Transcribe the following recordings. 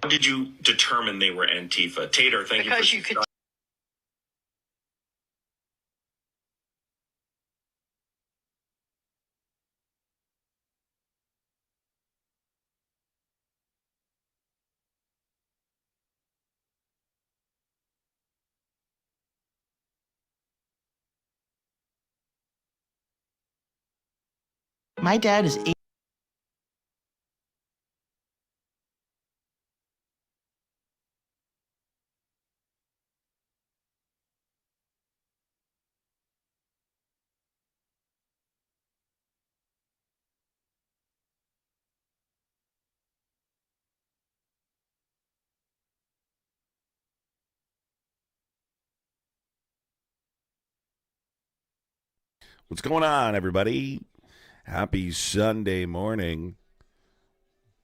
did you determine they were Antifa? Tater, thank because you for... My dad is What's going on, everybody? Happy Sunday morning.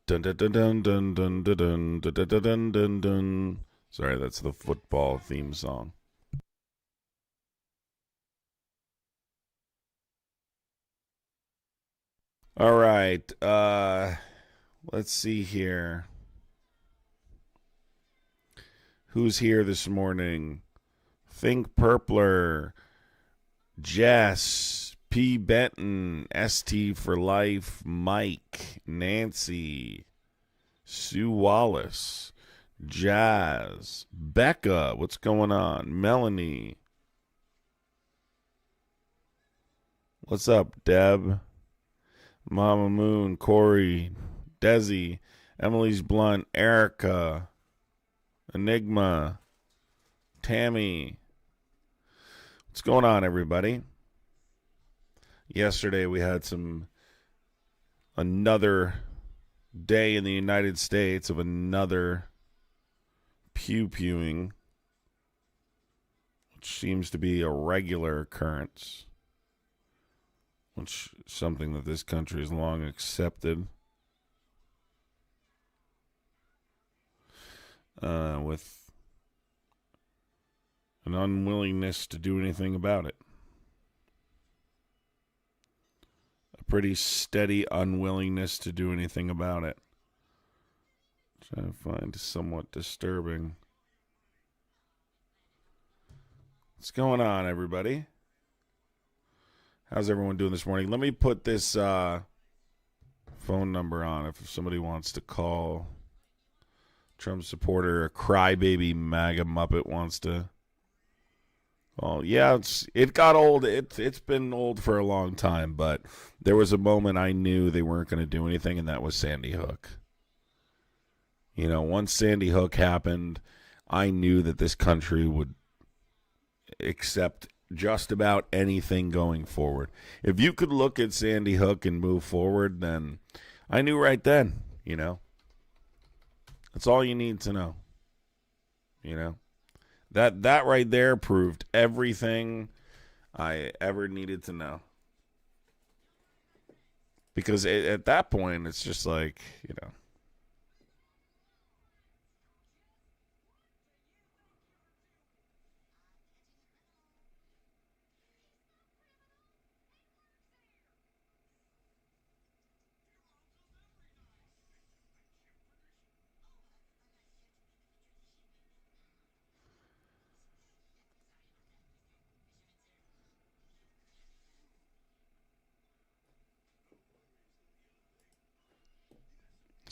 Dun dun dun dun dun dun dun dun dun dun dun dun. Sorry, that's the football theme song. All right. Let's see here. Who's here this morning? Think Purpler, Jess, P. Benton, ST for Life, Mike, Nancy, Sue Wallace, Jazz, Becca, what's going on? Melanie. What's up, Deb? Mama Moon, Corey, Desi, Emily's Blunt, Erica, Enigma, Tammy. What's going on, everybody? Yesterday we had another day in the United States of another pew-pewing, which seems to be a regular occurrence, which is something that this country has long accepted, with an unwillingness to do anything about it. A pretty steady unwillingness to do anything about it, which I find somewhat disturbing. What's going on, everybody? How's everyone doing this morning? Let me put this phone number on if somebody wants to call. Trump supporter, a crybaby MAGA Muppet wants to. Well, yeah, it got old. It's been old for a long time, but there was a moment I knew they weren't going to do anything, and that was Sandy Hook. You know, once Sandy Hook happened, I knew that this country would accept just about anything going forward. If you could look at Sandy Hook and move forward, then I knew right then, you know. That's all you need to know. You know. That right there proved everything I ever needed to know. Because at that point, it's just like, you know.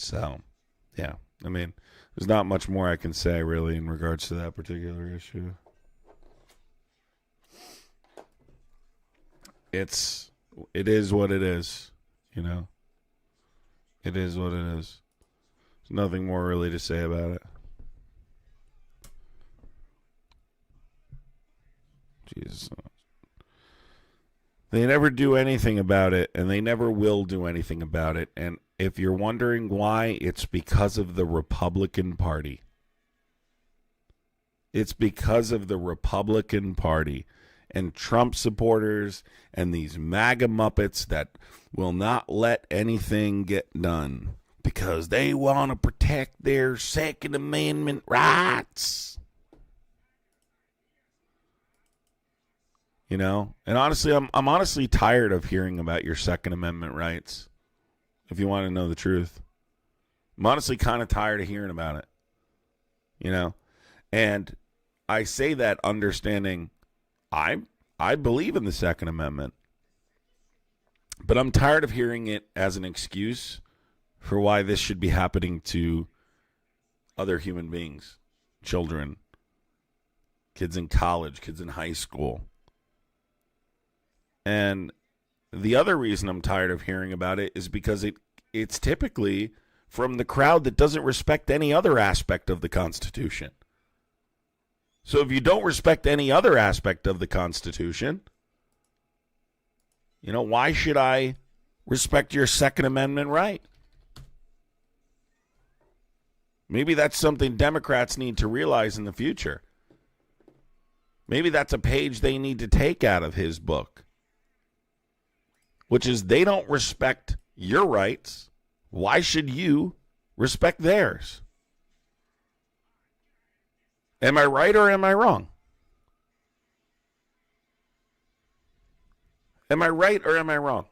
So, yeah. I mean, there's not much more I can say, really, in regards to that particular issue. It is what it is, you know. It is what it is. There's nothing more really to say about it. Jesus. They never do anything about it, and they never will do anything about it. And if you're wondering why, it's because of the Republican Party. It's because of the Republican Party and Trump supporters and these MAGA Muppets that will not let anything get done because they want to protect their Second Amendment rights. You know? And honestly, I'm honestly tired of hearing about your Second Amendment rights, if you want to know the truth. I'm honestly kind of tired of hearing about it. you know? And I say that understanding I believe in the Second Amendment, but I'm tired of hearing it as an excuse for why this should be happening to other human beings, children, kids in college, kids in high school. And the other reason I'm tired of hearing about it is because it's typically from the crowd that doesn't respect any other aspect of the Constitution. So if you don't respect any other aspect of the Constitution, why should I respect your Second Amendment right? Maybe that's something Democrats need to realize in the future. Maybe that's a page they need to take out of his book, which is they don't respect your rights. Why should you respect theirs? Am I right or am I wrong? Am I right or am I wrong?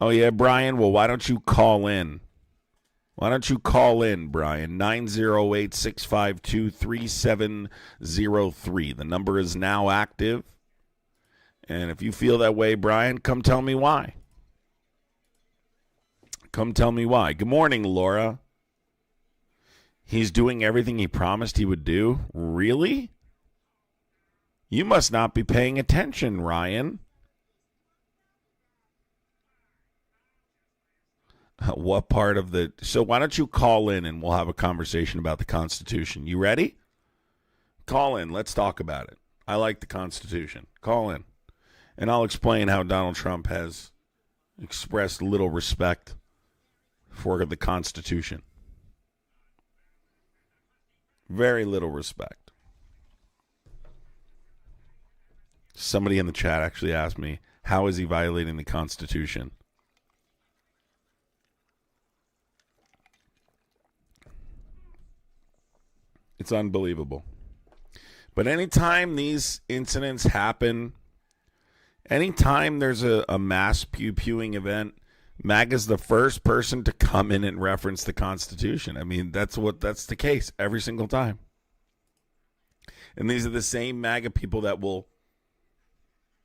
Oh, yeah, Brian? Well, why don't you call in? Why don't you call in, Brian? 908-652-3703. The number is now active. And if you feel that way, Brian, come tell me why. Come tell me why. Good morning, Laura. He's doing everything he promised he would do? Really? You must not be paying attention, Ryan. What part of the... So why don't you call in and we'll have a conversation about the Constitution. You ready? Call in. Let's talk about it. I like the Constitution. Call in. And I'll explain how Donald Trump has expressed little respect for the Constitution. Very little respect. Somebody in the chat actually asked me, how is he violating the Constitution? It's unbelievable. But anytime these incidents happen, anytime there's a mass pew-pewing event, Maga's the first person to come in and reference the Constitution. I mean, that's the case every single time. And these are the same MAGA people that will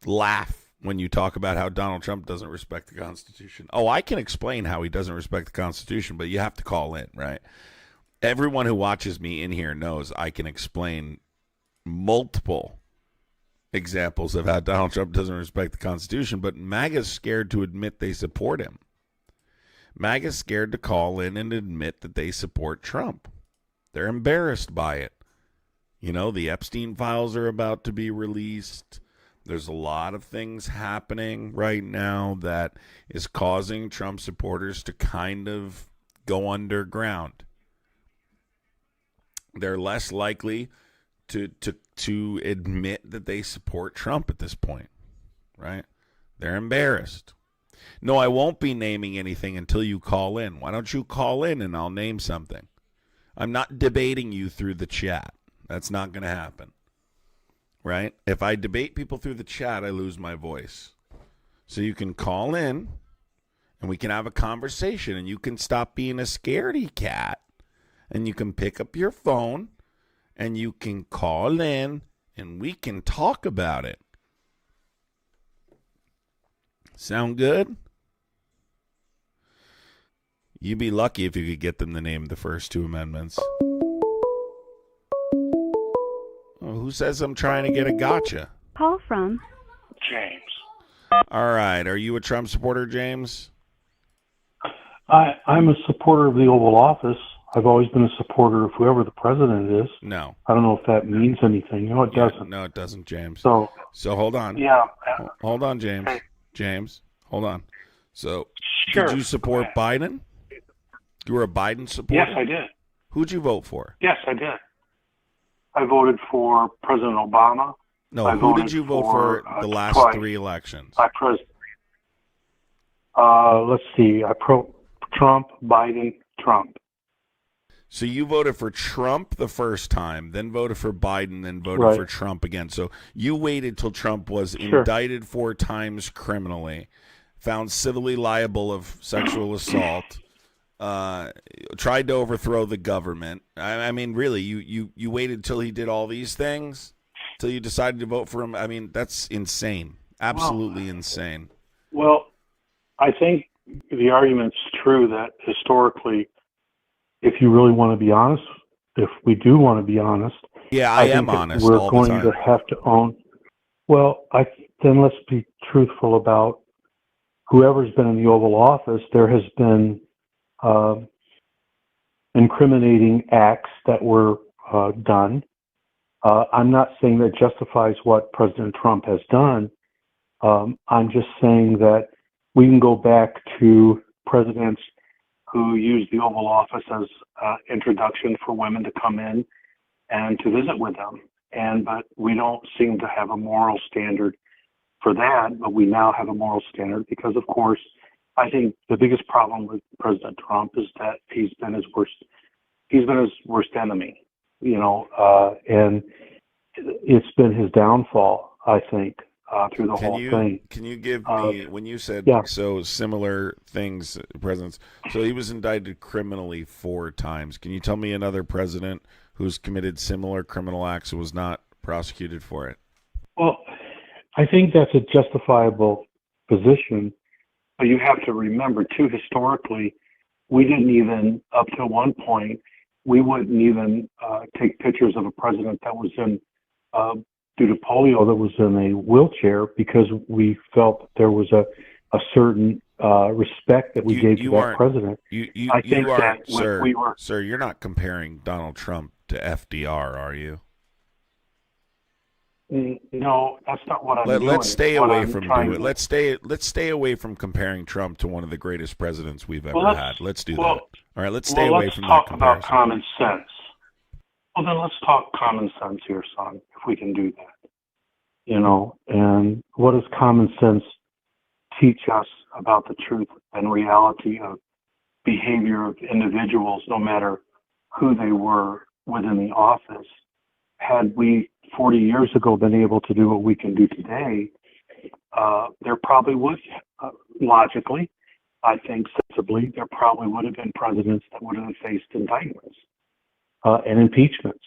laugh when you talk about how Donald Trump doesn't respect the Constitution. Oh, I can explain how he doesn't respect the Constitution, but you have to call in, right? Everyone who watches me in here knows I can explain multiple examples of how Donald Trump doesn't respect the Constitution, but MAGA's scared to admit they support him. MAGA's scared to call in and admit that they support Trump. They're embarrassed by it. The Epstein files are about to be released. There's a lot of things happening right now that is causing Trump supporters to kind of go underground. They're less likely to admit that they support Trump at this point, right? They're embarrassed. No, I won't be naming anything until you call in. Why don't you call in and I'll name something? I'm not debating you through the chat. That's not going to happen, right? If I debate people through the chat, I lose my voice. So you can call in and we can have a conversation and you can stop being a scaredy cat and you can pick up your phone and you can call in and we can talk about it. Sound good? You'd be lucky if you could get them to name the first two amendments. Oh, who says I'm trying to get a gotcha? Call from James. All right. Are you a Trump supporter, James? I'm a supporter of the Oval Office. I've always been a supporter of whoever the president is. No. I don't know if that means anything. No, it doesn't. No, it doesn't, James. So hold on. Yeah. Hold on, James. Okay. James, hold on. So, Sure. did you support Biden? You were a Biden supporter? Yes, I did. Who'd you vote for? Yes, I did. I voted for President Obama. No, I who did voted you vote for the last twice. 3 elections? Let's see. Trump, Biden, Trump. So you voted for Trump the first time, then voted for Biden, then voted Right. for Trump again. So you waited till Trump was Sure. indicted 4 times criminally, found civilly liable of sexual assault, tried to overthrow the government. I mean, really, you waited till he did all these things, till you decided to vote for him. I mean, that's insane. Absolutely insane. Well, I think the argument's true that historically, if you really want to be honest, if we do want to be honest, Yeah, I am think that honest we're all the going time. to have to own. Well, then let's be truthful about whoever's been in the Oval Office. There has been incriminating acts that were done. I'm not saying that justifies what President Trump has done. I'm just saying that we can go back to presidents who used the Oval Office as introduction for women to come in and to visit with them. But we don't seem to have a moral standard for that, but we now have a moral standard because, of course, I think the biggest problem with President Trump is that he's been his worst enemy, and it's been his downfall, I think, through the whole thing. Can you give me, when you said so similar things, presidents, so he was indicted criminally 4 times. Can you tell me another president who's committed similar criminal acts and was not prosecuted for it? Well, I think that's a justifiable position, but you have to remember, too, historically, we didn't even, up to one point, we wouldn't even take pictures of a president that was in, due to polio, that was in a wheelchair because we felt that there was a certain respect that we gave to that president. I think that sir, you're not comparing Donald Trump to FDR, are you? No, that's not what I'm doing. Let's stay away from doing it. Let's stay away from comparing Trump to one of the greatest presidents we've ever had. Let's do that. All right, let's stay away from that comparison. Let's talk about common sense. Well, then let's talk common sense here, son, if we can do that. And what does common sense teach us about the truth and reality of behavior of individuals, no matter who they were within the office? Had we 40 years ago been able to do what we can do today, there probably would, logically, I think sensibly, there probably would have been presidents that would have faced indictments and impeachments.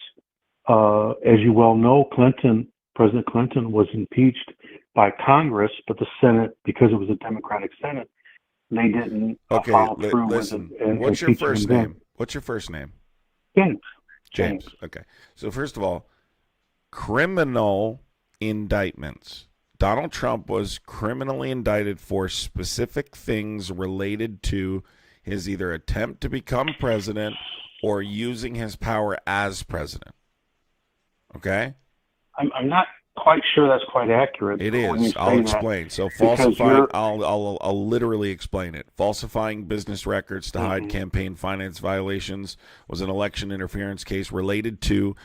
As you well know, President Clinton was impeached by Congress, but the Senate, because it was a Democratic Senate, they didn't follow through with it. And what's your first name? What's your first name? James. Okay. So first of all, criminal indictments. Donald Trump was criminally indicted for specific things related to his either attempt to become president or using his power as president. Okay? I'm not quite sure that's quite accurate. It is. I'll explain. So falsifying, I'll literally explain it. Falsifying business records to hide campaign finance violations was an election interference case related to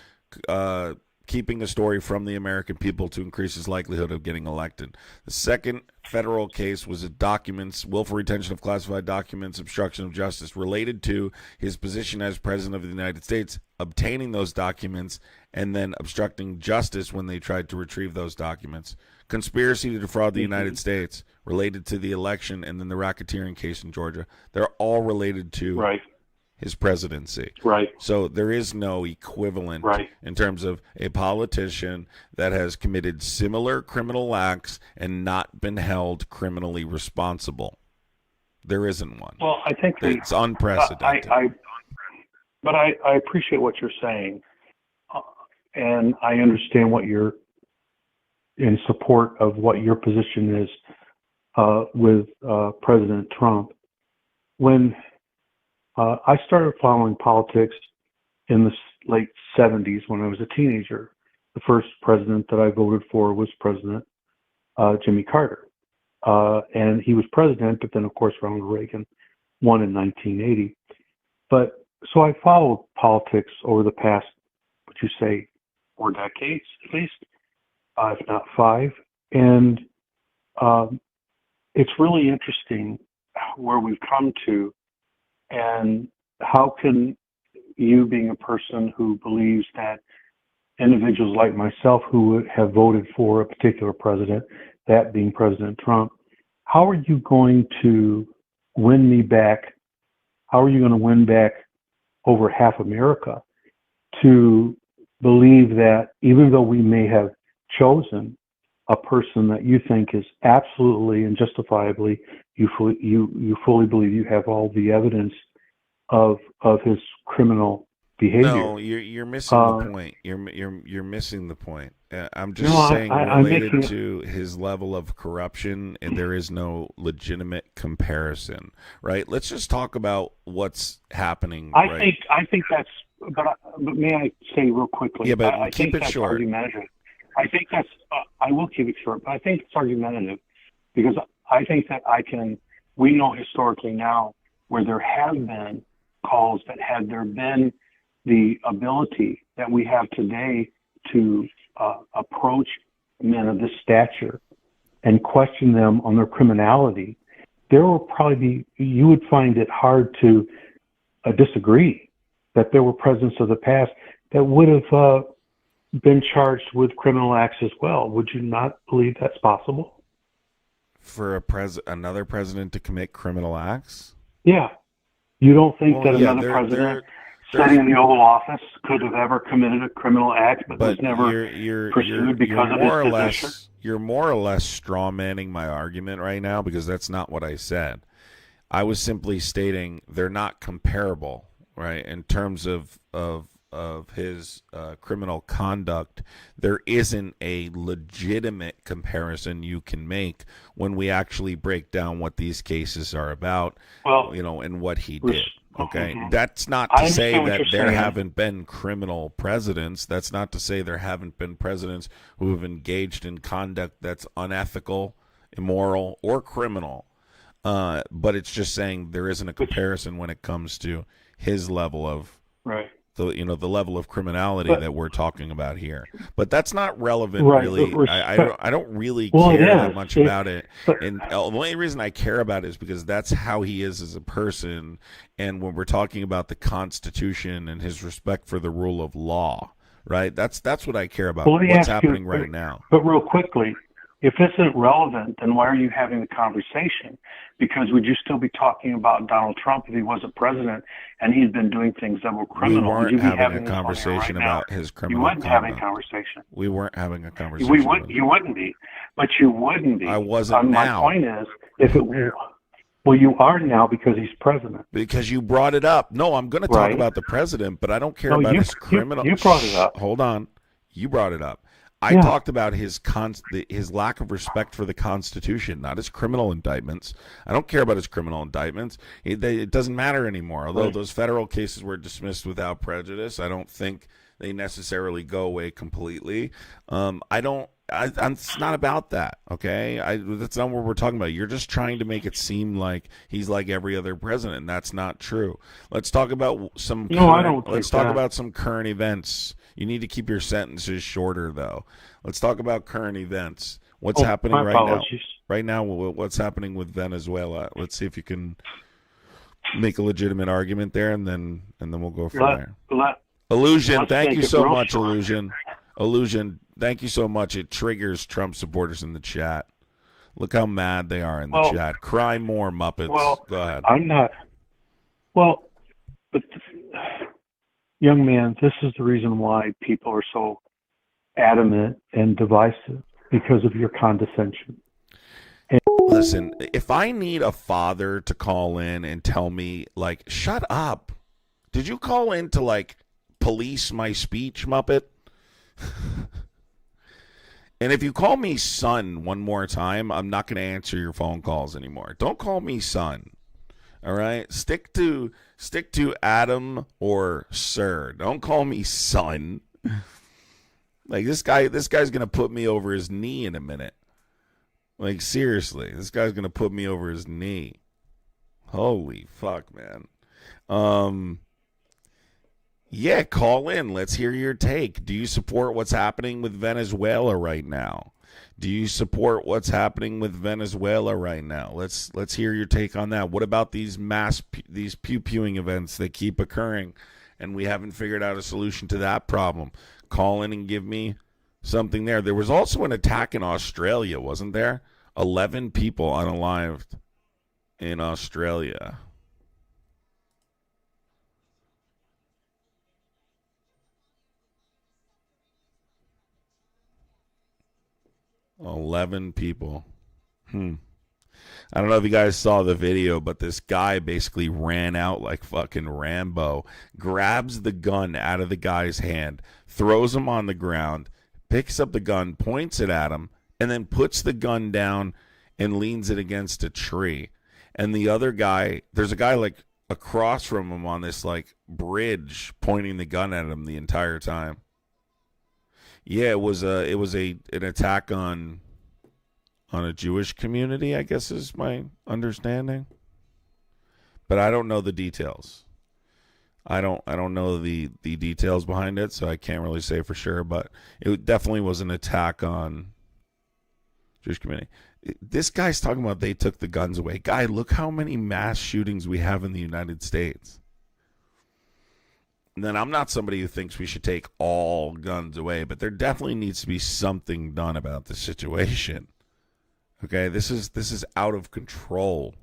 keeping a story from the American people to increase his likelihood of getting elected. The second federal case was willful retention of classified documents, obstruction of justice, related to his position as president of the United States, obtaining those documents, and then obstructing justice when they tried to retrieve those documents. Conspiracy to defraud the United States, related to the election, and then the racketeering case in Georgia. They're all related to his presidency. Right. So there is no equivalent in terms of a politician that has committed similar criminal acts and not been held criminally responsible. There isn't one. Well, I think it's unprecedented. But I appreciate what you're saying, and I understand what you're in support of what your position is with President Trump. When I started following politics in the late 70s when I was a teenager. The first president that I voted for was President Jimmy Carter. And he was president, but then, of course, Ronald Reagan won in 1980. But so I followed politics over the past, would you say, 4 decades at least, if not 5. And it's really interesting where we've come to. And how can you, being a person who believes that individuals like myself who have voted for a particular president, that being President Trump, how are you going to win me back? how are you going to win back over half America to believe that even though we may have chosen a person that you think is absolutely and justifiably, you fully believe you have all the evidence of his criminal behavior? No, you're missing the point. You're missing the point. I'm just saying I'm related to his level of corruption, and there is no legitimate comparison, right? Let's just talk about what's happening. I think that's. But may I say real quickly? Yeah, but I keep think it that's short. Argumentative. I think that's. I will keep it short, but I think it's argumentative because I think that we know historically now where there have been calls that had there been the ability that we have today to approach men of this stature and question them on their criminality, there will probably be, you would find it hard to disagree that there were presidents of the past that would have been charged with criminal acts as well. Would you not believe that's possible? For another president to commit criminal acts? Yeah. You don't think that another president sitting in the Oval Office could have ever committed a criminal act, but was never pursued because of his position? You're more or less strawmanning my argument right now because that's not what I said. I was simply stating they're not comparable, right? In terms of his criminal conduct, there isn't a legitimate comparison you can make when we actually break down what these cases are about, and what he did. Okay, that's not to say that there haven't been criminal presidents. That's not to say there haven't been presidents who have engaged in conduct that's unethical, immoral, or criminal. But it's just saying there isn't a comparison when it comes to his level of the level of criminality that we're talking about here. But that's not relevant, really. I don't really care that much about it. And the only reason I care about it is because that's how he is as a person. And when we're talking about the Constitution and his respect for the rule of law, right? That's what I care about. What's happening right now. But real quickly, if this isn't relevant, then why are you having the conversation? Because would you still be talking about Donald Trump if he wasn't president and he's been doing things that were criminal? We weren't having a conversation about his criminal conduct. You wouldn't have a conversation. We weren't having a conversation. You wouldn't be. But you wouldn't be. I wasn't now. My point is, if it were... Well, you are now because he's president. Because you brought it up. No, I'm going to talk about the president, but I don't care about his criminal... You brought it up. Hold on. You brought it up. I talked about his lack of respect for the Constitution, not his criminal indictments. I don't care about his criminal indictments. It doesn't matter anymore. Although those federal cases were dismissed without prejudice, I don't think they necessarily go away completely. It's not about that, okay? That's not what we're talking about. You're just trying to make it seem like he's like every other president, and that's not true. Let's talk about some current events. You need to keep your sentences shorter, though. Let's talk about current events. What's happening right now? Right now, what's happening with Venezuela? Let's see if you can make a legitimate argument there, and then we'll go from there. Illusion, thank you so much, Illusion. Illusion, thank you so much. It triggers Trump supporters in the chat. Look how mad they are in the chat. Cry more, Muppets. Go ahead. I'm not. Well, but young man, this is the reason why people are so adamant and divisive, because of your condescension. Listen, if I need a father to call in and tell me, like, shut up. Did you call in to, like, police my speech, Muppet? And if you call me son one more time, I'm not going to answer your phone calls anymore. Don't call me son. All right? Stick to Adam or sir. Don't call me son. Like this guy's going to put me over his knee in a minute. Like seriously, this guy's going to put me over his knee. Holy fuck, man. Yeah, call in. Let's hear your take. Do you support what's happening with Venezuela right now? Do you support what's happening with Venezuela right now? Let's hear your take on that. What about these pew-pewing events that keep occurring, and we haven't figured out a solution to that problem? Call in and give me something there. There was also an attack in Australia, wasn't there? 11 people unalived in Australia. 11 people. I don't know if you guys saw the video, but this guy basically ran out like fucking Rambo, grabs the gun out of the guy's hand, throws him on the ground, picks up the gun, points it at him, and then puts the gun down and leans it against a tree. And the other guy, there's a guy like across from him on this like bridge pointing the gun at him the entire time. Yeah, it was an attack on a Jewish community, I guess is my understanding. But I don't know the details. I don't know the details behind it, so I can't really say for sure, but it definitely was an attack on Jewish community. This guy's talking about they took the guns away. Guy, look how many mass shootings we have in the United States. And then I'm not somebody who thinks we should take all guns away, but there definitely needs to be something done about the situation. Okay, this is out of control.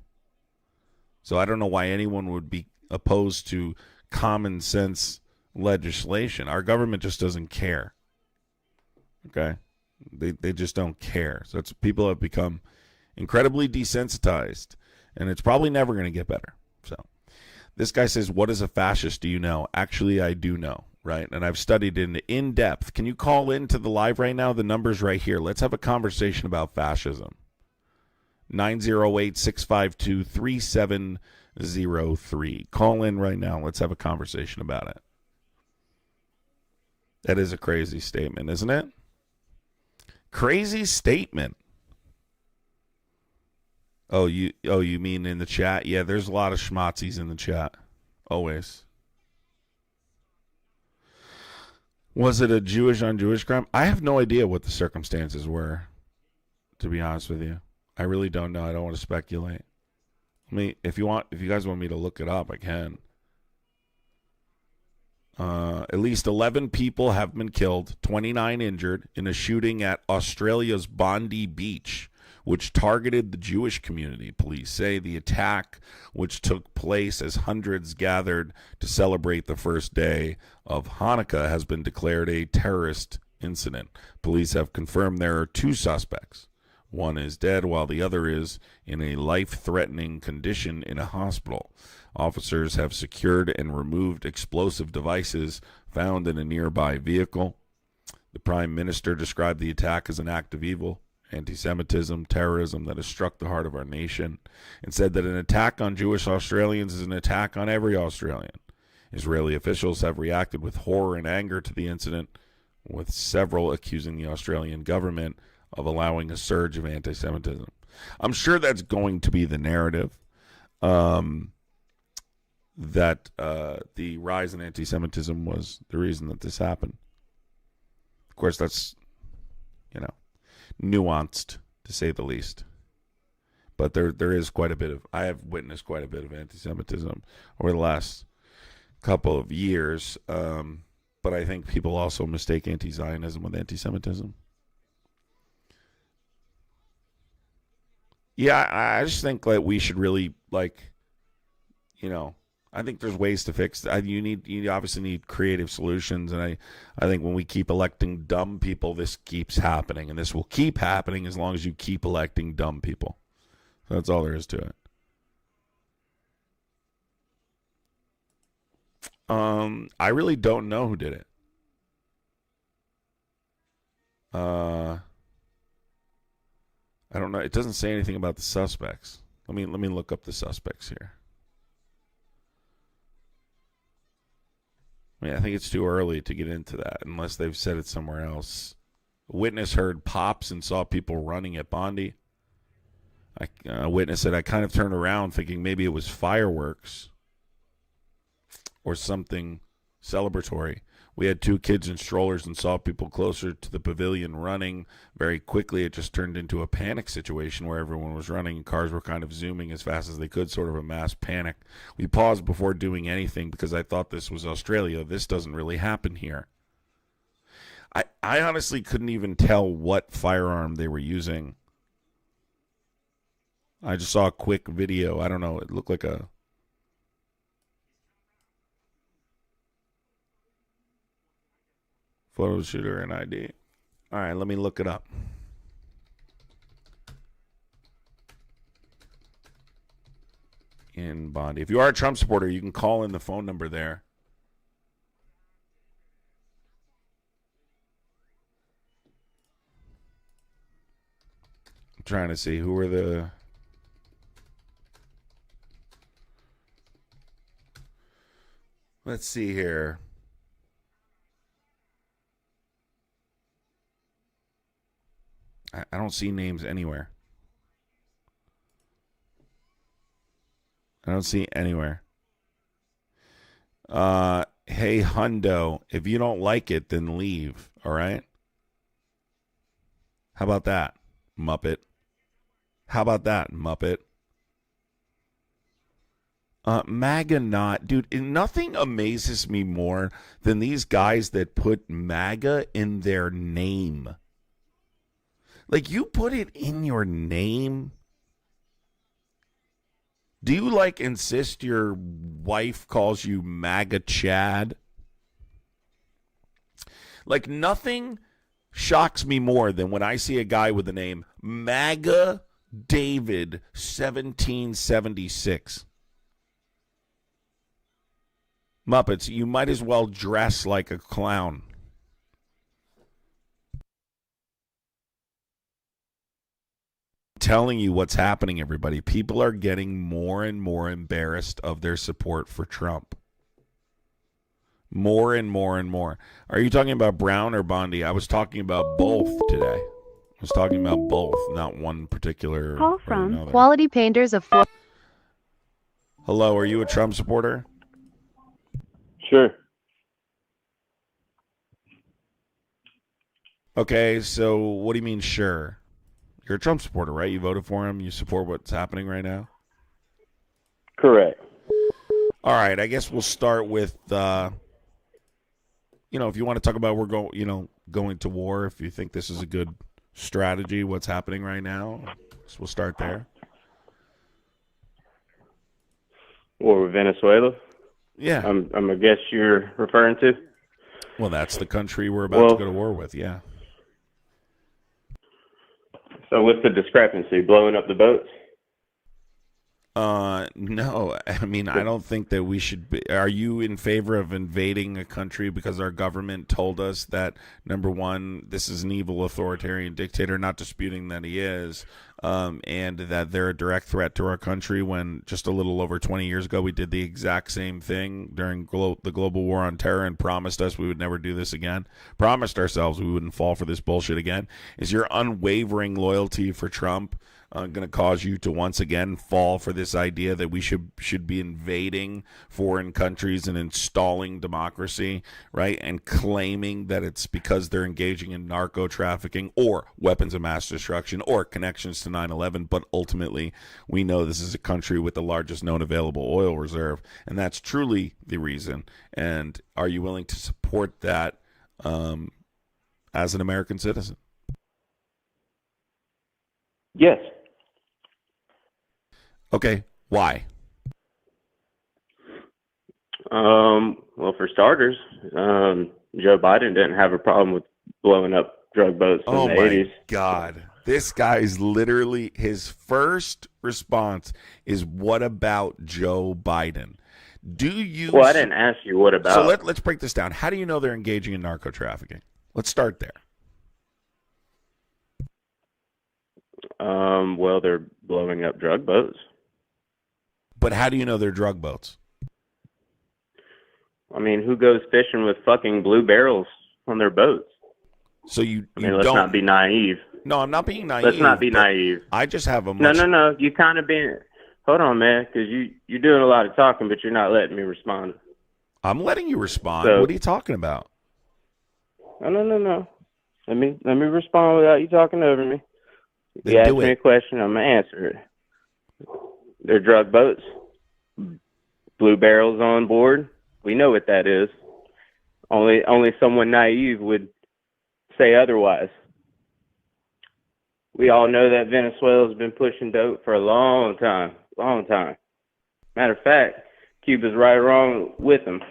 So I don't know why anyone would be opposed to common sense legislation. Our government just doesn't care. Okay? They just don't care. So it's people have become incredibly desensitized, and it's probably never going to get better. So this guy says, "What is a fascist? Do you know?" Actually, I do know, right? And I've studied it in depth. Can you call in to the live right now? The number's right here. Let's have a conversation about fascism. 908-652-3703. Call in right now. Let's have a conversation about it. That is a crazy statement, isn't it? Crazy statement. Oh, you mean in the chat? Yeah, there's a lot of schmazzies in the chat. Always. Was it a Jewish on Jewish crime? I have no idea what the circumstances were, to be honest with you. I really don't know. I don't want to speculate. If you guys want me to look it up, I can. At least 11 people have been killed, 29 injured in a shooting at Australia's Bondi Beach, which targeted the Jewish community. Police say the attack, which took place as hundreds gathered to celebrate the first day of Hanukkah, has been declared a terrorist incident. Police have confirmed there are 2 suspects. One is dead, while the other is in a life-threatening condition in a hospital. Officers have secured and removed explosive devices found in a nearby vehicle. The Prime Minister described the attack as an act of evil, anti-Semitism, terrorism that has struck the heart of our nation, and said that an attack on Jewish Australians is an attack on every Australian. Israeli officials have reacted with horror and anger to the incident, with several accusing the Australian government of allowing a surge of anti-Semitism. I'm sure that's going to be the narrative, that the rise in anti-Semitism was the reason that this happened. Of course, that's, nuanced, to say the least. But there is quite a bit of, I have witnessed quite a bit of anti-Semitism over the last couple of years. But I think people also mistake anti-Zionism with anti-Semitism. Yeah, I just think like we should really I think there's ways to fix that. You obviously need creative solutions, and I think when we keep electing dumb people, this keeps happening, and this will keep happening as long as you keep electing dumb people. So that's all there is to it. I really don't know who did it. I don't know. It doesn't say anything about the suspects. Let me look up the suspects here. I think it's too early to get into that unless they've said it somewhere else. A witness heard pops and saw people running at Bondi. A witness said, I kind of turned around thinking maybe it was fireworks or something celebratory. We had 2 kids in strollers and saw people closer to the pavilion running. Very quickly, it just turned into a panic situation where everyone was running and cars were kind of zooming as fast as they could, sort of a mass panic. We paused before doing anything because I thought this was Australia. This doesn't really happen here. I honestly couldn't even tell what firearm they were using. I just saw a quick video. I don't know. It looked like a... photo shooter and ID. All right, let me look it up. in Bondi. If you are a Trump supporter, you can call in the phone number there. I'm trying to see who are the... Let's see here. I don't see names anywhere. I don't see anywhere. Hey, Hundo, if you don't like it, then leave, all right? How about that, Muppet? How about that, Muppet? MAGA not. Dude, nothing amazes me more than these guys that put MAGA in their name. Like, you put it in your name? Do you, like, insist your wife calls you MAGA Chad? Like, nothing shocks me more than when I see a guy with the name MAGA David 1776. Muppets, you might as well dress like a clown. Telling you what's happening, everybody. People are getting more and more embarrassed of their support for Trump. More and more and more. Are you talking about Brown or Bondi? I was talking about both today. I was talking about both, not one particular. Call from Quality Painters of Fort. Hello, are you a Trump supporter? Sure. Okay, so what do you mean, sure? You're a Trump supporter, right? You voted for him. You support what's happening right now? Correct. All right, I guess we'll start with, if you want to talk about going to war, if you think this is a good strategy, what's happening right now, so we'll start there. War with Venezuela? Yeah. I'm a guess you're referring to? Well, that's the country we're about to go to war with, yeah. So what's the discrepancy? Blowing up the boats? No. I mean, I don't think that we should be. Are you in favor of invading a country because our government told us that, number one, this is an evil authoritarian dictator, not disputing that he is, and that they're a direct threat to our country when just a little over 20 years ago we did the exact same thing during the global war on terror and promised us we would never do this again, promised ourselves we wouldn't fall for this bullshit again? Is your unwavering loyalty for Trump going to cause you to once again fall for this idea that we should be invading foreign countries and installing democracy, right? And claiming that it's because they're engaging in narco trafficking or weapons of mass destruction or connections to 9/11. But ultimately, we know this is a country with the largest known available oil reserve, and that's truly the reason. And are you willing to support that as an American citizen? Yes. Okay, why? Well, for starters, Joe Biden didn't have a problem with blowing up drug boats in the 80s. Oh, my God. This guy's literally, his first response is, what about Joe Biden? Well, I didn't ask you what about. So let's break this down. How do you know they're engaging in narco trafficking? Let's start there. Well, they're blowing up drug boats. But how do you know they're drug boats? I mean, who goes fishing with fucking blue barrels on their boats? So let's not be naive. No, I'm not being naive. Let's not be naive. I just have a No. You kind of being... Hold on, man, because you're doing a lot of talking, but you're not letting me respond. I'm letting you respond. So, what are you talking about? No. Let me respond without you talking over me. Then you ask me a question, I'm going to answer it. They're drug boats. Blue barrels on board. We know what that is. Only someone naive would say otherwise. We all know that Venezuela's been pushing dope for a long time. Matter of fact, Cuba's right along with them.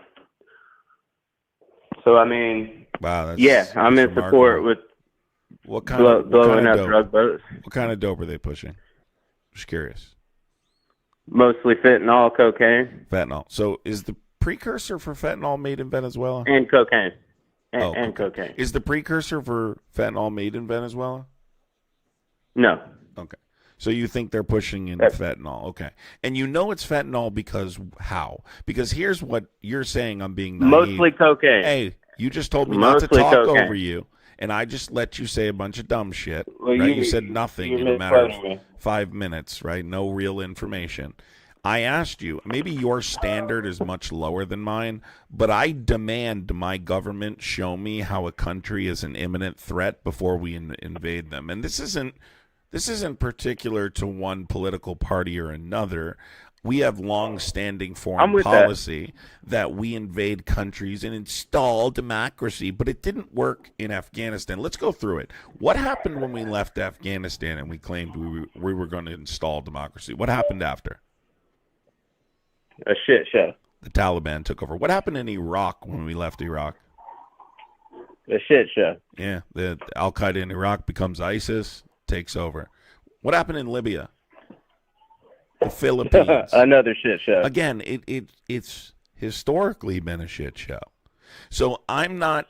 So, I mean, wow, I'm in support with blowing up drug boats. What kind of dope are they pushing? Just curious. Mostly fentanyl, cocaine. Fentanyl. So is the precursor for fentanyl made in Venezuela? And cocaine. Oh, And okay. cocaine. Is the precursor for fentanyl made in Venezuela? No. Okay. So you think they're pushing in fentanyl. Okay. And you know it's fentanyl because how? Because here's what you're saying, I'm being naive. Mostly cocaine. Hey, you just told me Mostly not to talk cocaine. over you, and I just let you say a bunch of dumb shit. Well, right? You said nothing in a matter of misquoting me. 5 minutes, right? No real information. I asked you, maybe your standard is much lower than mine, but I demand my government show me how a country is an imminent threat before we invade them. And this isn't particular to one political party or another. We have long-standing foreign policy that we invade countries and install democracy, but it didn't work in Afghanistan. Let's go through it. What happened when we left Afghanistan and we claimed we were going to install democracy? What happened after? A shit show. The Taliban took over. What happened in Iraq when we left Iraq? A shit show. Yeah, the Al-Qaeda in Iraq becomes ISIS, takes over. What happened in Libya? The Philippines. Another shit show. Again, it's historically been a shit show. So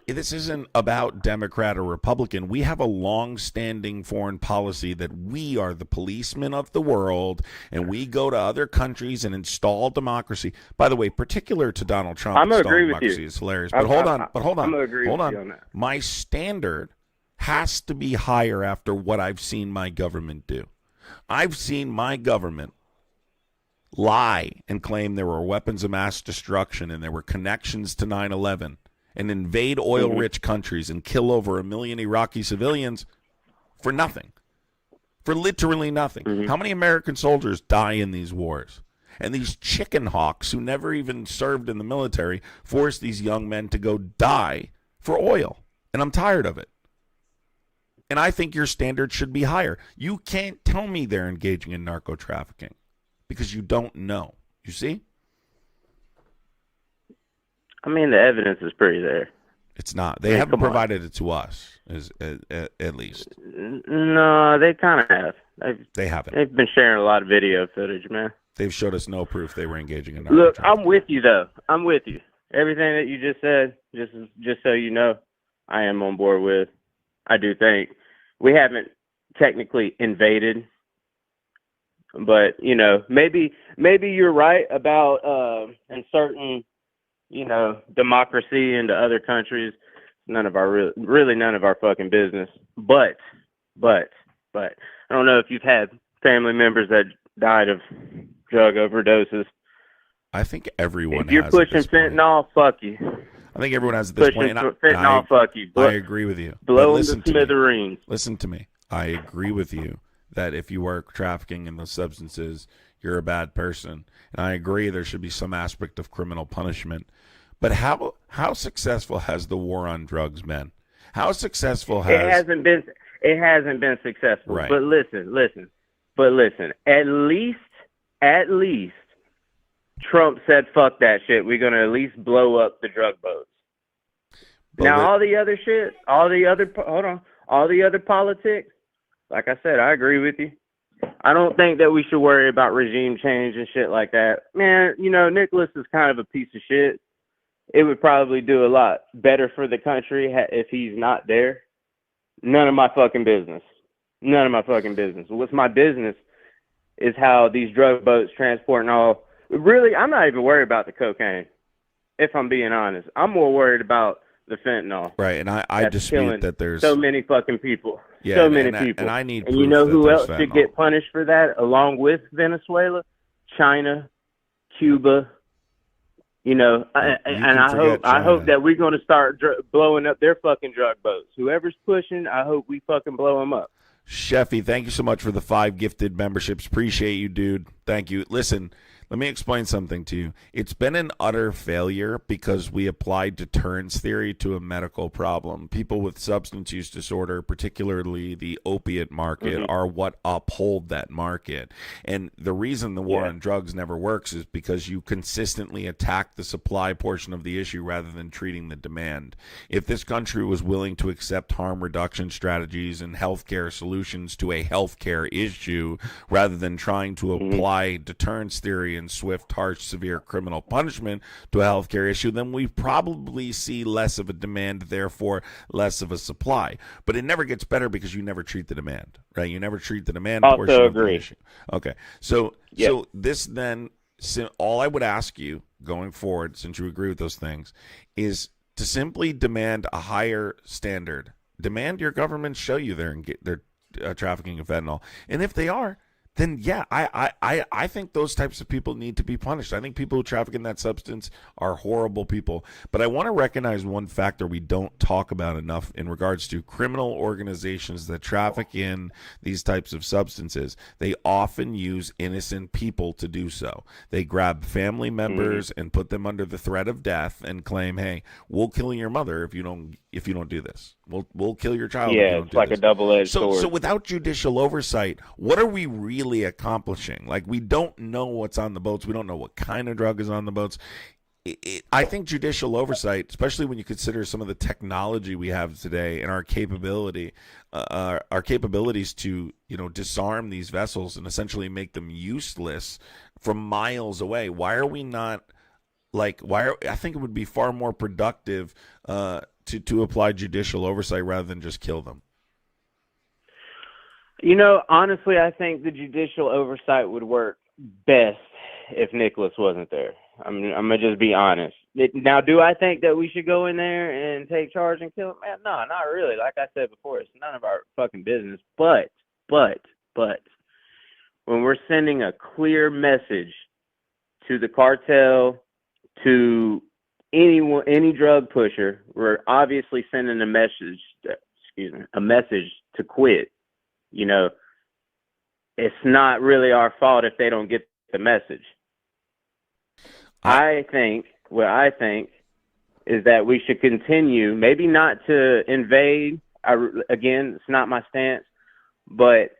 this isn't about Democrat or Republican. We have a long-standing foreign policy that we are the policemen of the world, and we go to other countries and install democracy. By the way, particular to Donald Trump, I'm gonna agree with democracy is is hilarious. But hold on. I'm gonna agree with you on that. My standard has to be higher after what I've seen my government do. I've seen my government lie and claim there were weapons of mass destruction and there were connections to 9/11 and invade oil-rich countries and kill over 1 million Iraqi civilians for nothing, for literally nothing. How many American soldiers die in these wars? And these chicken hawks who never even served in the military force these young men to go die for oil. And I'm tired of it. And I think your standards should be higher. You can't tell me they're engaging in narco trafficking because you don't know. You see? I mean, the evidence is pretty there. It's not. They haven't provided it to us, at least. No, they kind of have. They haven't. They've been sharing a lot of video footage, man. They've showed us no proof they were engaging in narco Look, trafficking. I'm with you, though. I'm with you. Everything that you just said, just so you know, I am on board with. I do think we haven't technically invaded, but, you know, maybe you're right about inserting, you know, democracy into other countries. None of our really none of our fucking business. But I don't know if you've had family members that died of drug overdoses. I think everyone. If you're has pushing at this point. fentanyl, fuck you. I think everyone has at this Pushing point. fentanyl, fuck you. I agree with you. Blow But them to smithereens. Listen to me. I agree with you that if you are trafficking in those substances, you're a bad person. And I agree there should be some aspect of criminal punishment. But how successful has the war on drugs been? How successful has It hasn't been successful. Right. But listen. At least Trump said fuck that shit. We're gonna at least blow up the drug boats. All the other shit, all the other politics, like I said, I agree with you. I don't think that we should worry about regime change and shit like that. Man, you know, Nicholas is kind of a piece of shit. It would probably do a lot better for the country if he's not there. None of my fucking business. What's my business is how these drug boats transporting all. Really, I'm not even worried about the cocaine, if I'm being honest. I'm more worried about the fentanyl. right, and I dispute that there's so many fucking people. Yeah, so many and people. And I need. And you know proof who that else there's should fentanyl. get punished for that, along with Venezuela, China, Cuba. You know, I hope that we're going to start blowing up their fucking drug boats. Whoever's pushing, I hope we fucking blow them up. Sheffy, thank you so much for the 5 gifted memberships. Appreciate you, dude. Thank you. Listen, Let me explain something to you. It's been an utter failure because we applied deterrence theory to a medical problem. People with substance use disorder, particularly the opiate market, are what uphold that market. And the reason the war on drugs never works is because you consistently attack the supply portion of the issue rather than treating the demand. If this country was willing to accept harm reduction strategies and healthcare solutions to a healthcare issue rather than trying to apply deterrence theory and swift, harsh, severe criminal punishment to a healthcare issue, then we probably see less of a demand, therefore less of a supply. But it never gets better because you never treat the demand, right? You never treat the demand portion of the issue. Okay, so this then, all I would ask you going forward, since you agree with those things, is to simply demand a higher standard. Demand your government show you they're trafficking of fentanyl, and if they are, then yeah, I think those types of people need to be punished. I think people who traffic in that substance are horrible people. But I want to recognize one factor we don't talk about enough in regards to criminal organizations that traffic in these types of substances. They often use innocent people to do so. They grab family members and put them under the threat of death and claim, "Hey, we'll kill your mother if you don't do this. We'll kill your child." Yeah, it's like a double-edged sword. So without judicial oversight, what are we really accomplishing? Like, we don't know what's on the boats. We don't know what kind of drug is on the boats. I think judicial oversight, especially when you consider some of the technology we have today and our capabilities to disarm these vessels and essentially make them useless from miles away. Why are we not I think it would be far more productive to apply judicial oversight rather than just kill them. Honestly, I think the judicial oversight would work best if Nicholas wasn't there. I'm going to just be honest. Now, do I think that we should go in there and take charge and kill him? Man, no, not really. Like I said before, it's none of our fucking business. But, when we're sending a clear message to the cartel, to any drug pusher, we're obviously sending a message to quit. It's not really our fault if they don't get the message. I think is that we should continue, maybe not to invade. Again, it's not my stance, but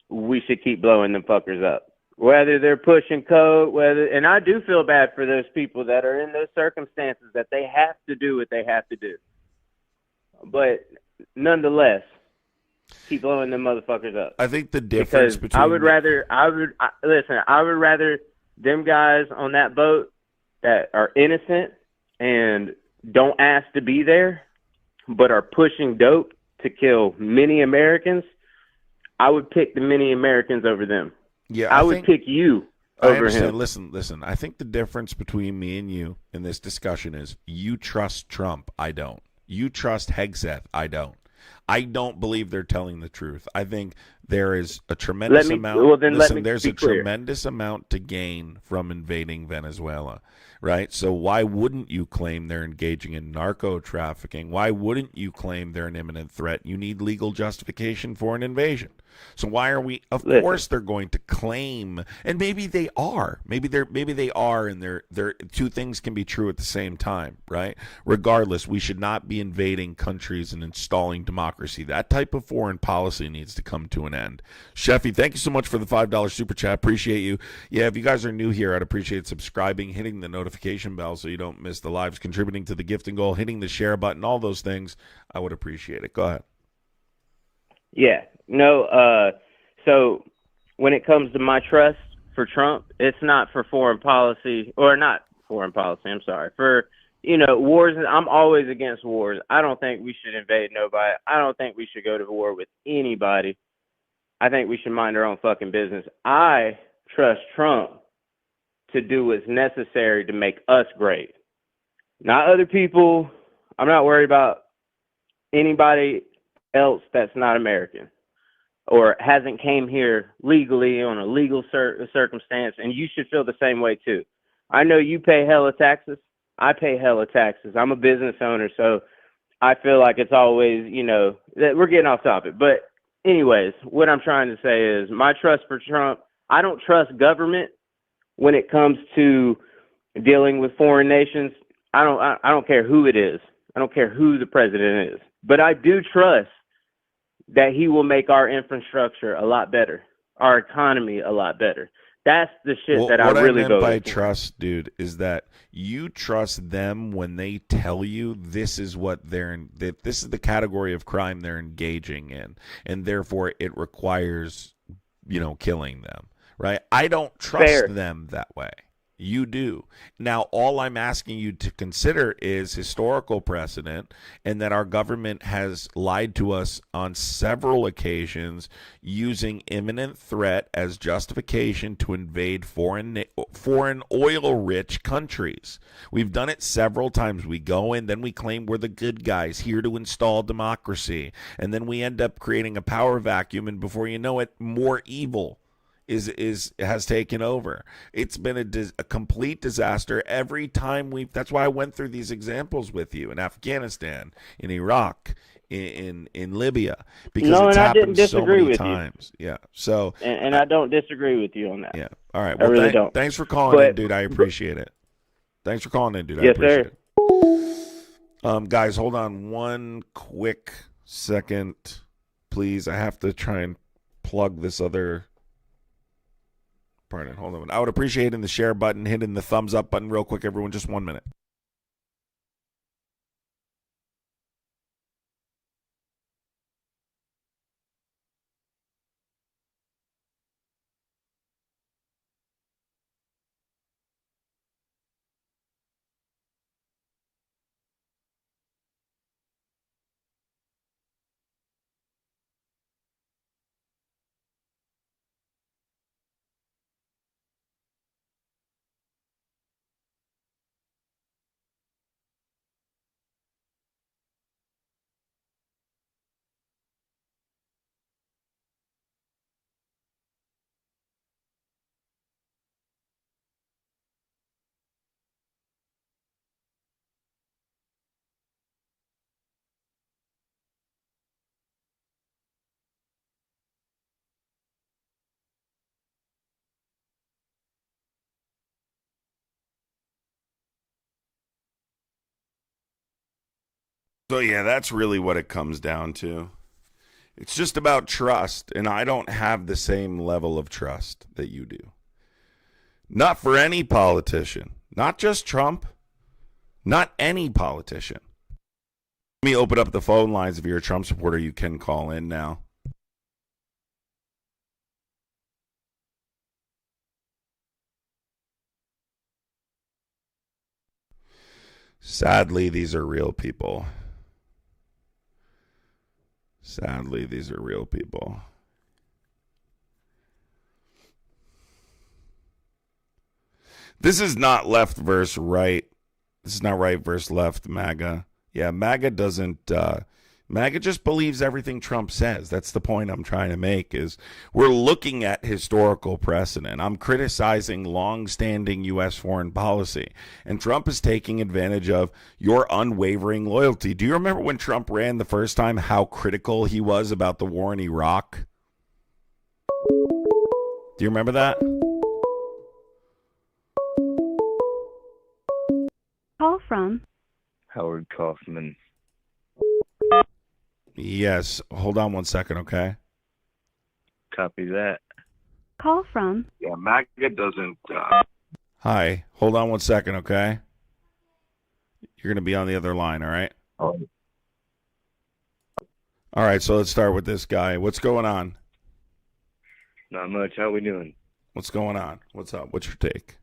we should keep blowing them fuckers up. Whether they're pushing code, and I do feel bad for those people that are in those circumstances that they have to do what they have to do. But nonetheless, keep blowing them motherfuckers up. I think the difference between I would rather them guys on that boat that are innocent and don't ask to be there, but are pushing dope to kill many Americans. I would pick the many Americans over them. Yeah, I would pick you over him. Listen. I think the difference between me and you in this discussion is you trust Trump. I don't. You trust Hegseth. I don't. I don't believe they're telling the truth. I think there is a tremendous amount. There's a tremendous amount to gain from invading Venezuela, right? So why wouldn't you claim they're engaging in narco trafficking? Why wouldn't you claim they're an imminent threat? You need legal justification for an invasion. So why are we? Of course, they're going to claim, and maybe they are. Maybe they are, and they're two things can be true at the same time, right? Regardless, we should not be invading countries and installing democracy. That type of foreign policy needs to come to an end. Sheffy, thank you so much for the $5 super chat. Appreciate you. Yeah, if you guys are new here, I'd appreciate subscribing, hitting the notification bell so you don't miss the lives, contributing to the gifting goal, hitting the share button, all those things. I would appreciate it. Go ahead. Yeah. No, so when it comes to my trust for Trump, it's not for foreign policy, or not foreign policy, I'm sorry. For, wars, I'm always against wars. I don't think we should invade nobody. I don't think we should go to war with anybody. I think we should mind our own fucking business. I trust Trump to do what's necessary to make us great. Not other people. I'm not worried about anybody else that's not American or hasn't came here legally on a legal circumstance, and you should feel the same way too. I know you pay hella taxes. I pay hella taxes. I'm a business owner, so I feel like it's always, that we're getting off topic. But anyways, what I'm trying to say is my trust for Trump, I don't trust government when it comes to dealing with foreign nations, I don't care who it is. I don't care who the president is. But I do trust that he will make our infrastructure a lot better, our economy a lot better. That's the shit that I really What I meant by voted for. trust, dude, is that you trust them when they tell you this is what that this is the category of crime they're engaging in, and therefore it requires, killing them, right? I don't trust them that way. You do. Now, all I'm asking you to consider is historical precedent, and that our government has lied to us on several occasions using imminent threat as justification to invade foreign oil-rich countries. We've done it several times. We go in, then we claim we're the good guys here to install democracy, and then we end up creating a power vacuum, and before you know it, more evil has taken over. It's been a complete disaster every time that's why I went through these examples with you in Afghanistan, in Iraq, in Libya, because it's happened so many times. Yeah. So and I don't disagree with you on that. Yeah. All right. Well, I really don't. Thanks for calling in, dude. I appreciate it. Thanks for calling in, dude. Yes, I appreciate sir. it. Guys, hold on one quick second, please. I have to try and plug this other. Pardon, hold on. I would appreciate hitting the share button, hitting the thumbs up button real quick, everyone. Just 1 minute. So, yeah, that's really what it comes down to. It's just about trust, and I don't have the same level of trust that you do. Not for any politician, not just Trump, not any politician. Let me open up the phone lines. If you're a Trump supporter, you can call in now. Sadly, these are real people. Sadly, these are real people. This is not left versus right. This is not right versus left, MAGA. Yeah, MAGA doesn't... MAGA just believes everything Trump says. That's the point I'm trying to make, is we're looking at historical precedent. I'm criticizing long-standing U.S. foreign policy, and Trump is taking advantage of your unwavering loyalty. Do you remember when Trump ran the first time, how critical he was about the war in Iraq? Do you remember that? Call from Howard Kaufman. Yes. Hold on 1 second, okay? Copy that. Call from Yeah, MAGA doesn't. Hi. Hold on 1 second, okay? You're going to be on the other line, all right? Oh. All right, so let's start with this guy. What's going on? Not much. How we doing? What's going on? What's up? What's your take?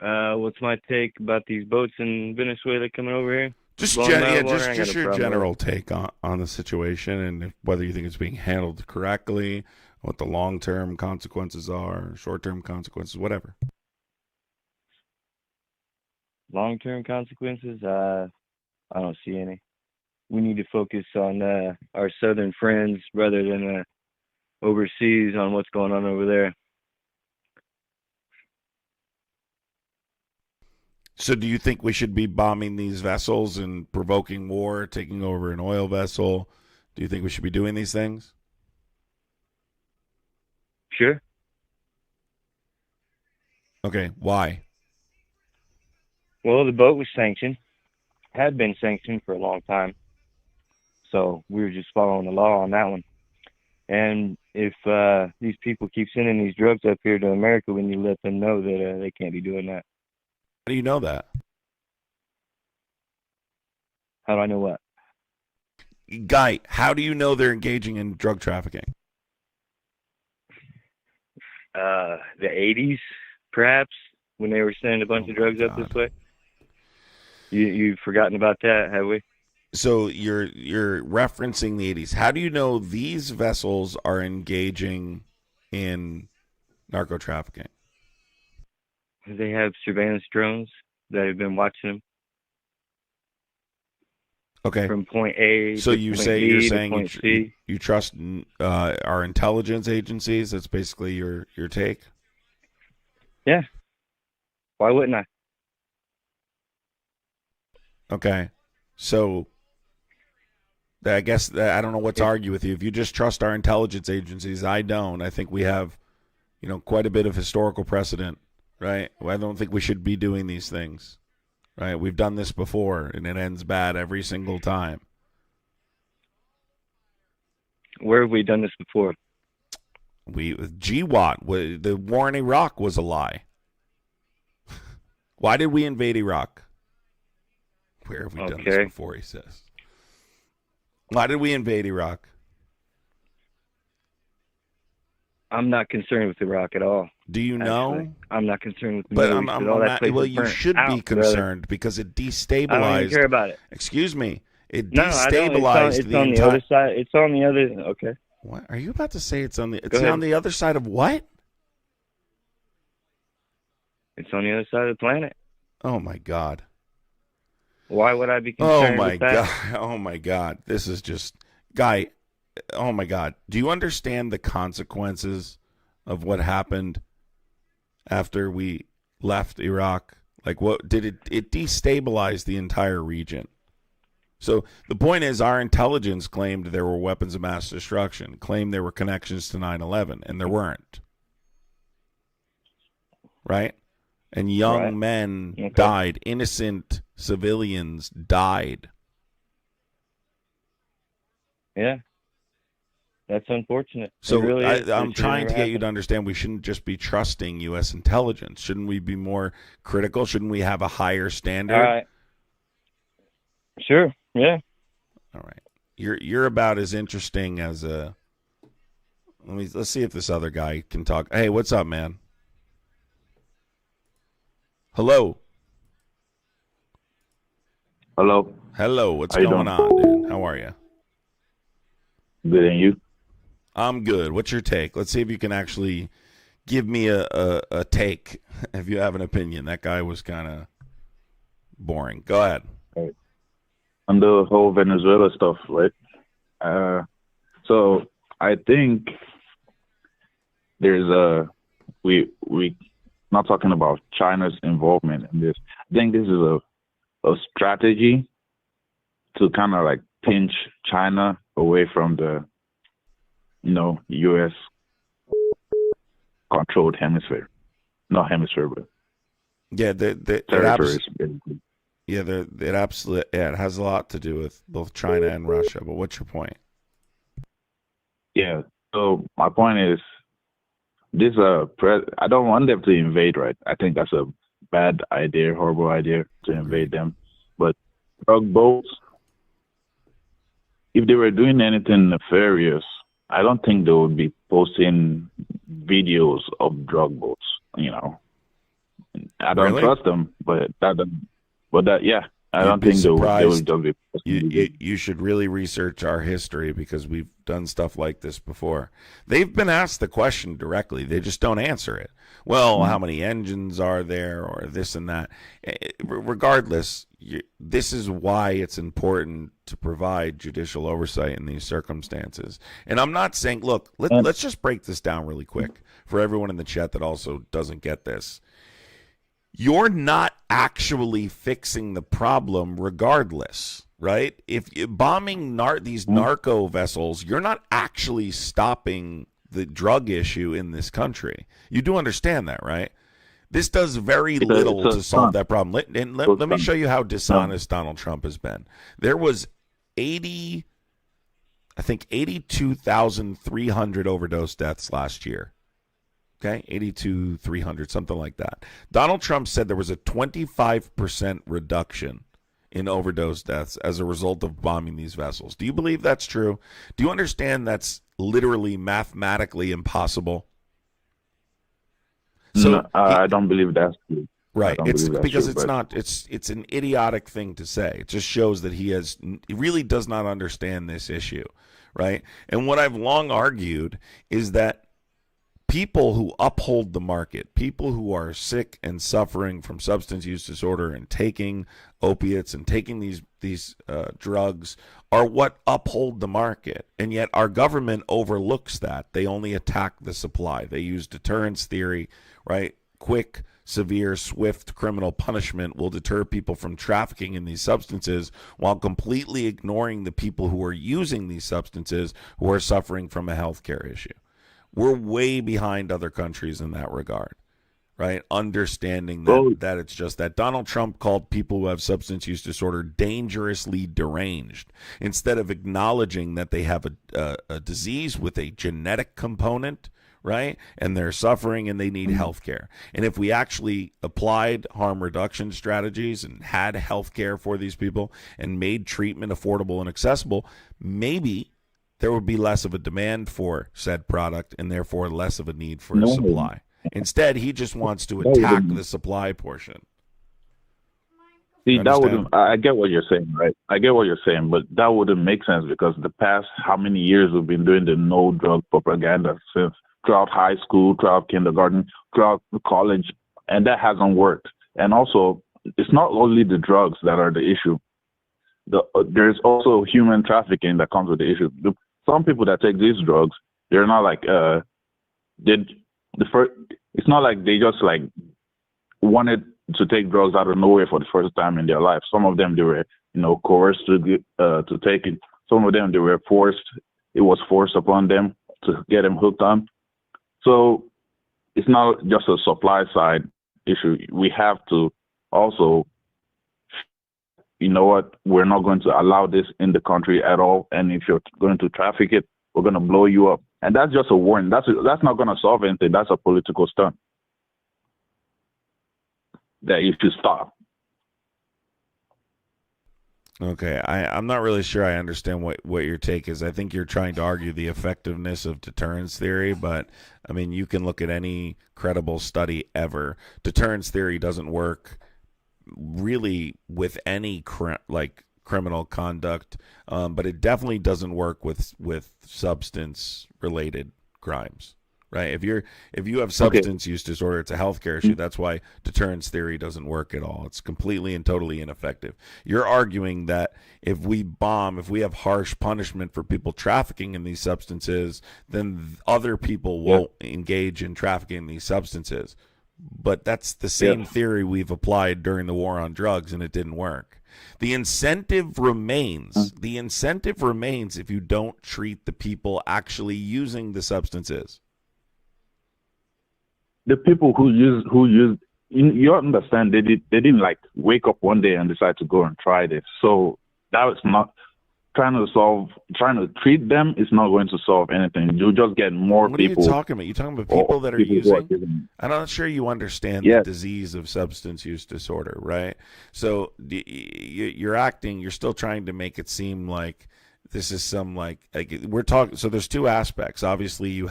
What's my take about these boats in Venezuela coming over here? Just Blowing them out of water? I just got no your problem general with take on the situation, and whether you think it's being handled correctly, what the long-term consequences are, short-term consequences, whatever. long-term consequences. I don't see any. We need to focus on our southern friends rather than overseas on what's going on over there. So do you think we should be bombing these vessels and provoking war, taking over an oil vessel? Do you think we should be doing these things? Sure. Okay, why? Well, the boat was sanctioned, had been sanctioned for a long time. So we were just following the law on that one. And if these people keep sending these drugs up here to America, we need to let them know that they can't be doing that. How do you know that? How do I know what? Guy, how do you know they're engaging in drug trafficking? The 80s, perhaps, when they were sending a bunch of drugs up this way. You've forgotten about that, have we? So you're referencing the 80s. How do you know these vessels are engaging in narco trafficking? They have surveillance drones that have been watching them. Okay. From point A so to you point say B you're to saying point C. you trust our intelligence agencies? That's basically your take? Yeah. Why wouldn't I? Okay. So I guess that I don't know what to argue with you. If you just trust our intelligence agencies, I don't. I think we have, quite a bit of historical precedent, right? I don't think we should be doing these things, right? We've done this before, and it ends bad every single time. Where have we done this before? GWAT, the war in Iraq was a lie. Why did we invade Iraq? Where have we done this before, he says. Why did we invade Iraq? I'm not concerned with Iraq at all. Do you know? I'm not concerned with the But Middle East. well, you should be concerned because it destabilized. I don't even care about it. Excuse me. It No, destabilized it's on the other side. It's on the other. Okay. What are you about to say? It's on the other side of what? It's on the other side of the planet. Oh my God. Why would I be concerned with that? Oh my God. This is just, Guy, oh my God. Do you understand the consequences of what happened after we left Iraq? Like, what did it destabilized the entire region? So the point is, our intelligence claimed there were weapons of mass destruction, claimed there were connections to 9/11, and there weren't. Right? And young men died. Innocent civilians died. Yeah. That's unfortunate. So really I'm trying to get you to understand we shouldn't just be trusting U.S. intelligence. Shouldn't we be more critical? Shouldn't we have a higher standard? All right. Sure. Yeah. All right. You're about as interesting as a. Let's see if this other guy can talk. Hey, what's up, man? Hello. Hello. What's going on, dude? How are you? Good, and you? I'm good. What's your take? Let's see if you can actually give me a take. If you have an opinion, that guy was kind of boring. Go ahead. Right. On the whole Venezuela stuff, right? So I think there's we not talking about China's involvement in this. I think this is a strategy to kind of like pinch China away from the, U.S. controlled hemisphere. Not hemisphere, but territories. It absolutely it has a lot to do with both China and Russia. But what's your point? Yeah. So my point is, this I don't want them to invade, right? I think that's a bad idea, horrible idea to invade them. But drug boats, if they were doing anything nefarious, I don't think they would be posting videos of drug boats. I don't trust them, but I don't think they would just be posting. You should really research our history because we've done stuff like this before. They've been asked the question directly. They just don't answer it. Well, how many engines are there or this and that? Regardless, this is why it's important to provide judicial oversight in these circumstances. And I'm not saying, look, let's just break this down really quick for everyone in the chat that also doesn't get this. You're not actually fixing the problem regardless, right? If you're bombing these narco vessels, you're not actually stopping the drug issue in this country. You do understand that, right? This does very It's little a to solve stunt. that problem. Let me show you how dishonest Donald Trump has been. There was 82,300 overdose deaths last year. Okay, 82,300, something like that. Donald Trump said there was a 25% reduction in overdose deaths as a result of bombing these vessels. Do you believe that's true? Do you understand that's literally mathematically impossible? So No, I don't believe that's true. right, it's because true, it's not. It's an idiotic thing to say. It just shows that he really does not understand this issue, right? And what I've long argued is that people who uphold the market, people who are sick and suffering from substance use disorder and taking opiates and taking these drugs are what uphold the market. And yet our government overlooks that. They only attack the supply. They use deterrence theory, right? Quick, severe, swift criminal punishment will deter people from trafficking in these substances while completely ignoring the people who are using these substances who are suffering from a healthcare issue. We're way behind other countries in that regard, right? Understanding that it's just that. Donald Trump called people who have substance use disorder dangerously deranged instead of acknowledging that they have a disease with a genetic component, right? And they're suffering and they need health care. And if we actually applied harm reduction strategies and had health care for these people and made treatment affordable and accessible, maybe there would be less of a demand for said product and therefore less of a need for a supply. Instead, he just wants to attack the supply portion. See, that wouldn't. I get what you're saying, right? I get what you're saying, but that wouldn't make sense because the past how many years we've been doing the no drug propaganda since throughout high school, throughout kindergarten, throughout college, and that hasn't worked. And also, it's not only the drugs that are the issue. There's also human trafficking that comes with the issue. Some people that take these drugs, they're not like it's not like they just like wanted to take drugs out of nowhere for the first time in their life. Some of them they were coerced to take it. Some of them they were forced. It was forced upon them to get them hooked on. So it's not just a supply side issue. We have to also, you know what, we're not going to allow this in the country at all. And if you're going to traffic it, we're going to blow you up. And that's just a warning. That's not going to solve anything. That's a political stunt that you should stop. Okay, I'm not really sure I understand what your take is. I think you're trying to argue the effectiveness of deterrence theory, but I mean, you can look at any credible study ever. Deterrence theory doesn't work really with any criminal conduct, but it definitely doesn't work with substance related crimes. Right. If you have substance use disorder, it's a healthcare issue. That's why deterrence theory doesn't work at all. It's completely and totally ineffective. You're arguing that if we have harsh punishment for people trafficking in these substances, then other people won't engage in trafficking in these substances. But that's the same theory we've applied during the war on drugs, and it didn't work. The incentive remains. The incentive remains if you don't treat the people actually using the substances. The people who use, you understand, they didn't like wake up one day and decide to go and try this. So that was not trying to treat them is not going to solve anything. You'll just get more people. What are you talking about? You're talking about people that are using? I'm not sure you understand the disease of substance use disorder, right? So you're still trying to make it seem like this is some like we're talking. So there's two aspects. Obviously,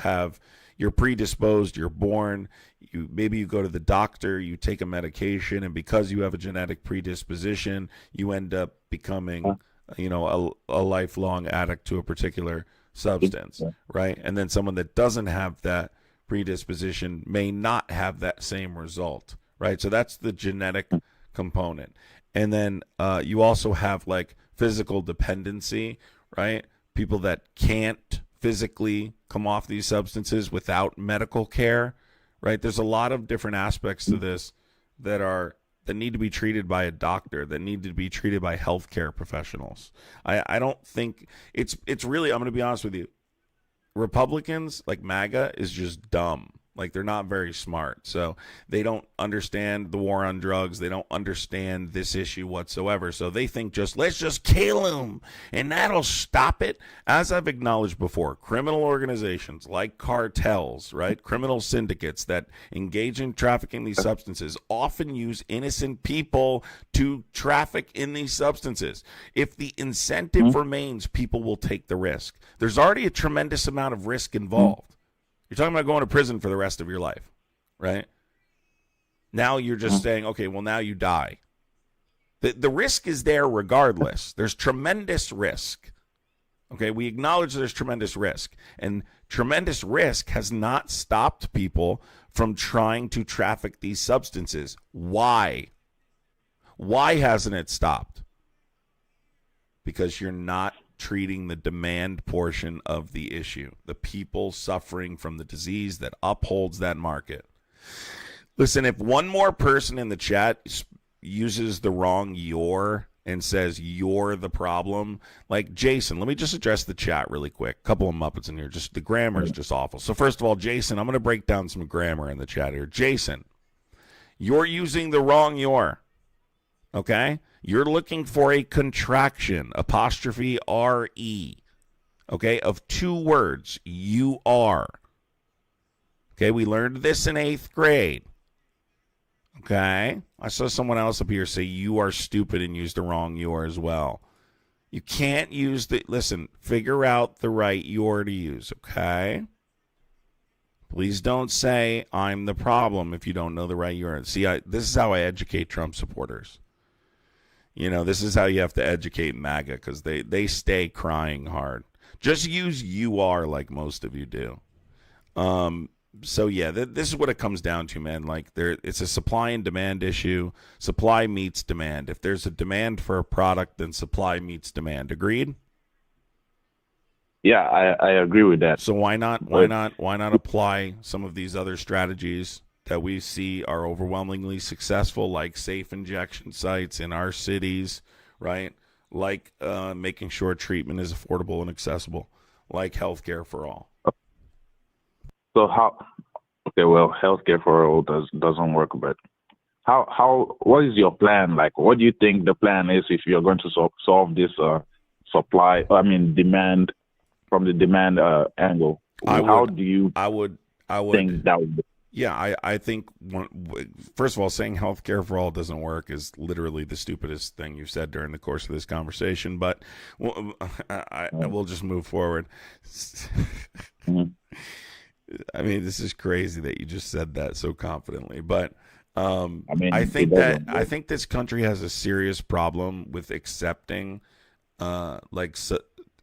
you're predisposed, you're born, maybe you go to the doctor, you take a medication, and because you have a genetic predisposition, you end up becoming, a lifelong addict to a particular substance, right? And then someone that doesn't have that predisposition may not have that same result, right? So that's the genetic component. And then you also have like physical dependency, right? People that can't physically come off these substances without medical care, right? There's a lot of different aspects to this that need to be treated by a doctor, that need to be treated by healthcare professionals. I don't think it's really, I'm going to be honest with you, Republicans like Maga is just dumb. Like, they're not very smart. So they don't understand the war on drugs. They don't understand this issue whatsoever. So they think let's just kill them and that'll stop it. As I've acknowledged before, criminal organizations like cartels, right? Criminal syndicates that engage in trafficking these substances often use innocent people to traffic in these substances. If the incentive remains, people will take the risk. There's already a tremendous amount of risk involved. You're talking about going to prison for the rest of your life, right? Now you're just saying, okay, well, now you die. The risk is there regardless. There's tremendous risk. Okay, we acknowledge there's tremendous risk. And tremendous risk has not stopped people from trying to traffic these substances. Why? Why hasn't it stopped? Because you're not treating the demand portion of the issue, the people suffering from the disease that upholds that market. Listen, if one more person in the chat uses the wrong "your" and says you're the problem, like Jason, let me just address the chat really quick. A couple of Muppets in here. Just the grammar is just awful. So first of all, Jason, I'm going to break down some grammar in the chat here. Jason, you're using the wrong "your." Okay? You're looking for a contraction, apostrophe R-E, okay, of two words, you are. Okay, we learned this in 8th grade. Okay? I saw someone else up here say you are stupid and use the wrong "your" as well. You can't use listen, figure out the right "your" to use, okay? Please don't say I'm the problem if you don't know the right "your." See, this is how I educate Trump supporters. You know, this is how you have to educate MAGA, because they stay crying hard. Just use "you are" like most of you do. So, yeah, this is what it comes down to, man. Like, it's a supply and demand issue. Supply meets demand. If there's a demand for a product, then supply meets demand. Agreed? Yeah, I agree with that. So why not apply some of these other strategies that we see are overwhelmingly successful, like safe injection sites in our cities, right? Like making sure treatment is affordable and accessible, like healthcare for all. So healthcare for all doesn't work, but what is your plan? Like, what do you think the plan is if you're going to solve this demand, from the demand angle? How do you think that would be? Yeah, I think, first of all, saying healthcare for all doesn't work is literally the stupidest thing you've said during the course of this conversation, but we'll just move forward. I mean, this is crazy that you just said that so confidently, but I think this country has a serious problem with accepting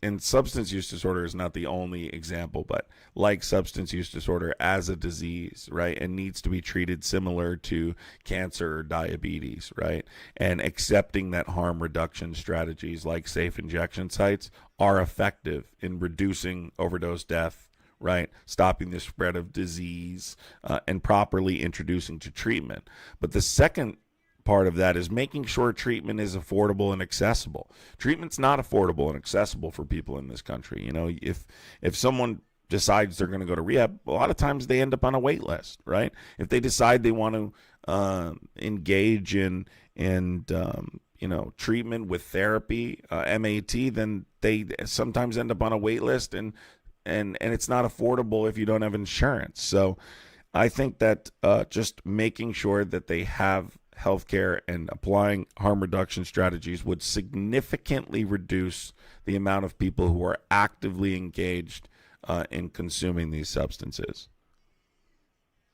and substance use disorder is not the only example, but like substance use disorder as a disease, right, and needs to be treated similar to cancer or diabetes, right, and accepting that harm reduction strategies like safe injection sites are effective in reducing overdose death, right, stopping the spread of disease, and properly introducing to treatment. But the second part of that is making sure treatment is affordable and accessible. Treatment's not affordable and accessible for people in this country. You know, if someone decides they're going to go to rehab, a lot of times they end up on a wait list, right? If they decide they want to engage in treatment with therapy, MAT, then they sometimes end up on a wait list, and it's not affordable if you don't have insurance. So I think that just making sure that they have healthcare and applying harm reduction strategies would significantly reduce the amount of people who are actively engaged in consuming these substances.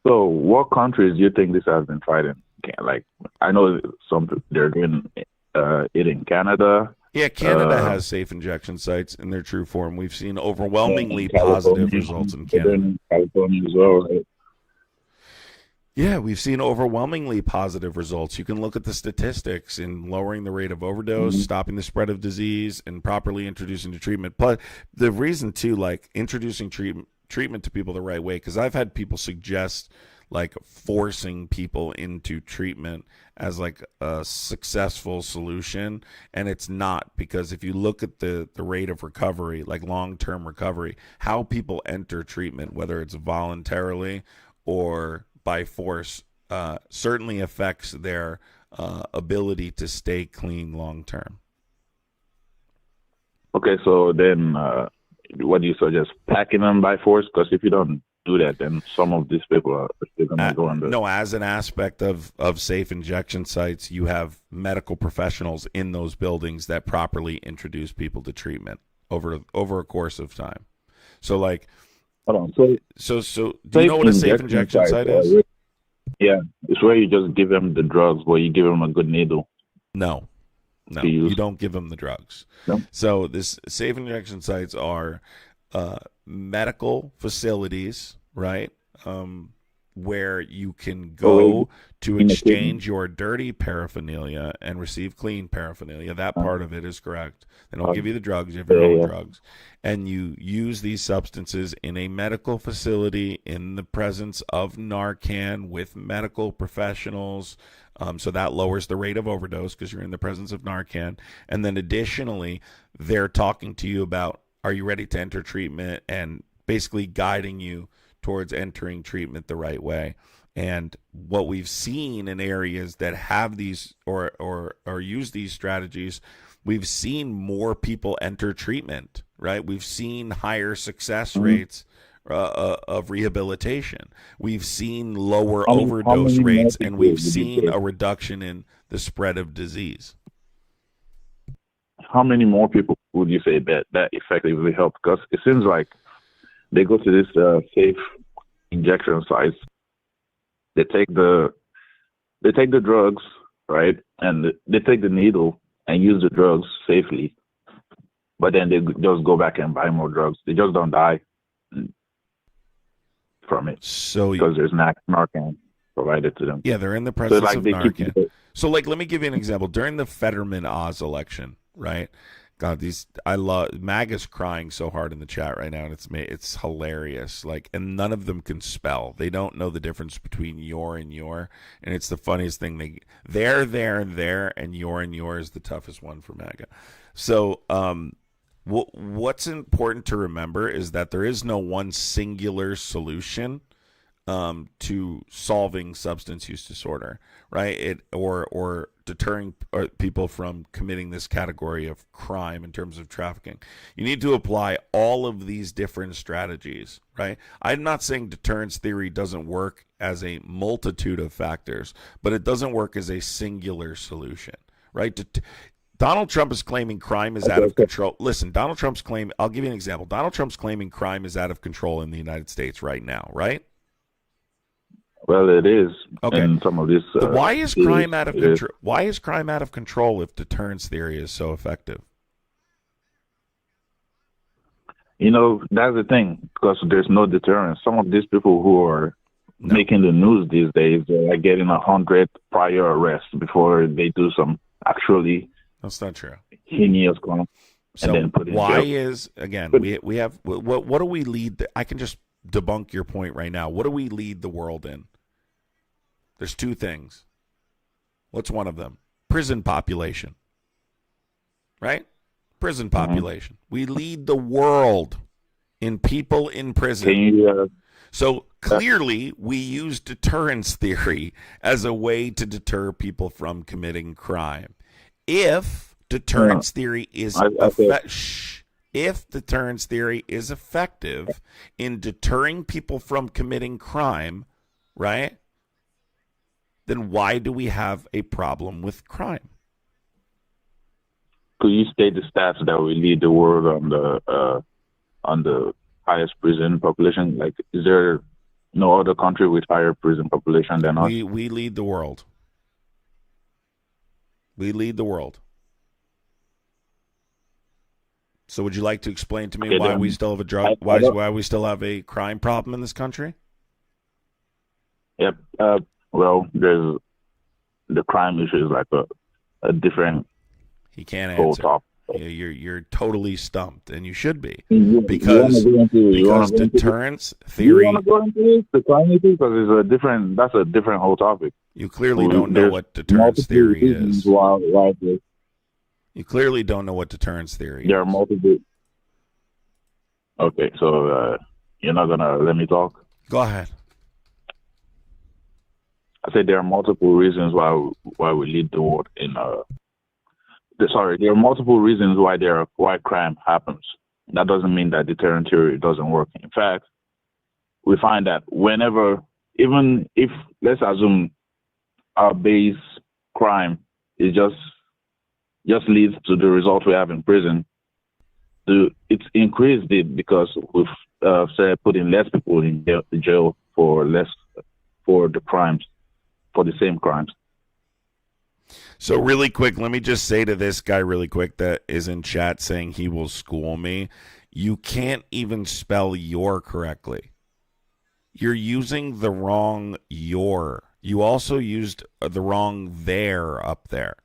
So what countries do you think this has been tried in? Like, I know they're doing it in Canada. Yeah, Canada has safe injection sites in their true form. We've seen overwhelmingly positive results in Canada. California as well, right? Yeah, we've seen overwhelmingly positive results. You can look at the statistics in lowering the rate of overdose, stopping the spread of disease, and properly introducing to treatment. But the reason, too, like introducing treatment to people the right way, because I've had people suggest like forcing people into treatment as like a successful solution, and it's not, because if you look at the rate of recovery, like long-term recovery, how people enter treatment, whether it's voluntarily or by force certainly affects their ability to stay clean long term. Okay, so then what do you suggest? Packing them by force? Because if you don't do that, then some of these people are still going to go under. No, as an aspect of safe injection sites, you have medical professionals in those buildings that properly introduce people to treatment over a course of time. So, like, hold on. So do you know what a safe injection site is? Yeah, it's where you just give them the drugs, where you give them a good needle. No, you don't give them the drugs. No. So this safe injection sites are medical facilities, right? Where you can go to exchange your dirty paraphernalia and receive clean paraphernalia. That part of it is correct. They don't give you the drugs, you have your own drugs. And you use these substances in a medical facility in the presence of Narcan with medical professionals. So that lowers the rate of overdose because you're in the presence of Narcan. And then additionally, they're talking to you about, are you ready to enter treatment, and basically guiding you towards entering treatment the right way. And what we've seen in areas that have these or use these strategies, we've seen more people enter treatment, right? We've seen higher success rates of rehabilitation. We've seen lower overdose rates, and we've seen a reduction in the spread of disease. How many more people would you say that effectively help? Because it seems like they go to this safe injection sites. They take the drugs, right, and they take the needle and use the drugs safely. But then they just go back and buy more drugs. They just don't die from it. So because there's Narcan provided to them. Yeah, they're in the presence of Narcan. So, like, let me give you an example. During the Fetterman-Oz election, right? God, I love Maga's crying so hard in the chat right now, and it's hilarious. Like, and none of them can spell. They don't know the difference between your and your, and it's the funniest thing. There, and your is the toughest one for Maga. So, what's important to remember is that there is no one singular solution to solving substance use disorder, right? Or deterring people from committing this category of crime in terms of trafficking. You need to apply all of these different strategies, right? I'm not saying deterrence theory doesn't work as a multitude of factors, but it doesn't work as a singular solution, right? Donald Trump is claiming crime is out of control. Listen, Donald Trump's claim, I'll give you an example. Donald Trump's claiming crime is out of control in the United States right now, right? Well, it is. Okay. In some of this, why is crime out of control? Why is crime out of control if deterrence theory is so effective? You know, that's the thing, because there's no deterrence. Some of these people who are making the news these days, they're getting 100 prior arrests before they do some actually. That's not true. Heinous crime. So and then put in why jail. is, again, we have what do we lead? I can just debunk your point right now. What do we lead the world in? There's two things. What's one of them? Prison population. Right? Prison population. We lead the world in people in prison. So clearly we use deterrence theory as a way to deter people from committing crime. If deterrence theory is if deterrence theory is effective in deterring people from committing crime, right? Then why do we have a problem with crime? Could you state the stats that we lead the world on the highest prison population? Like, is there no other country with higher prison population than us? We lead the world. We lead the world. So would you like to explain to me why we still have why we still have a crime problem in this country? Yep. Well, there's the crime issue is like a different. He can't answer. You're totally stumped, and you should be, because deterrence theory. You want to go into this, the crime issue, because that's a different whole topic. You clearly don't know what deterrence theory is. You clearly don't know what deterrence theory is. There are multiple. Okay, so you're not gonna let me talk? Go ahead. I said there are multiple reasons why we lead the world in sorry, there are multiple reasons why crime happens. That doesn't mean that deterrent theory doesn't work. In fact, we find that whenever, even if, let's assume our base crime is just leads to the result we have in prison, it's increased it because we've started putting less people in jail for the crimes, for the same crimes. So really quick, let me just say to this guy really quick that is in chat saying he will school me. You can't even spell your correctly. You're using the wrong your. You also used the wrong there up there.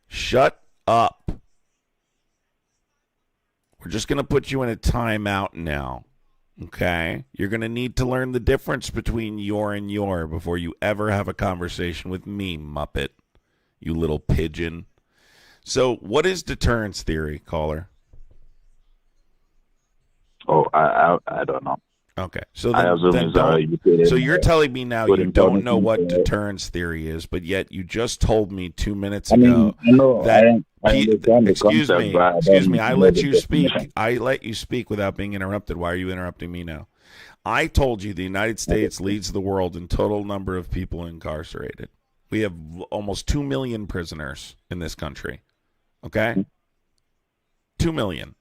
Shut up. We're just going to put you in a timeout now. Okay? You're going to need to learn the difference between your and your before you ever have a conversation with me, Muppet. You little pigeon. So, what is deterrence theory, caller? Oh, I don't know. Okay. So so you're telling me now you don't know what deterrence theory is, but yet you just told me 2 minutes ago that excuse me, I let you speak. I let you speak without being interrupted. Why are you interrupting me now? I told you the United States leads the world in total number of people incarcerated. We have almost 2 million prisoners in this country. Okay? 2 million.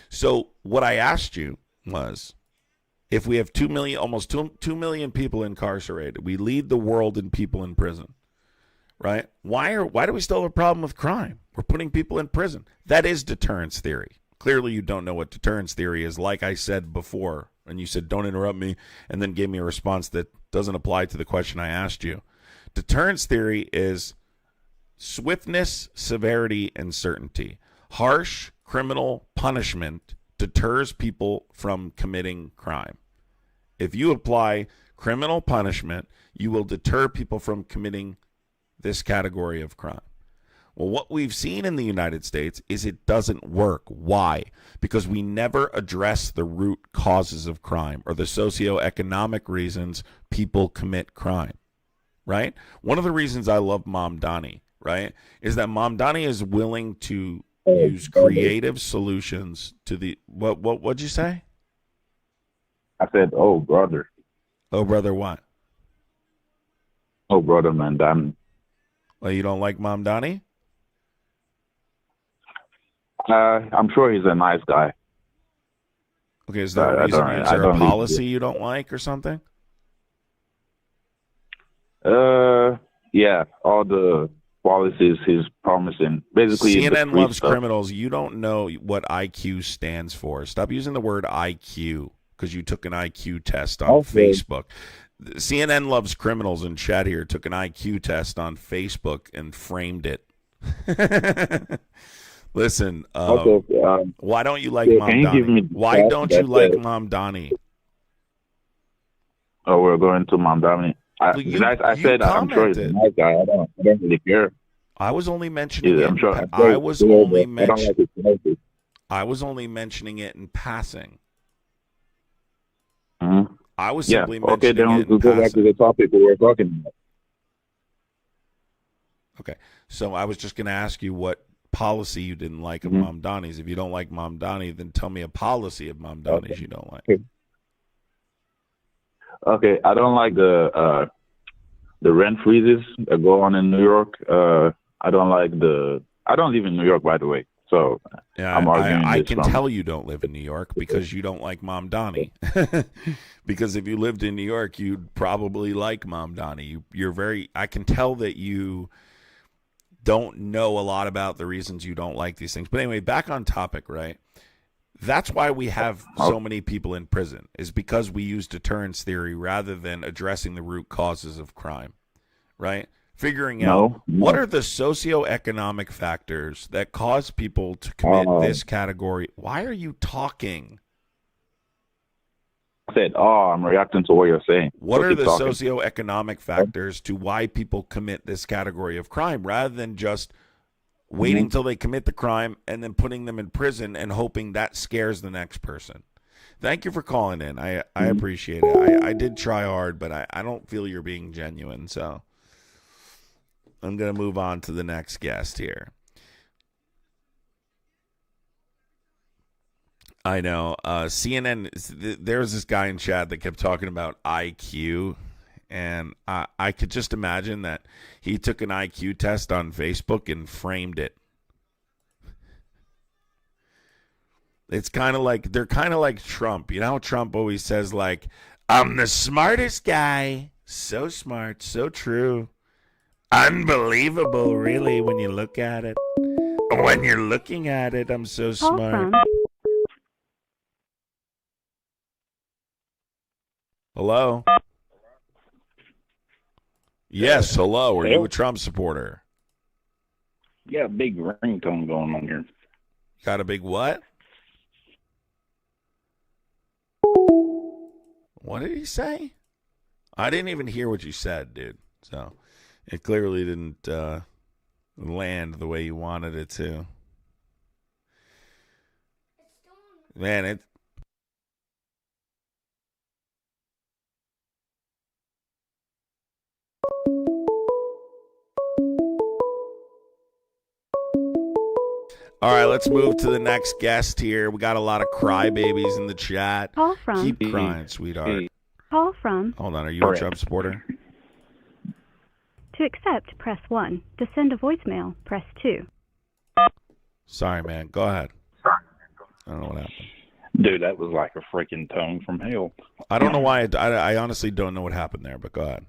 So what I asked you was, if we have 2 million, almost 2 million people incarcerated, we lead the world in people in prison, right? Why do we still have a problem with crime? We're putting people in prison. That is deterrence theory. Clearly you don't know what deterrence theory is, like I said before, and you said don't interrupt me, and then gave me a response that doesn't apply to the question I asked you. Deterrence theory is swiftness, severity, and certainty. Harsh criminal punishment deters people from committing crime. If you apply criminal punishment, you will deter people from committing this category of crime. Well, what we've seen in the United States is it doesn't work. Why? Because we never address the root causes of crime or the socioeconomic reasons people commit crime, right? One of the reasons I love Mom Donnie, right, is that Mom Donnie is willing to use creative solutions to the what'd you say? I said, oh brother. Oh brother what? Oh brother man, damn. Well, you don't like Mom Donnie? I'm sure he's a nice guy. Okay, is there a reason? Is there a policy you don't like or something? Yeah, all the policies he's promising. Basically, CNN loves criminals. You don't know what IQ stands for. Stop using the word IQ because you took an IQ test on Facebook. CNN loves criminals in chat here took an IQ test on Facebook and framed it. Listen, why don't you like Mom Donnie? Why don't you like Mom Donnie? Oh, we're going to Mom Donnie. I said I'm sure he's a nice guy. I don't really care. I was only mentioning it. I was only mentioning it in passing. Mm-hmm. I was simply mentioning okay, then it in we'll go back to the topic we were talking about. Okay, so I was just going to ask you what policy you didn't like of Mom Donnie's. If you don't like Mom Donnie, then tell me a policy of Mom Donnie's you don't like. Okay, I don't like the rent freezes that go on in New York. I don't live in New York, by the way. So yeah, I can tell you don't live in New York because you don't like Mom Donnie. Because if you lived in New York, you'd probably like Mom Donnie. I can tell that you don't know a lot about the reasons you don't like these things. But anyway, back on topic, right? That's why we have so many people in prison, is because we use deterrence theory rather than addressing the root causes of crime, right? Figuring out what are the socioeconomic factors that cause people to commit this category. Why are you talking? I said, I'm reacting to what you're saying. What are the socioeconomic factors to why people commit this category of crime rather than just waiting till they commit the crime and then putting them in prison and hoping that scares the next person? Thank you for calling in. I appreciate it. I did try hard, but I don't feel you're being genuine. So I'm going to move on to the next guest here. I know. CNN, there was this guy in chat that kept talking about IQ. And I could just imagine that he took an IQ test on Facebook and framed it. It's kind of like, they're kind of like Trump. You know how Trump always says, like, I'm the smartest guy. So smart, so true. Unbelievable, really, when you look at it. When you're looking at it, I'm so Call smart. from Hello? Yes, hello. Are you a Trump supporter? Yeah, big ringtone going on here. Got a big what? What did he say? I didn't even hear what you said, dude. So it clearly didn't land the way you wanted it to. Man, it. All right, let's move to the next guest here. We got a lot of crybabies in the chat. Call from Keep crying, sweetheart. Call from. Hold on, are you a Trump supporter? To accept, press 1. To send a voicemail, press 2. Sorry, man. Go ahead. I don't know what happened. Dude, that was like a freaking tone from hell. I don't know why. I honestly don't know what happened there, but go ahead.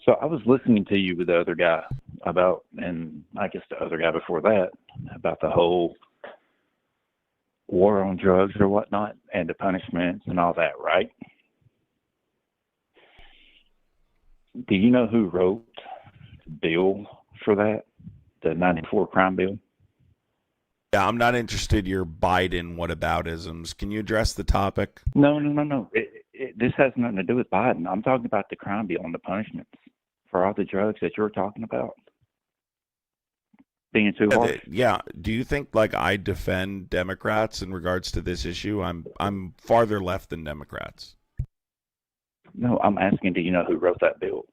So I was listening to you with the other guy about, and I guess the other guy before that, about the whole war on drugs or whatnot and the punishments and all that, right? Do you know who wrote the bill for that, the 94 crime bill? Yeah, I'm not interested in your Biden whataboutisms. Can you address the topic? No. This has nothing to do with Biden. I'm talking about the crime bill and the punishments for all the drugs that you're talking about being too harsh. Yeah. Do you think like I defend Democrats in regards to this issue? I'm farther left than Democrats. No, I'm asking, do you know who wrote that bill?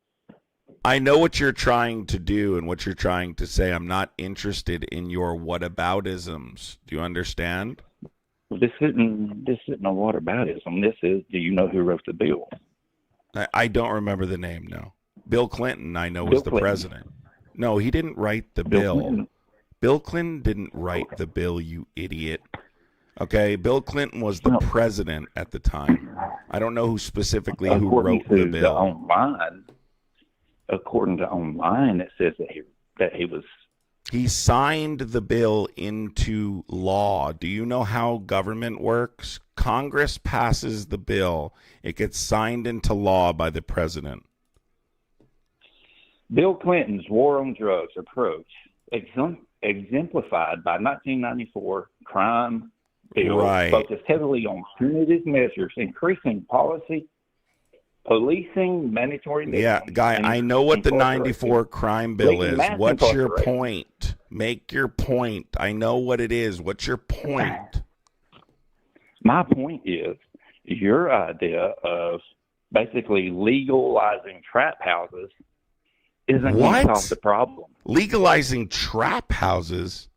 I know what you're trying to do and what you're trying to say. I'm not interested in your whataboutisms. Do you understand? Well, this isn't a whataboutism. This is, do you know who wrote the bill? I don't remember the name, no. Bill Clinton, I know, was the president. No, he didn't write the bill. Bill Clinton didn't write the bill, you idiot. Okay, Bill Clinton was the president at the time. I don't know who specifically who wrote the bill. According to online, it says that he was. He signed the bill into law. Do you know how government works? Congress passes the bill. It gets signed into law by the president. Bill Clinton's war on drugs approach, exemplified by 1994 crime bill, focused heavily on punitive measures, increasing policy, policing, mandatory. Yeah, guy, I know what the 94 crime bill is. What's your point? Make your point. I know what it is. What's your point? My point is your idea of basically legalizing trap houses isn't going to solve the problem. Legalizing trap houses?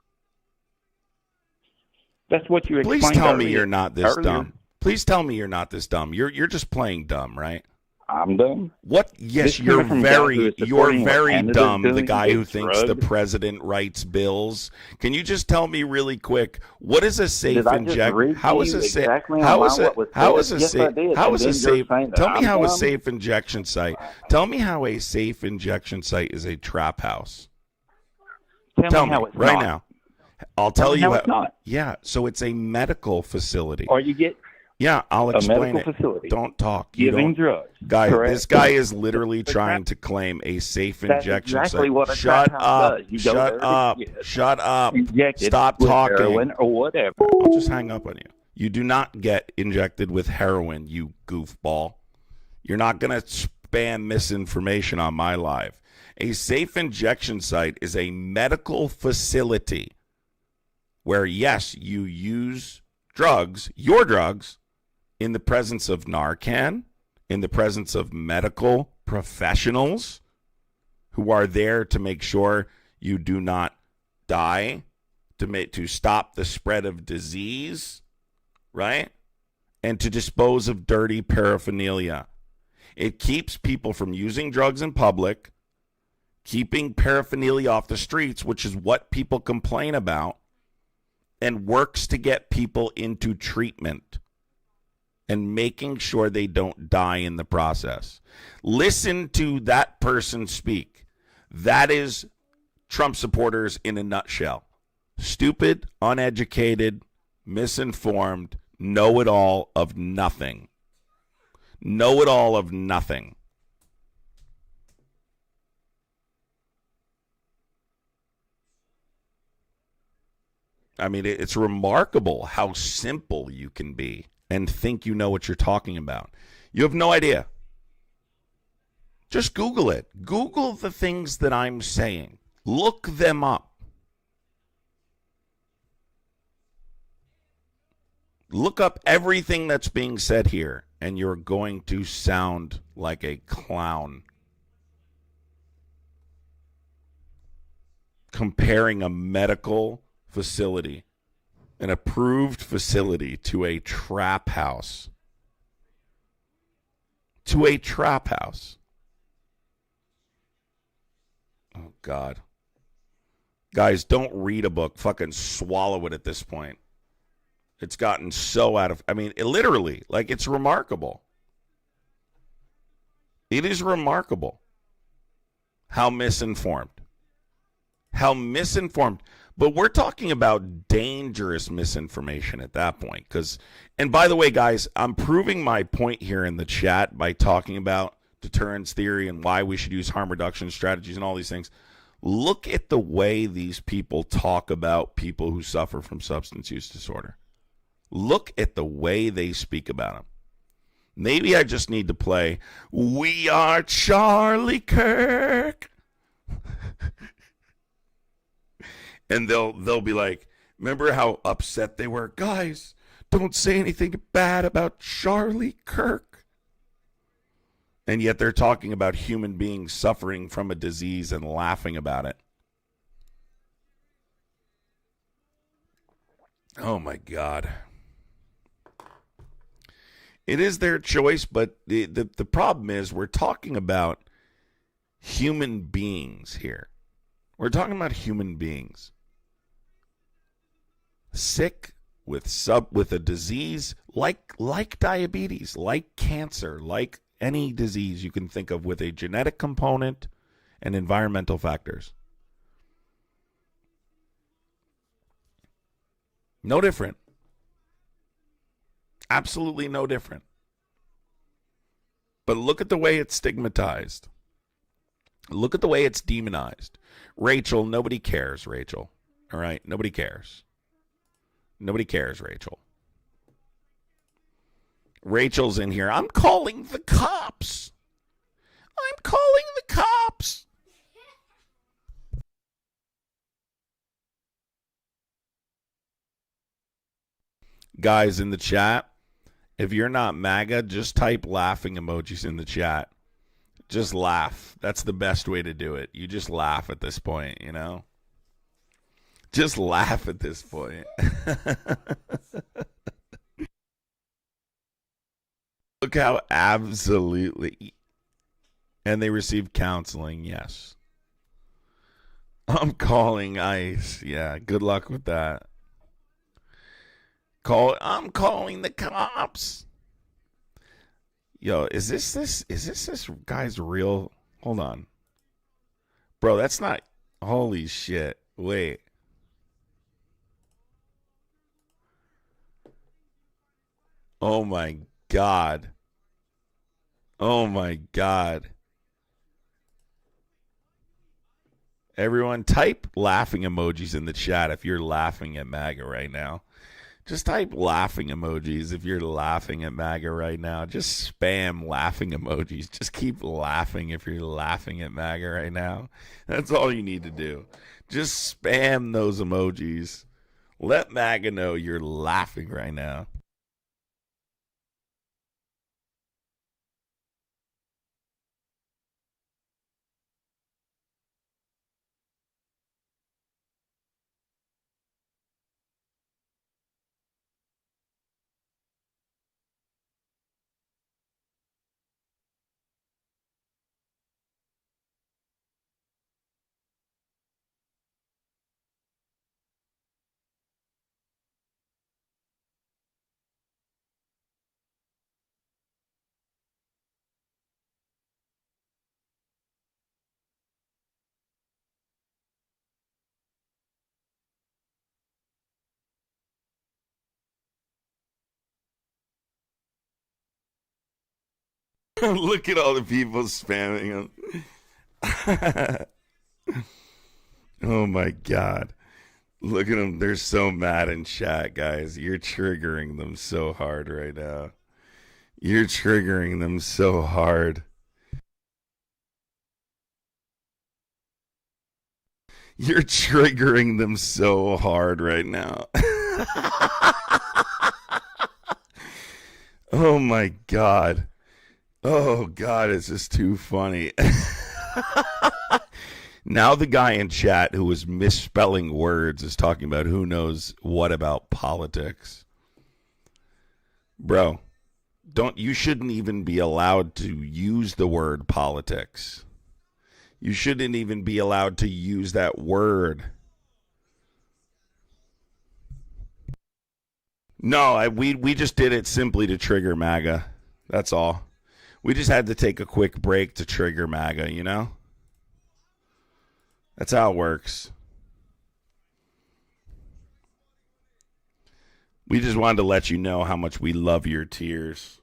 That's what you explained. Please tell me you're not this dumb. Please tell me you're not this dumb. You're just playing dumb, right? I'm dumb. What? Yes, you're very dumb. The guy who thinks the president writes bills. Can you just tell me really quick what is a safe injection? How is a safe? How is a safe? How is a safe? Tell me how a safe injection site. Tell me how a safe injection site is a trap house. Tell me right now. I'll tell you. It's not. Yeah, so it's a medical facility. Or you get. Yeah, I'll explain it. Facility. Don't talk. Giving drugs. Guy, this guy is literally trying to claim a safe injection site. Shut up. Shut up. Shut up. Stop talking. Heroin or whatever. I'll just hang up on you. You do not get injected with heroin, you goofball. You're not going to spam misinformation on my live. A safe injection site is a medical facility where, yes, you use drugs, your drugs, in the presence of Narcan, in the presence of medical professionals who are there to make sure you do not die, to stop the spread of disease, right? And to dispose of dirty paraphernalia. It keeps people from using drugs in public, keeping paraphernalia off the streets, which is what people complain about, and works to get people into treatment and making sure they don't die in the process. Listen to that person speak. That is Trump supporters in a nutshell. Stupid, uneducated, misinformed, know-it-all of nothing. Know-it-all of nothing. I mean, it's remarkable how simple you can be and think you know what you're talking about. You have no idea. Just Google it. Google the things that I'm saying. Look them up. Look up everything that's being said here, and you're going to sound like a clown. Comparing a medical facility, an approved facility, to a trap house. To a trap house. Oh, God. Guys, don't read a book. Fucking swallow it at this point. It's gotten so out of... I mean, literally, like, it's remarkable. It is remarkable how misinformed. How misinformed. But we're talking about dangerous misinformation at that point. And by the way, guys, I'm proving my point here in the chat by talking about deterrence theory and why we should use harm reduction strategies and all these things. Look at the way these people talk about people who suffer from substance use disorder. Look at the way they speak about them. Maybe I just need to play "We Are Charlie Kirk." And they'll be like, remember how upset they were? Guys, don't say anything bad about Charlie Kirk. And yet they're talking about human beings suffering from a disease and laughing about it. Oh, my God. It is their choice, but the problem is we're talking about human beings here. We're talking about human beings. Sick with a disease like diabetes, like cancer, like any disease you can think of with a genetic component and environmental factors. No different. Absolutely no different. But look at the way it's stigmatized. Look at the way it's demonized. Rachel, nobody cares, Rachel. All right? Nobody cares. Nobody cares, Rachel. Rachel's in here. I'm calling the cops. I'm calling the cops. Guys in the chat, if you're not MAGA, just type laughing emojis in the chat. Just laugh. That's the best way to do it. You just laugh at this point, you know? Just laugh at this point. Look how absolutely... And they received counseling, yes. I'm calling ICE. Yeah, good luck with that. I'm calling the cops. Yo, is this guy's real? Hold on. Bro, that's not... Holy shit. Wait. Oh my God. Oh my God. Everyone type laughing emojis in the chat if you're laughing at MAGA right now. Just type laughing emojis if you're laughing at MAGA right now. Just spam laughing emojis. Just keep laughing if you're laughing at MAGA right now. That's all you need to do. Just spam those emojis. Let Maga know you're laughing right now. Look at all the people spamming him. Oh my God. Look at them. They're so mad in chat, guys. You're triggering them so hard right now. You're triggering them so hard. You're triggering them so hard right now. Oh my God. Oh God, it's just too funny. Now the guy in chat who was misspelling words is talking about who knows what about politics. Bro, you shouldn't even be allowed to use the word politics. You shouldn't even be allowed to use that word. No, we just did it simply to trigger MAGA. That's all. We just had to take a quick break to trigger MAGA, you know? That's how it works. We just wanted to let you know how much we love your tears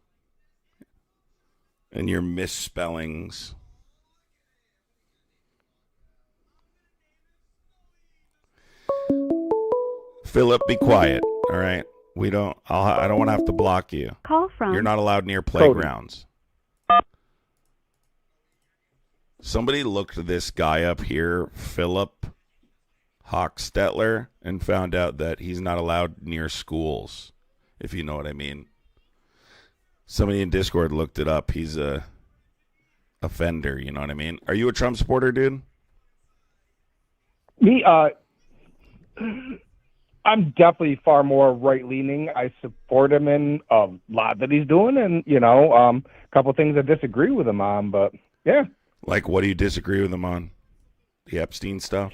and your misspellings. Philip, be quiet, all right? I don't want to have to block you. Call from. You're not allowed near playgrounds. Somebody looked this guy up here, Philip Hochstetler, and found out that he's not allowed near schools, if you know what I mean. Somebody in Discord looked it up. He's a offender, you know what I mean? Are you a Trump supporter, dude? Me, I'm definitely far more right-leaning. I support him in a lot that he's doing, and, a couple things I disagree with him on, but, yeah. Like, what do you disagree with him on? The Epstein stuff?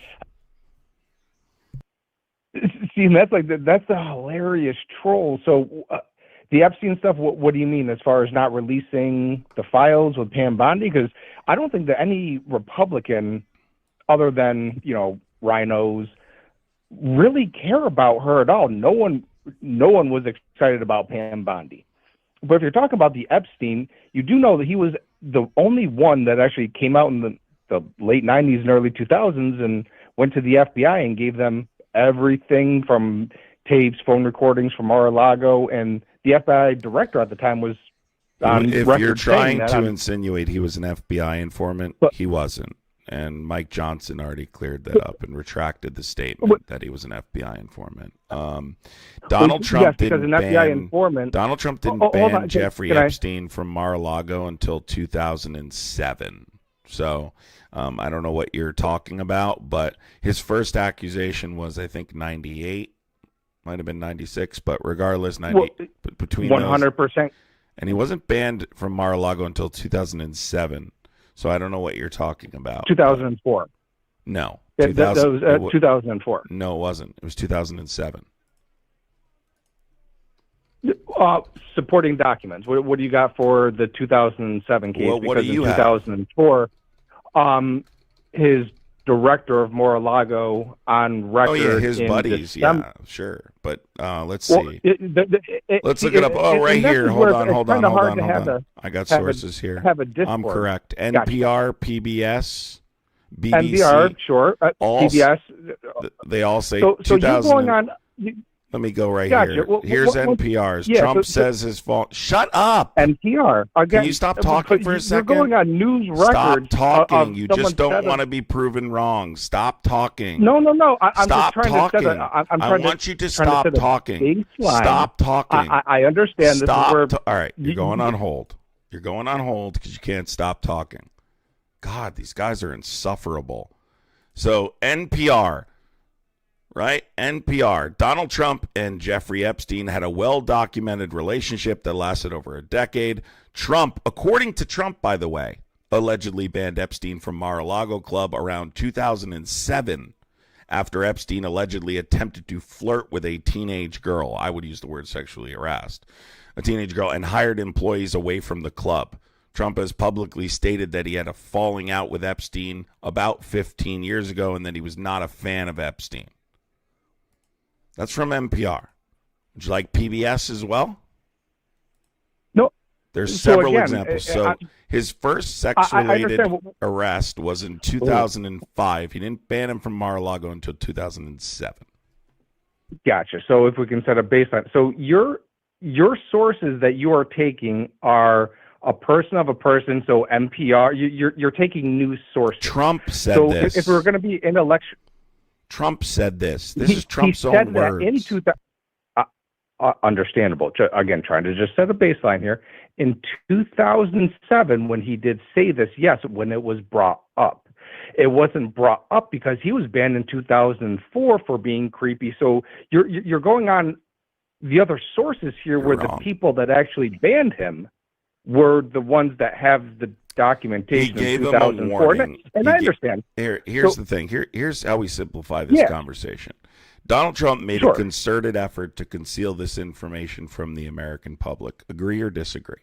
See, that's the hilarious troll. So, the Epstein stuff, what do you mean as far as not releasing the files with Pam Bondi? Because I don't think that any Republican, other than, rhinos, really care about her at all. No one was excited about Pam Bondi. But if you're talking about the Epstein, you do know that he was the only one that actually came out in the late 90s and early 2000s and went to the FBI and gave them everything from tapes, phone recordings from Mar-a-Lago, and the FBI director at the time was on if record you're trying saying to insinuate he was an FBI informant, he wasn't. And Mike Johnson already cleared that up and retracted the statement that he was an FBI informant. Donald Trump didn't ban Jeffrey Epstein from Mar-a-Lago until 2007. So I don't know what you're talking about, but his first accusation was, I think, 98. Might have been 96, but regardless, between 100%. And he wasn't banned from Mar-a-Lago until 2007. So I don't know what you're talking about. 2004. No. That was 2004. No, it wasn't. It was 2007. Supporting documents. What do you got for the 2007 case? Well, what do you have? 2004, his director of Mar-a-Lago on record. Oh, yeah, his buddies. Yeah, sure. But let's see. Let's look it up. Oh, right here. Hold on. I got sources here. I'm correct. NPR, PBS, BBC. NPR, sure. PBS. They all say so you're going on. Let me go right Gotcha. here. Well, Here's well, NPR's. yeah, Trump says his fault. Shut up. NPR. Again, Can you stop talking for a second? You're going on news Stop records. talking. You someone just don't said want to be proven wrong. Stop talking. No. I'm Stop just trying talking. to set a, I'm I trying want to, you to trying stop to set a talking. baseline. Stop talking. I understand. Stop. This is where All right, you're going on hold. You're going on hold because you can't stop talking. God, these guys are insufferable. So NPR, right? NPR. Donald Trump and Jeffrey Epstein had a well-documented relationship that lasted over a decade. Trump, according to Trump, by the way, allegedly banned Epstein from Mar-a-Lago Club around 2007 after Epstein allegedly attempted to flirt with a teenage girl. I would use the word sexually harassed. A teenage girl, and hired employees away from the club. Trump has publicly stated that he had a falling out with Epstein about 15 years ago and that he was not a fan of Epstein. That's from NPR. Would you like PBS as well? No. There's So several again, examples. So his first sex-related arrest was in 2005. He didn't ban him from Mar-a-Lago until 2007. Gotcha. So if we can set a baseline. So your sources that you are taking are a person of a person. So NPR, you're taking news sources. Trump said this. So if we're going to be in election, Trump said this. This is Trump's own words. In 2000, understandable. Again, trying to just set a baseline here. In 2007, when he did say this, yes, when it was brought up. It wasn't brought up because he was banned in 2004 for being creepy. So you're going on the other sources here where the people that actually banned him were the ones that have the documentation. He gave in him a 2004. warning. And I understand. Here's the thing. Here's how we simplify this conversation. Donald Trump made a concerted effort to conceal this information from the American public. Agree or disagree?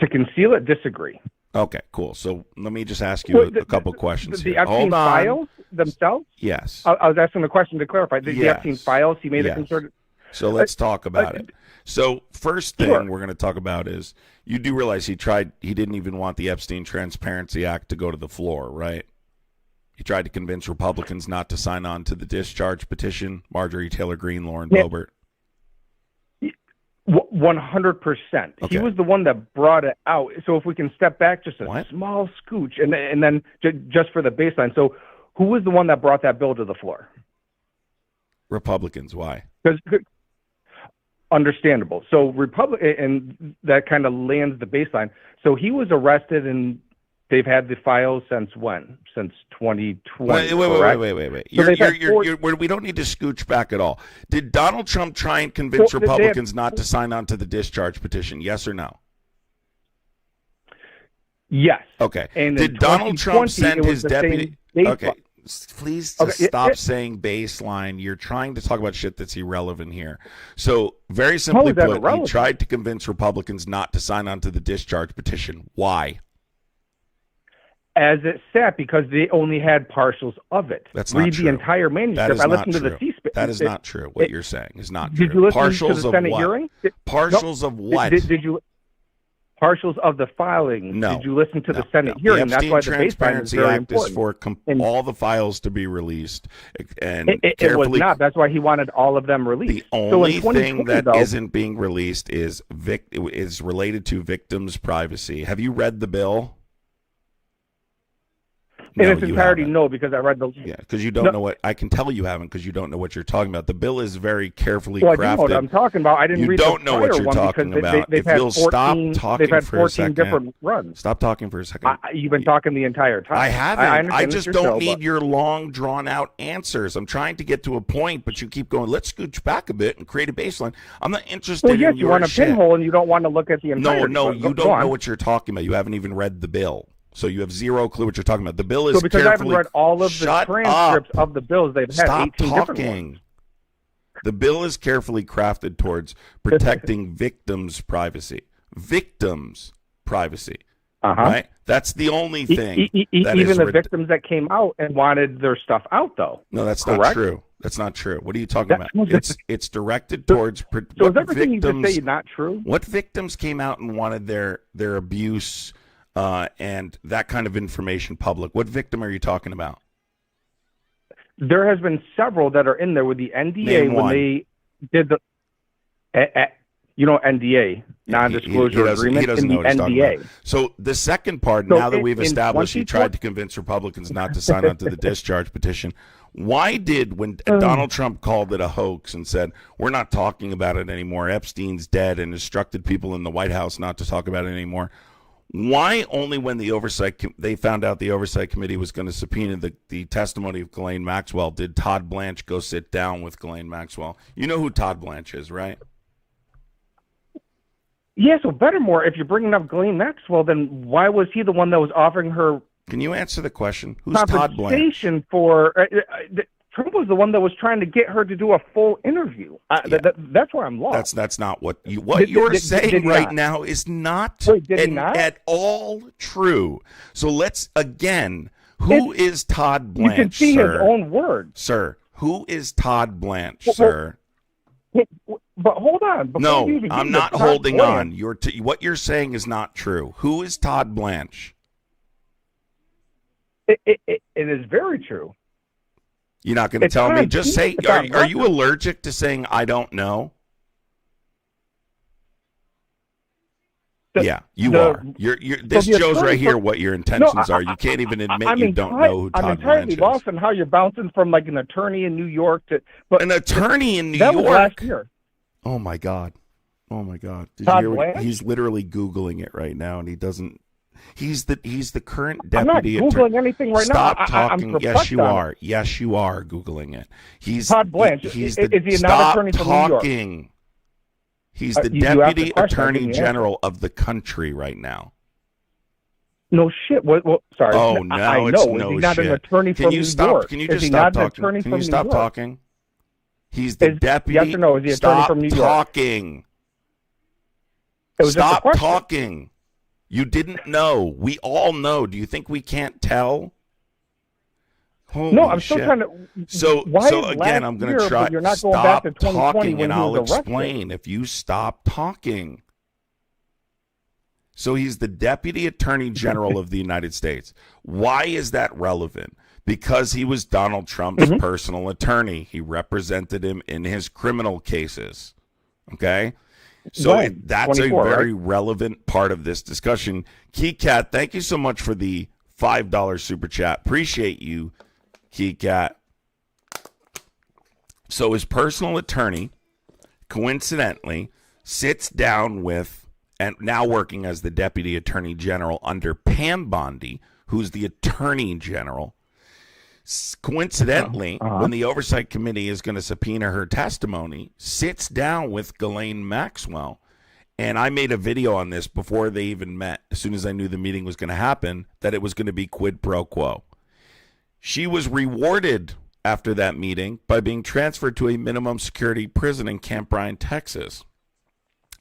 To conceal it, disagree. Okay, cool. So let me just ask you a couple questions The here. Epstein Hold on. files themselves? Yes. I was asking the question to clarify. The Epstein files, he made a concerted... So let's talk about it. So first thing we're going to talk about is you do realize he didn't even want the Epstein Transparency Act to go to the floor, right? He tried to convince Republicans not to sign on to the discharge petition. Marjorie Taylor Greene, Lauren Boebert. 100%. Okay. He was the one that brought it out. So if we can step back just a small scooch, and then just for the baseline. So who was the one that brought that bill to the floor? Republicans. Why? Because understandable. So and that kind of lands the baseline. So he was arrested, and they've had the files since when? Since 2020. Wait. We don't need to scooch back at all. Did Donald Trump try and convince Republicans not to sign on to the discharge petition? Yes or no? Yes. Okay. And did Donald Trump send his deputy? Okay. Please stop saying baseline. You're trying to talk about shit that's irrelevant here. So very simply put, he tried to convince Republicans not to sign on to the discharge petition. Why? As it sat, because they only had partials of it. That's not Read true. the entire manuscript. I listened to the C-SPAN. That is not true. What you're saying is not true. Did you listen partials to the Senate of what? hearing? Partials of what? Did you? Partials of the filing. No. Did you listen to the Senate hearing? The Epstein That's why the baseline is Transparency very Act is important. for all the files to be released. And it was not. That's why he wanted all of them released. The only thing that isn't being released is related to victims' privacy. Have you read the bill? In its entirety, no, because I read the... Yeah, because you don't know what... I can tell you haven't because you don't know what you're talking about. The bill is very carefully crafted. I do know what I'm talking about. I didn't read the don't know what you're talking about. They've had 14 different runs. Stop talking for a second. You've been talking the entire time. I haven't. I just don't need your long, drawn-out answers. I'm trying to get to a point, but you keep going, let's scooch back a bit and create a baseline. I'm not interested in your shit. You want a pinhole and you don't want to look at the entire... No, you don't know what you're talking about. You haven't even read the bill. So you have zero clue what you're talking about. The bill is because I haven't read all of the transcripts of the bills, they've had 18 different ones. The bill is carefully crafted towards protecting victims' privacy. Victims' privacy. Right? That's the only thing. Even the victims that came out and wanted their stuff out, though. No, that's not true. That's not true. What are you talking about? It's directed towards... So is everything you just say not true? What victims came out and wanted their abuse... and that kind of information public? What victim are you talking about? There has been several that are in there with the NDA Name when one. they did the, NDA, non-disclosure agreement, he doesn't in know the what he's talking NDA. about. So the second part, So now that we've in established he 2020 tried to convince Republicans not to sign on to the discharge petition, why did, when Donald Trump called it a hoax and said, we're not talking about it anymore, Epstein's dead, and instructed people in the White House not to talk about it anymore, why only when they found out the Oversight Committee was going to subpoena the testimony of Ghislaine Maxwell did Todd Blanche go sit down with Ghislaine Maxwell? You know who Todd Blanche is, right? Yeah, so Bettermore, if you're bringing up Ghislaine Maxwell, then why was he the one that was offering her Can you answer the question? Who's Todd Blanche? compensation for... Trump was the one that was trying to get her to do a full interview. That's where I'm lost. That's not what you're saying right now is not, at all true. So let's again. Who is Todd Blanche? You can see sir? his own words, sir. Who is Todd Blanche, sir? But hold on. No, I'm not holding on. What you're saying is not true. Who is Todd Blanche? It is very true. You're not going to tell me? Just say, are you allergic to saying I don't know? Yeah, you are. This shows right here what your intentions are. You can't even admit you don't know who Todd Blanche is. I'm entirely lost on how you're bouncing from like an attorney in New York to... But an attorney in New York? Was last year. Oh, my God. Oh, my God. Todd Blanche? He's literally Googling it right now, and he doesn't... He's the current deputy. I'm not Googling anything right Stop now. talking. I'm yes, you are. It. Yes, you are Googling it. He's Todd Blanche. Is he not attorney from New York? He's the deputy attorney general of the country right now. No shit. Well, sorry. Oh, no, I it's know. no Is he not shit. an attorney from New York? Can you just stop talking? Can you stop talking? He's the deputy. Yes or no? Is he attorney from New York? Stop talking. Stop talking. You didn't know. We all know. Do you think we can't tell? Holy no, I'm shit. still trying to. So again, I'm going to try. You're not going back Stop to 2020 talking, when and he I'll was arrested. explain if you stop talking. So he's the Deputy Attorney General of the United States. Why is that relevant? Because he was Donald Trump's personal attorney. He represented him in his criminal cases. Okay? So that's a very relevant part of this discussion. KeyCat, thank you so much for the $5 super chat. Appreciate you, KeyCat. So his personal attorney, coincidentally, sits down with, and now working as the Deputy Attorney General under Pam Bondi, who's the Attorney General. Coincidentally, when the Oversight Committee is going to subpoena her testimony, sits down with Ghislaine Maxwell. And I made a video on this before they even met, as soon as I knew the meeting was going to happen, that it was going to be quid pro quo. She was rewarded after that meeting by being transferred to a minimum security prison in Camp Bryan, Texas.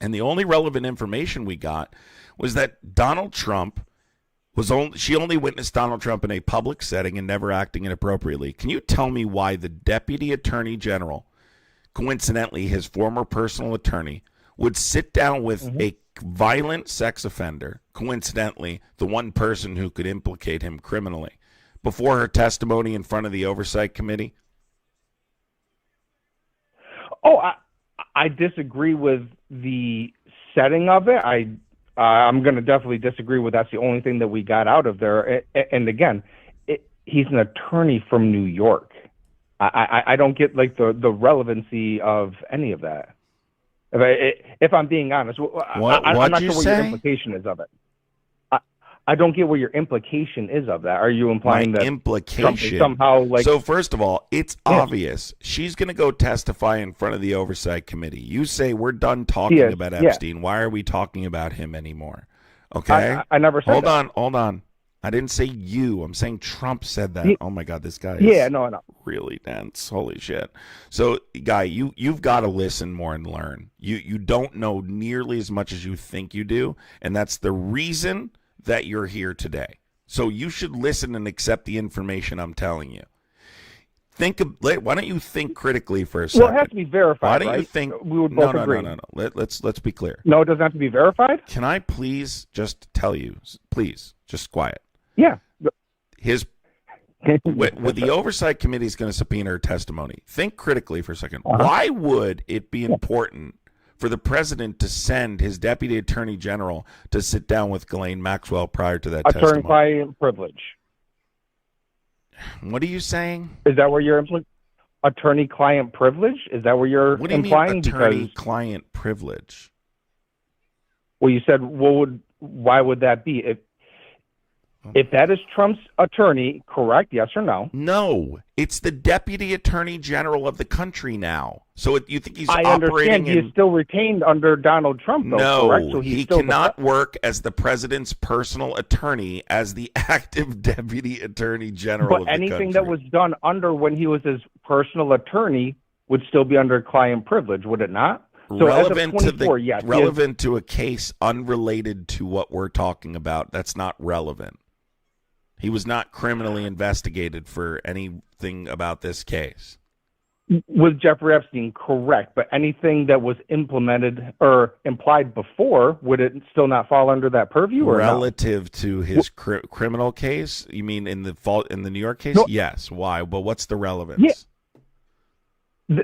And the only relevant information we got was that Donald Trump she only witnessed Donald Trump in a public setting and never acting inappropriately. Can you tell me why the Deputy Attorney General, coincidentally his former personal attorney, would sit down with a violent sex offender, coincidentally the one person who could implicate him criminally, before her testimony in front of the Oversight Committee? Oh, I disagree with the setting of it. I'm going to definitely disagree with that's the only thing that we got out of there. And again, he's an attorney from New York. I don't get like the relevancy of any of that. If I'm being honest, I'm not sure what your implication is of it. I don't get what your implication is of that. Are you implying that implication somehow like? So first of all, it's obvious she's going to go testify in front of the Oversight Committee. You say we're done talking about Epstein. Why are we talking about him anymore? Okay, I never said that. Hold on. I didn't say you. I'm saying Trump said that. Oh my God, this guy is really dense. Holy shit. So, guy, you've got to listen more and learn. You don't know nearly as much as you think you do, and that's the reason that you're here today. So you should listen and accept the information I'm telling you. Why don't you think critically for a second? Well, it has to be verified. Why don't you think? We would both agree. No. Let's be clear. No, it doesn't have to be verified. Can I please just tell you? Please, just quiet. Yeah. with the oversight committee is going to subpoena her testimony. Think critically for a second. Why would it be important for the president to send his deputy attorney general to sit down with Ghislaine Maxwell prior to that testimony? Attorney-client privilege. What are you saying? Is that where you're implying? Attorney-client privilege? Is that where you're What do you implying? mean attorney-client privilege? Well, you said, why would that be? If that is Trump's attorney, correct? Yes or no? No, it's the deputy attorney general of the country now. So you think he's I operating understand he is still retained under Donald Trump, though, no, correct? So he still cannot work as the president's personal attorney as the active deputy attorney general of the country. But anything that was done under when he was his personal attorney would still be under client privilege, would it not? So relevant as of 24, yes, relevant to a case unrelated to what we're talking about. That's not relevant. He was not criminally investigated for anything about this case. With Jeffrey Epstein, correct. But anything that was implemented or implied before, would it still not fall under that purview? Or relative to his criminal case? You mean in the New York case? No. Yes. Why? But what's the relevance? Yeah.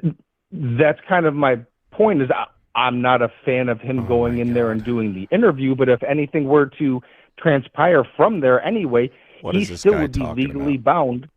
That's kind of my point. Is I'm not a fan of him going in there and doing the interview. But if anything were to transpire from there anyway, he still would be legally bound.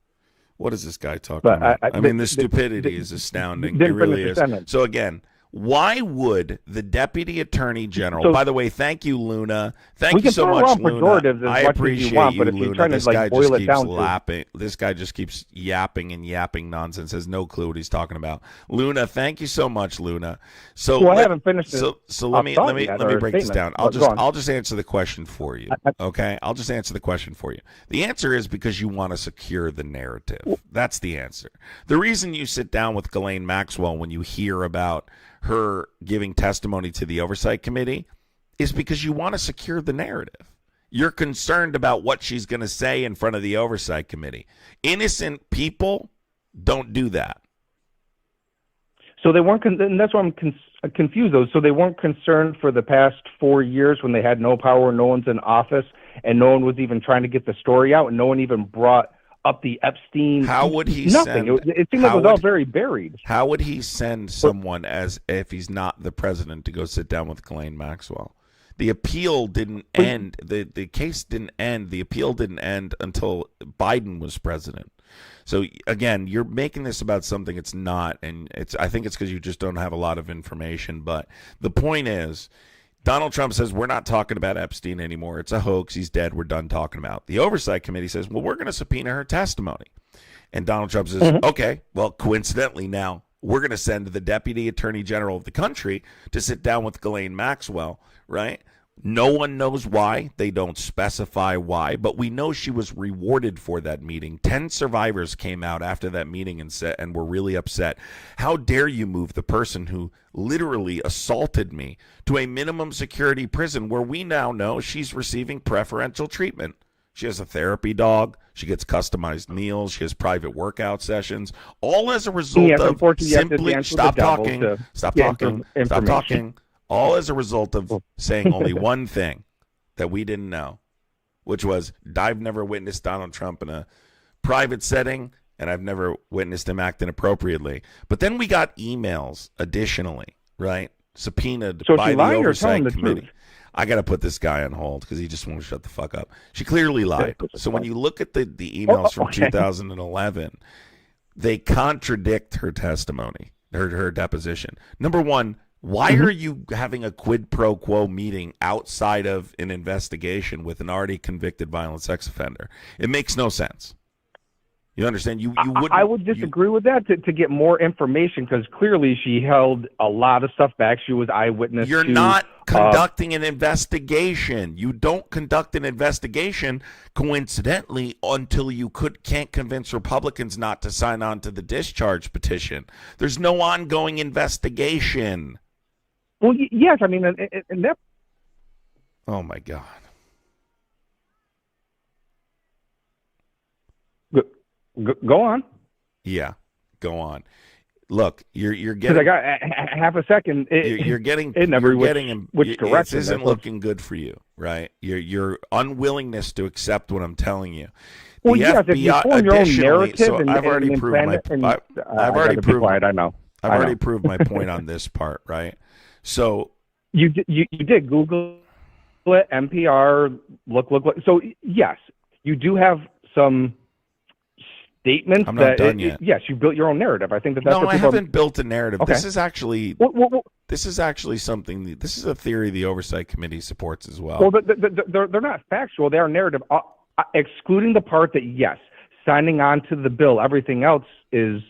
What is this guy talking about? I mean, the stupidity is astounding. It really is. So again, why would the deputy attorney general? By the way, thank you, Luna. Thank you so much, Luna. I appreciate you, Luna. This guy just keeps lapping. This guy just keeps yapping and yapping nonsense. Has no clue what he's talking about. Luna, thank you so much, Luna. So I haven't finished. So let me break this down. I'll just answer the question for you. Okay, I'll just answer the question for you. The answer is because you want to secure the narrative. That's the answer. The reason you sit down with Ghislaine Maxwell when you hear about her giving testimony to the oversight committee is because you want to secure the narrative. You're concerned about what she's going to say in front of the oversight committee. Innocent people don't do that. So they weren't, and that's why I'm confused though. So they weren't concerned for the past 4 years when they had no power, no one's in office, and no one was even trying to get the story out, and no one even brought up the Epstein. How would he nothing? It seemed like it was all very buried. How would he send someone as if he's not the president to go sit down with Ghislaine Maxwell? The appeal didn't end. The case didn't end. The appeal didn't end until Biden was president. So again, you're making this about something it's not, and I think it's because you just don't have a lot of information. But the point is, Donald Trump says, we're not talking about Epstein anymore. It's a hoax. He's dead. We're done talking about it. The Oversight Committee says, well, we're going to subpoena her testimony. And Donald Trump says, okay, well, coincidentally now, we're going to send the Deputy Attorney General of the country to sit down with Ghislaine Maxwell, right? No one knows why. They don't specify why, but we know she was rewarded for that meeting. 10 survivors came out after that meeting and were really upset. How dare you move the person who literally assaulted me to a minimum security prison where we now know she's receiving preferential treatment? She has a therapy dog. She gets customized meals. She has private workout sessions, all as a result of simply stop talking. All as a result of saying only one thing that we didn't know, which was I've never witnessed Donald Trump in a private setting, and I've never witnessed him act inappropriately. But then we got emails additionally, right? Subpoenaed by the Oversight Committee. I got to put this guy on hold because he just won't shut the fuck up. She clearly lied. So when you look at the emails from 2011, they contradict her testimony, her deposition. Number one, why are you having a quid pro quo meeting outside of an investigation with an already convicted violent sex offender? It makes no sense. You understand? You wouldn't. I would disagree with that to get more information because clearly she held a lot of stuff back. She was eyewitness. You're not conducting an investigation. You don't conduct an investigation coincidentally until you can't convince Republicans not to sign on to the discharge petition. There's no ongoing investigation. Well, yes, I mean, and that. Oh my God. Go on. Yeah, go on. Look, you're getting. Because I got half a second. You're getting. Which direction? This isn't looking good for you, right? Your unwillingness to accept what I'm telling you. Well, the yes, if you FBI form your own additionally, narrative so and I've already proved my I've already proved quiet, I know. I've already proved my point on this part, right? So you did Google it, NPR, look. So yes, you do have some statements. I'm not done yet. Yes, you built your own narrative. I think that's no, what I people haven't built a narrative. Okay. This is actually well, this is actually something. This is a theory the Oversight Committee supports as well. Well, they're not factual. They are narrative, excluding the part that yes, signing on to the bill. Everything else is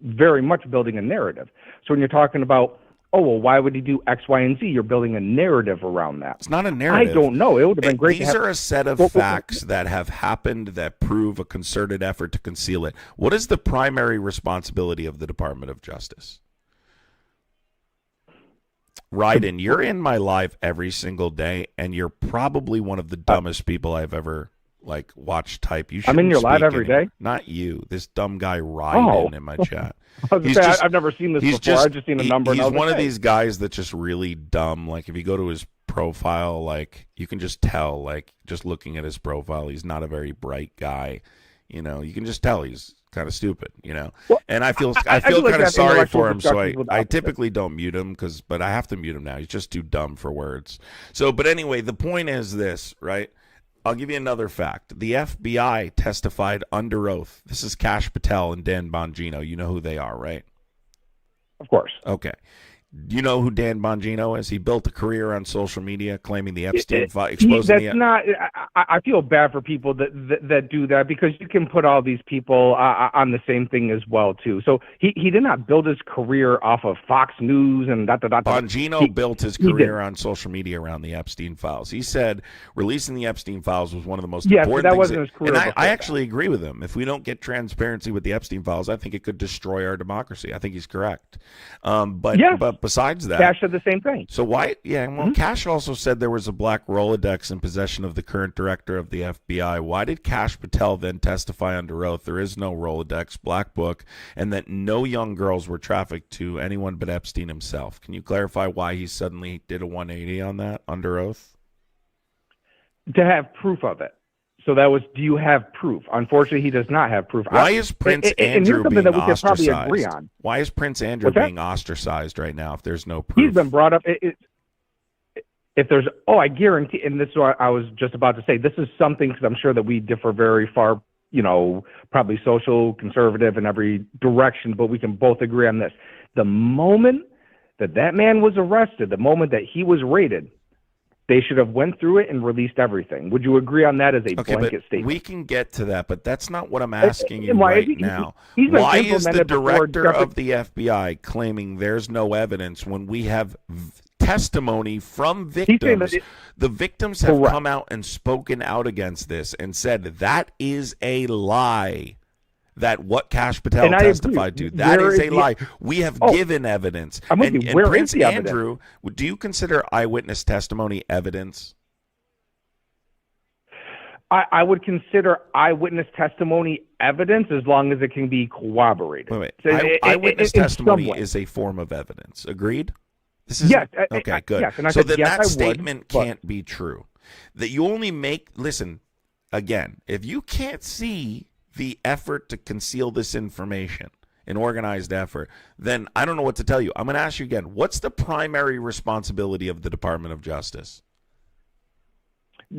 very much building a narrative. So when you're talking about, oh, well, why would he do X, Y, and Z? You're building a narrative around that. It's not a narrative. I don't know. It would have been great. These are a set of facts that have happened that prove a concerted effort to conceal it. What is the primary responsibility of the Department of Justice? Ryden, you're in my live every single day, and you're probably one of the dumbest people I've ever watched type. I'm in your live every day? Not you. This dumb guy Ryden in my chat. I've never seen this before. I've just seen a number. He's one of these guys that's just really dumb. Like, if you go to his profile, you can just tell, just looking at his profile, he's not a very bright guy. You can just tell he's kind of stupid, Well, and I feel kind of sorry for him, so I typically don't mute him but I have to mute him now. He's just too dumb for words. So, but anyway, the point is this, right? I'll give you another fact. The FBI testified under oath. This is Kash Patel and Dan Bongino. You know who they are, right? Of course. Okay. You know who Dan Bongino is? He built a career on social media claiming the Epstein file, exposing that's not. I feel bad for people that do that, because you can put all these people on the same thing as well too. So he did not build his career off of Fox News and that. Bongino built his career on social media around the Epstein files. He said releasing the Epstein files was one of the most important that things. wasn't his career. And I actually agree with him. If we don't get transparency with the Epstein files, I think it could destroy our democracy. I think he's correct. But besides that, Kash said the same thing. So why? Yeah, well, Kash also said there was a black Rolodex in possession of the current director of the FBI. Why did Kash Patel then testify under oath there is no Rolodex, black book, and that no young girls were trafficked to anyone but Epstein himself? Can you clarify why he suddenly did a 180 on that under oath? To have proof of it. So that was, do you have proof? Unfortunately, he does not have proof. Why is Prince Andrew being that we could probably agree ostracized? on. Why is Prince Andrew being ostracized right now if there's no proof? He's been brought up. If there's, I guarantee, and this is what I was just about to say, this is something, because I'm sure that we differ very far, probably social, conservative in every direction, but we can both agree on this. The moment that man was arrested, the moment that he was raided, they should have went through it and released everything. Would you agree on that as a blanket statement? We can get to that, but that's not what I'm asking you now. He's why is the director of the FBI claiming there's no evidence when we have testimony from victims? The victims have come out and spoken out against this and said that is a lie. That what Kash Patel testified to, that is a lie. We have given evidence. And Prince Andrew, do you consider eyewitness testimony evidence? I would consider eyewitness testimony evidence as long as it can be corroborated. Wait. Eyewitness testimony is a form of evidence. Agreed? This is yes. Okay, good. Yes, and I so said, then yes, that statement can't be true. That you only listen, again, if you can't see the effort to conceal this information, an organized effort, then I don't know what to tell you. I'm going to ask you again, what's the primary responsibility of the Department of Justice?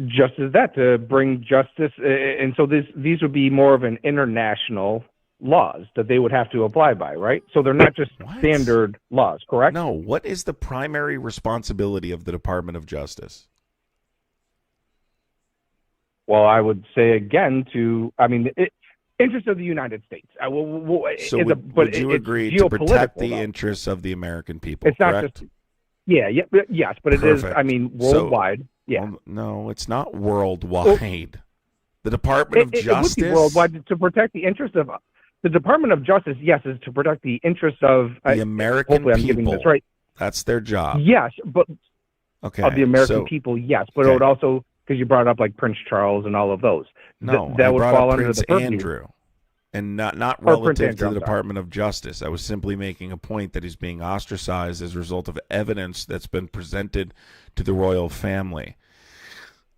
Just as that, to bring justice, and so these would be more of an international laws that they would have to apply by, right? So they're not just standard laws, correct? No, what is the primary responsibility of the Department of Justice? Well, I would say again interest of the United States. So would you agree to protect the interests of the American people? It's not correct? just yes, but it is. Worldwide. Well, no, it's not worldwide. The Department of Justice it would be worldwide to protect the interests of the Department of Justice. Yes, is to protect the interests of the American people. I'm getting this right. That's their job. Yes, but of the American people. Yes, but it would also, because you brought up like Prince Charles and all of those. No, that would fall under Prince the purview. Andrew, and not relative to the Department of Justice. I was simply making a point that he's being ostracized as a result of evidence that's been presented to the royal family.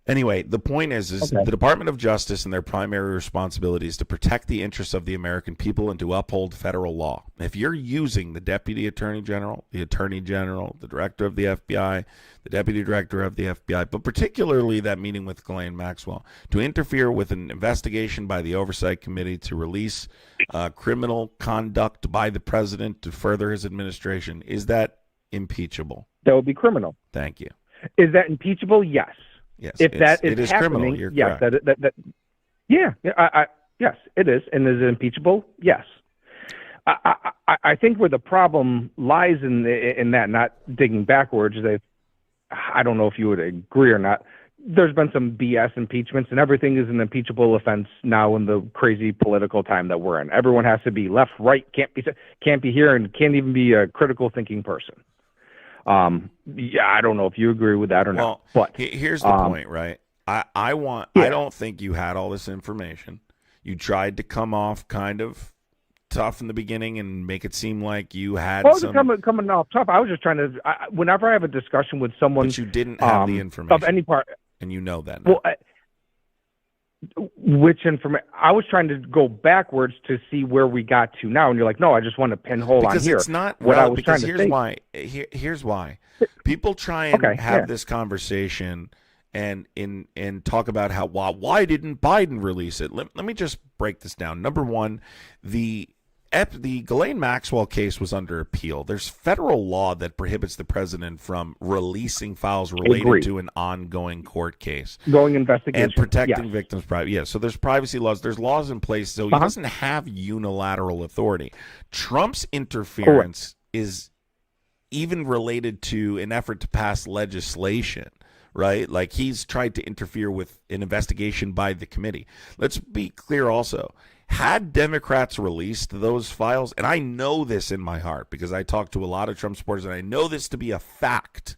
Anyway, the point is Okay. the Department of Justice and their primary responsibility is to protect the interests of the American people and to uphold federal law. If you're using the Deputy Attorney General, the Director of the FBI, the Deputy Director of the FBI, but particularly that meeting with Ghislaine Maxwell, to interfere with an investigation by the Oversight Committee to release criminal conduct by the President to further his administration, is that impeachable? That would be criminal. Thank you. Is that impeachable? Yes. Yes, If that is it is happening, criminal. You're yes, correct. yes, it is. And is it impeachable? Yes. I think where the problem lies in that, not digging backwards, I don't know if you would agree or not. There's been some BS impeachments, and everything is an impeachable offense now in the crazy political time that we're in. Everyone has to be left, right, can't be here, and can't even be a critical thinking person. I don't know if you agree with that or not. But here's the point, right? I don't think you had all this information. You tried to come off kind of tough in the beginning and make it seem like you had coming off tough. I was just trying to. Whenever I have a discussion with someone, but you didn't have the information of any part, and you know that now. Well, which information? I was trying to go backwards to see where we got to now, and you're like, no, I just want to pinhole on here. Because it's not what I was because trying to say. Here's why. People try and have this conversation and talk about why didn't Biden release it? Let me just break this down. Number one, the Ghislaine Maxwell case was under appeal. There's federal law that prohibits the president from releasing files related to an ongoing court case. Going investigation. And protecting victims' privacy. Yeah, so there's privacy laws. There's laws in place, so he doesn't have unilateral authority. Trump's interference is even related to an effort to pass legislation, right? Like he's tried to interfere with an investigation by the committee. Let's be clear also. Had Democrats released those files, and I know this in my heart because I talk to a lot of Trump supporters, and I know this to be a fact.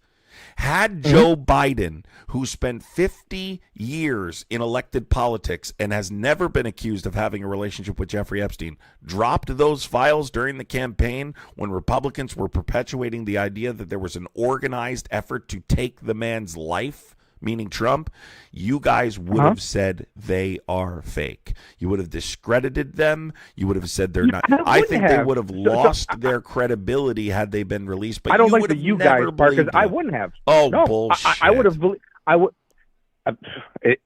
Had Joe Biden, who spent 50 years in elected politics and has never been accused of having a relationship with Jeffrey Epstein, dropped those files during the campaign when Republicans were perpetuating the idea that there was an organized effort to take the man's life, meaning Trump, you guys would have said they are fake. You would have discredited them. You would have said they're not. I think they would have lost their credibility had they been released. But I don't you like would the have you never guys part because believed I them. wouldn't have. Oh, no, bullshit. I would have. I would.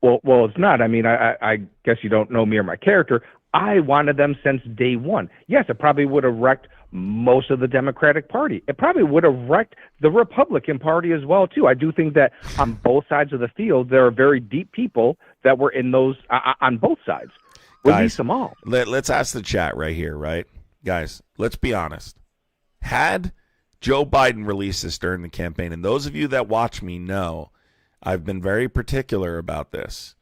Well, it's not. I mean, I guess you don't know me or my character. I wanted them since day one. Yes, it probably would have wrecked most of the Democratic Party. It probably would have wrecked the Republican Party as well, too. I do think that on both sides of the field, there are very deep people that were in those on both sides. Release them all. Let's ask the chat right here, right? Guys, let's be honest. Had Joe Biden released this during the campaign, and those of you that watch me know I've been very particular about this.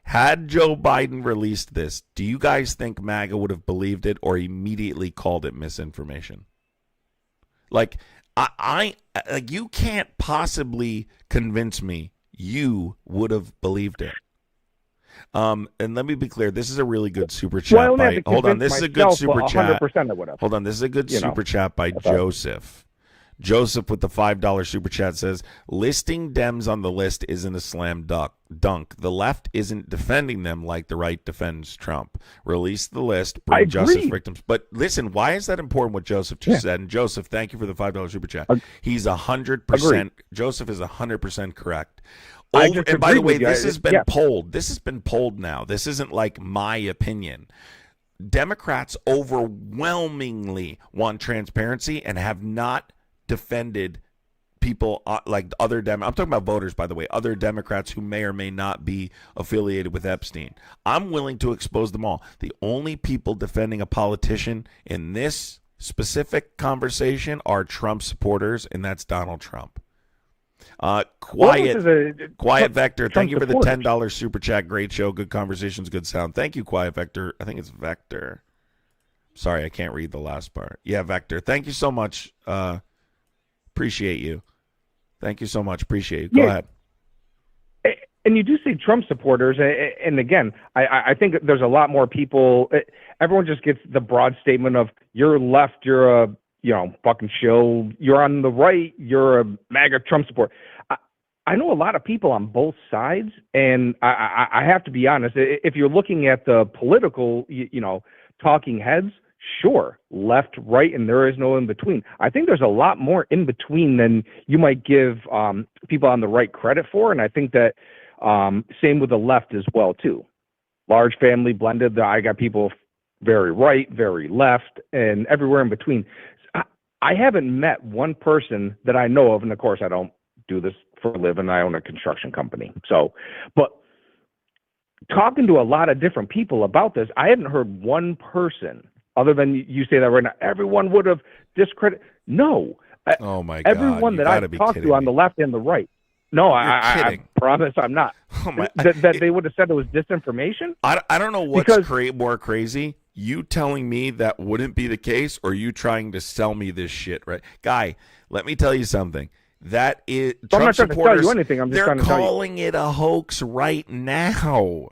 Had Joe Biden released this, do you guys think MAGA would have believed it or immediately called it misinformation? Like, I you can't possibly convince me you would have believed it. And let me be clear, this is a really good super chat. Hold on, this is a good super chat. Hold on, this is a good super chat by Joseph. Joseph with the $5 super chat says, listing Dems on the list isn't a slam dunk. The left isn't defending them like the right defends Trump. Release the list, bring justice victims. But listen, why is that important what Joseph just said? And Joseph, thank you for the $5 super chat. He's 100%. Joseph is 100% correct. And by the way, this has been polled. This has been polled now. This isn't like my opinion. Democrats overwhelmingly want transparency and have not defended people like other I'm talking about voters, by the way, other Democrats who may or may not be affiliated with Epstein. I'm willing to expose them all. The only people defending a politician in this specific conversation are Trump supporters, and that's Donald Trump. Quiet Vector, thank you for the $10 super chat. Great show, good conversations, good sound. Thank you, Quiet Vector. I think it's Vector. Sorry, I can't read the last part. Yeah, Vector. Thank you so much. Appreciate you. Thank you so much. Appreciate you. Go ahead. And you do see Trump supporters, and again, I think there's a lot more people. Everyone just gets the broad statement of you're left, you're a fucking shill. You're on the right, you're a MAGA Trump supporter. I know a lot of people on both sides, and I have to be honest. If you're looking at the political, talking heads, sure, left, right, and there is no in between. I think there's a lot more in between than you might give people on the right credit for, and I think that same with the left as well too. Large family blended. I got people very right, very left, and everywhere in between. I haven't met one person that I know of, and of course I don't do this for a living. I own a construction company. So, but talking to a lot of different people about this, I haven't heard one person other than you say that right now. Everyone would have discredited. No. Oh my God. Everyone that I've talked to on the left and the right. No, I promise I'm not. Oh my, that they would have said it was disinformation? I don't know what's more crazy. You telling me that wouldn't be the case, or you trying to sell me this shit, right? Guy, let me tell you something. That is, so I'm not trying to tell you anything. I'm just trying to tell you. They're calling it a hoax right now.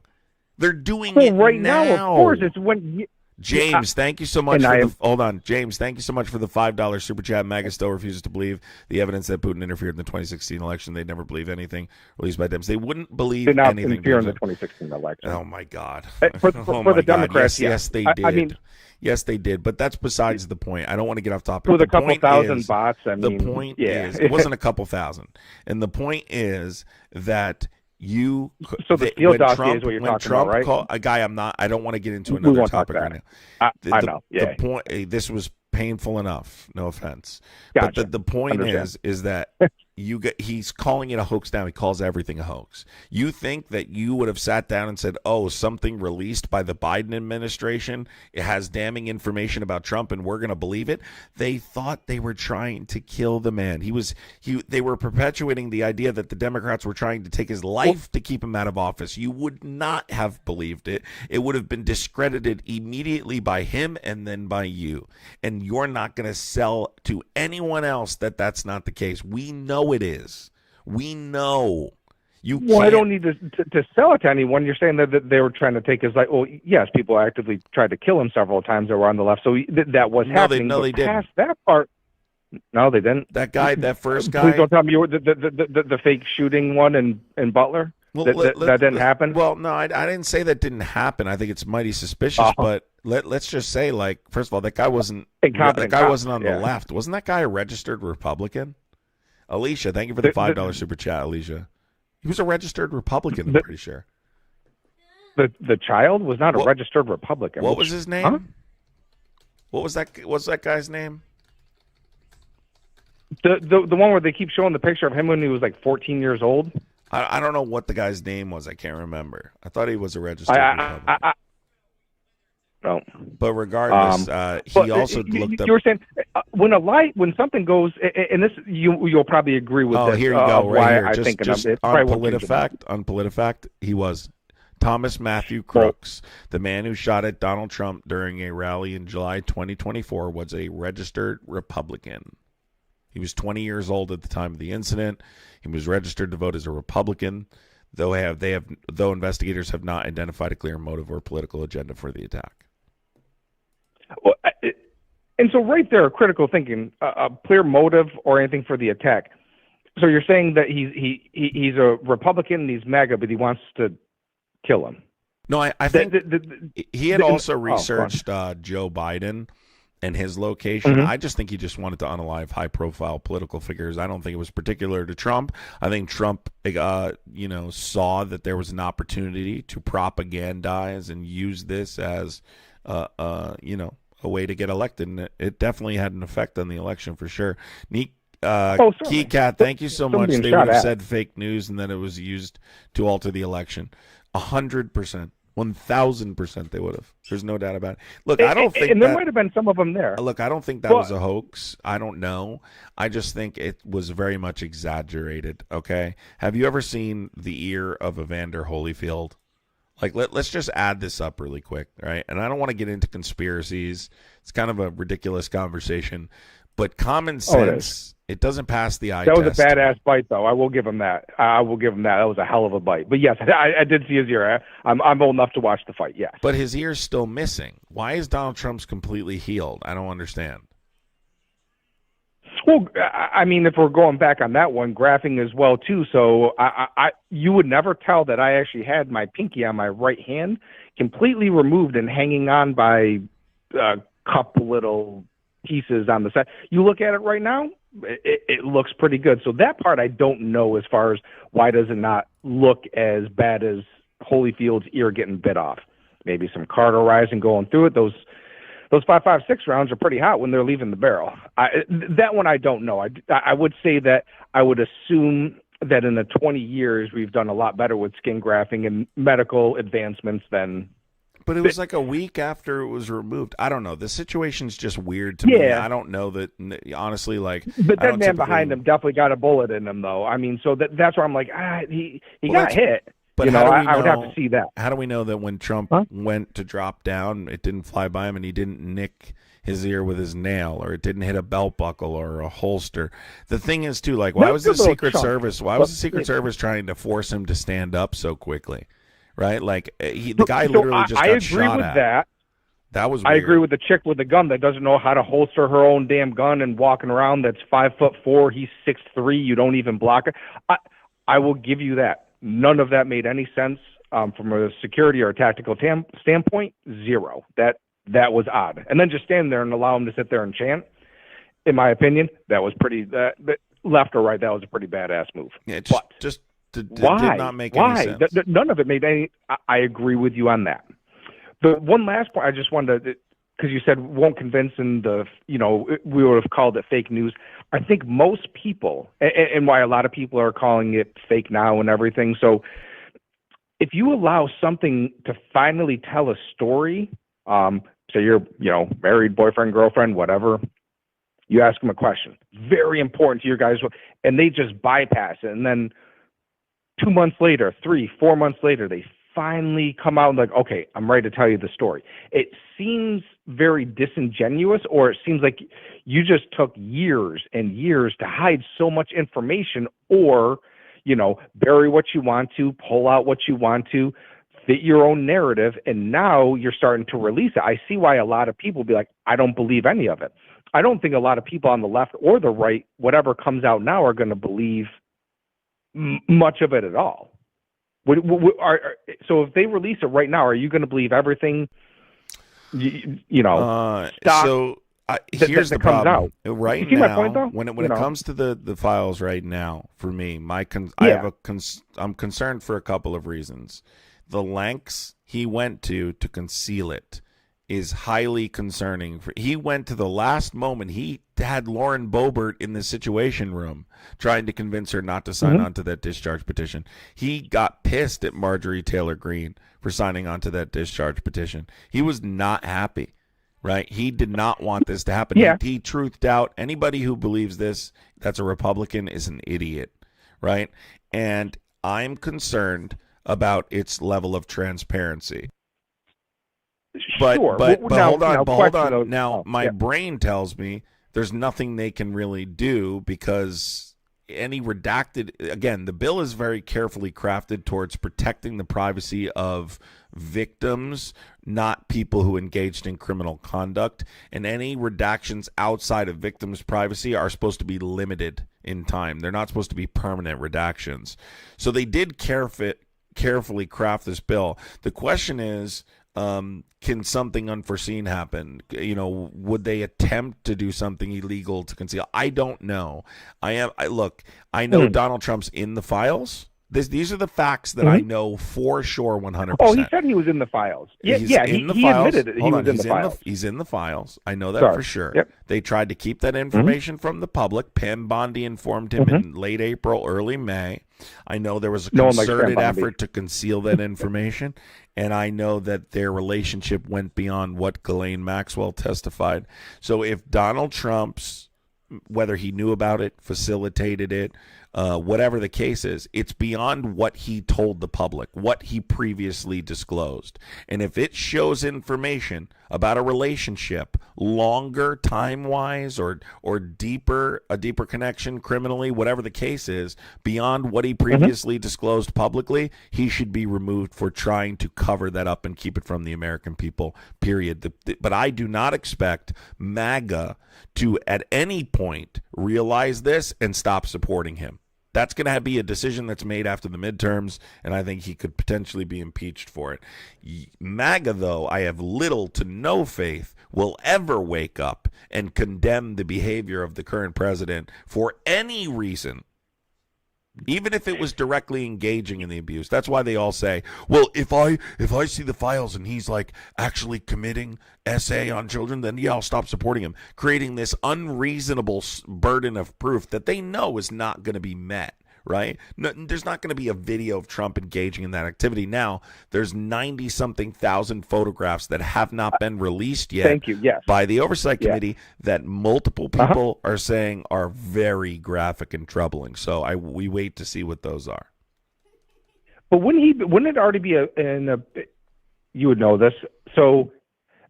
They're doing it right now. Of course, it's when. James, thank you so much hold on. James, thank you so much for the $5 super chat. Maga still refuses to believe the evidence that Putin interfered in the 2016 election. They'd never believe anything released by Dems. They wouldn't believe anything. Interfere in the 2016 election. Oh my God. For the Democrats, yes, they did. I mean, yes, they did. But that's besides the point. I don't want to get off topic. With a couple thousand bots, I mean, the point is, it wasn't a couple thousand. And the point is that so the Steele dossier is what you're talking about, right? A guy, I don't want to get into another topic right now. I know. Yeah. The point, this was painful enough. No offense. Gotcha. But the point is that he's calling it a hoax now. He calls everything a hoax. You think that you would have sat down and said, oh, something released by the Biden administration, it has damning information about Trump and we're going to believe it? They thought they were trying to kill the man. They were perpetuating the idea that the Democrats were trying to take his life to keep him out of office. You would not have believed it. It would have been discredited immediately by him and then by you. And you're not going to sell to anyone else that that's not the case. We know it is. We know. Well, I don't need to sell it to anyone. You're saying that they were trying to take his life. Well, yes, people actively tried to kill him several times that were on the left. So that was happening. No, they didn't. Past that part, no, they didn't. That guy, that first guy. Please don't tell me you were the fake shooting one in Butler. Well, that didn't happen? Well, no, I didn't say that didn't happen. I think it's mighty suspicious. But let's just say, like, first of all, that guy wasn't on the left. Wasn't that guy a registered Republican? Alicia, thank you for the $5 super chat, Alicia. He was a registered Republican, I'm pretty sure. The child was not a registered Republican. What was his name? Huh? What's that guy's name? The one where they keep showing the picture of him when he was like 14 years old. I don't know what the guy's name was. I can't remember. I thought he was a registered Republican. No. But regardless, he also looked up. You were saying when something goes, and this you'll probably agree with. Oh, this, here you go. Right here. I Just on PolitiFact. He was Thomas Matthew Crooks, the man who shot at Donald Trump during a rally in July 2024, was a registered Republican. He was 20 years old at the time of the incident. He was registered to vote as a Republican, though investigators have not identified a clear motive or political agenda for the attack. Well, and so right there, critical thinking, a clear motive or anything for the attack. So you're saying that he's a Republican and he's MAGA, but he wants to kill him. No, I think he had also researched Joe Biden and his location. Mm-hmm. I just think he just wanted to unalive high-profile political figures. I don't think it was particular to Trump. I think Trump, saw that there was an opportunity to propagandize and use this as, a way to get elected. And it definitely had an effect on the election for sure. Keycat, thank you so much. They would have said fake news and then it was used to alter the election. 100%. 1,000% they would have. There's no doubt about it. Look, I don't think, and there might have been some of them there. Look, I don't think that was a hoax. I don't know. I just think it was very much exaggerated. Okay, have you ever seen the ear of Evander Holyfield? Like, let's just add this up really quick, right? And I don't want to get into conspiracies. It's kind of a ridiculous conversation, but common sense. It doesn't pass the eye test. That was a badass bite, though. I will give him that. That was a hell of a bite. But yes, I did see his ear. I'm old enough to watch the fight. Yes. But his ear's still missing. Why is Donald Trump's completely healed? I don't understand. Well, I mean, if we're going back on that one, graphing as well too. So you would never tell that I actually had my pinky on my right hand completely removed and hanging on by a couple little pieces on the side. You look at it right now, it looks pretty good. So that part I don't know as far as why does it not look as bad as Holyfield's ear getting bit off. Maybe some cauterizing going through it. Those 5.56 rounds are pretty hot when they're leaving the barrel. That one I don't know. I would say that I would assume that in the 20 years we've done a lot better with skin grafting and medical advancements than. But it was like a week after it was removed. I don't know. The situation's just weird to me. I don't know that, honestly, like. But that man behind him definitely got a bullet in him, though. I mean, so that's where I'm like, he got hit. But you know, I would have to see that. How do we know that when Trump went to drop down, it didn't fly by him and he didn't nick his ear with his nail, or it didn't hit a belt buckle or a holster? The thing is, too, like, why was the Secret Service? Why was the Secret Service trying to force him to stand up so quickly? Right, like the guy literally just got shot at. I agree with that. That was weird. I agree with the chick with the gun that doesn't know how to holster her own damn gun and walking around. That's 5'4". He's 6'3". You don't even block her. I will give you that. None of that made any sense from a security or a tactical standpoint. Zero. That was odd. And then just stand there and allow him to sit there and chant. In my opinion, that was pretty. Left or right, that was a pretty badass move. Yeah, did not make any sense. None of it made any. I agree with you on that. The one last point I just wanted to, because you said won't convince, and we would have called it fake news. I think most people, and why a lot of people are calling it fake now and everything. So if you allow something to finally tell a story, say you're married, boyfriend, girlfriend, whatever, you ask them a question, very important to your guys, and they just bypass it, and then 2 months later, 3-4 months later, they finally come out and like, okay, I'm ready to tell you the story. It seems very disingenuous, or it seems like you just took years and years to hide so much information, or, bury what you want to, pull out what you want to, fit your own narrative, and now you're starting to release it. I see why a lot of people be like, I don't believe any of it. I don't think a lot of people on the left or the right, whatever comes out now, are going to believe much of it at all. So if they release it right now, are you going to believe everything? Here's the comes problem. Out. Right you see now, my point, though? when it comes to the files right now, for me, I'm concerned for a couple of reasons. The lengths he went to conceal it is highly concerning. He went to the last moment. He had Lauren Boebert in the Situation Room trying to convince her not to sign on to that discharge petition. He got pissed at Marjorie Taylor Greene for signing on to that discharge petition. He was not happy, right? He did not want this to happen. Yeah. He truthed out. Anybody who believes this, that's a Republican, is an idiot, right? And I'm concerned about its level of transparency. But hold on. Now, my brain tells me there's nothing they can really do, because any redacted, again, the bill is very carefully crafted towards protecting the privacy of victims, not people who engaged in criminal conduct. And any redactions outside of victims' privacy are supposed to be limited in time. They're not supposed to be permanent redactions. So they did carefully craft this bill. The question is, can something unforeseen happen? Would they attempt to do something illegal to conceal? I don't know. I know Donald Trump's in the files. These are the facts that I know for sure, 100%. Oh, he said he was in the files. He admitted it. He was in the files. He's in the files. I know that for sure. Yep. They tried to keep that information from the public. Pam Bondi informed him in late April, early May. I know there was a concerted effort to conceal that information, and I know that their relationship went beyond what Ghislaine Maxwell testified. So if Donald Trump's, whether he knew about it, facilitated it, whatever the case is. It's beyond what he told the public, what he previously disclosed. And if it shows information about a relationship longer time-wise or a deeper connection criminally, whatever the case is, beyond what he previously disclosed publicly, he should be removed for trying to cover that up and keep it from the American people, period. But I do not expect MAGA to at any point realize this and stop supporting him. That's going to be a decision that's made after the midterms, and I think he could potentially be impeached for it. MAGA, though, I have little to no faith will ever wake up and condemn the behavior of the current president for any reason, even if it was directly engaging in the abuse. That's why they all say, well, if I see the files and he's like actually committing SA on children, then yeah, I'll stop supporting him, creating this unreasonable burden of proof that they know is not going to be met. Right? No, there's not going to be a video of Trump engaging in that activity. Now, there's 90-something thousand photographs that have not been released yet by the Oversight Committee that multiple people are saying are very graphic and troubling. So we wait to see what those are. But wouldn't it already be you would know this. So,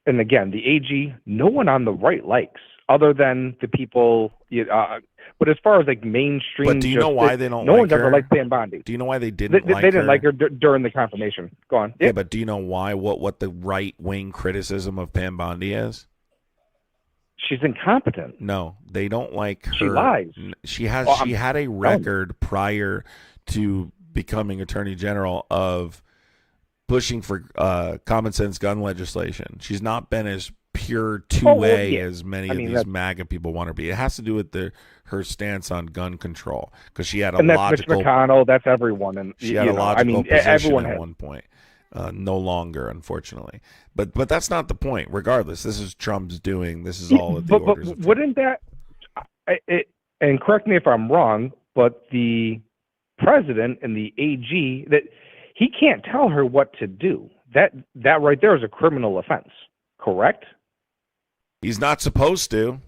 and again, the AG, no one on the right likes other than the people, but as far as like mainstream, but do you know why they don't? No like one's her? ever liked Pam Bondi. Do you know why they didn't? They didn't like her during the confirmation. Go on. Yeah, but do you know why? What the right wing criticism of Pam Bondi is? She's incompetent. No, they don't like her. She lies. She had a record prior to becoming Attorney General of pushing for common sense gun legislation. She's not been as pure two-way as many of these MAGA people want to be. It has to do with her stance on gun control, because she had a logical. Mitch McConnell, that's everyone, and she had a logical position everyone at one point. No longer, unfortunately. But that's not the point. Regardless, this is Trump's doing. This is all of the orders. But wouldn't that? And correct me if I'm wrong, but the president and the AG, that he can't tell her what to do. That right there is a criminal offense. Correct? He's not supposed to.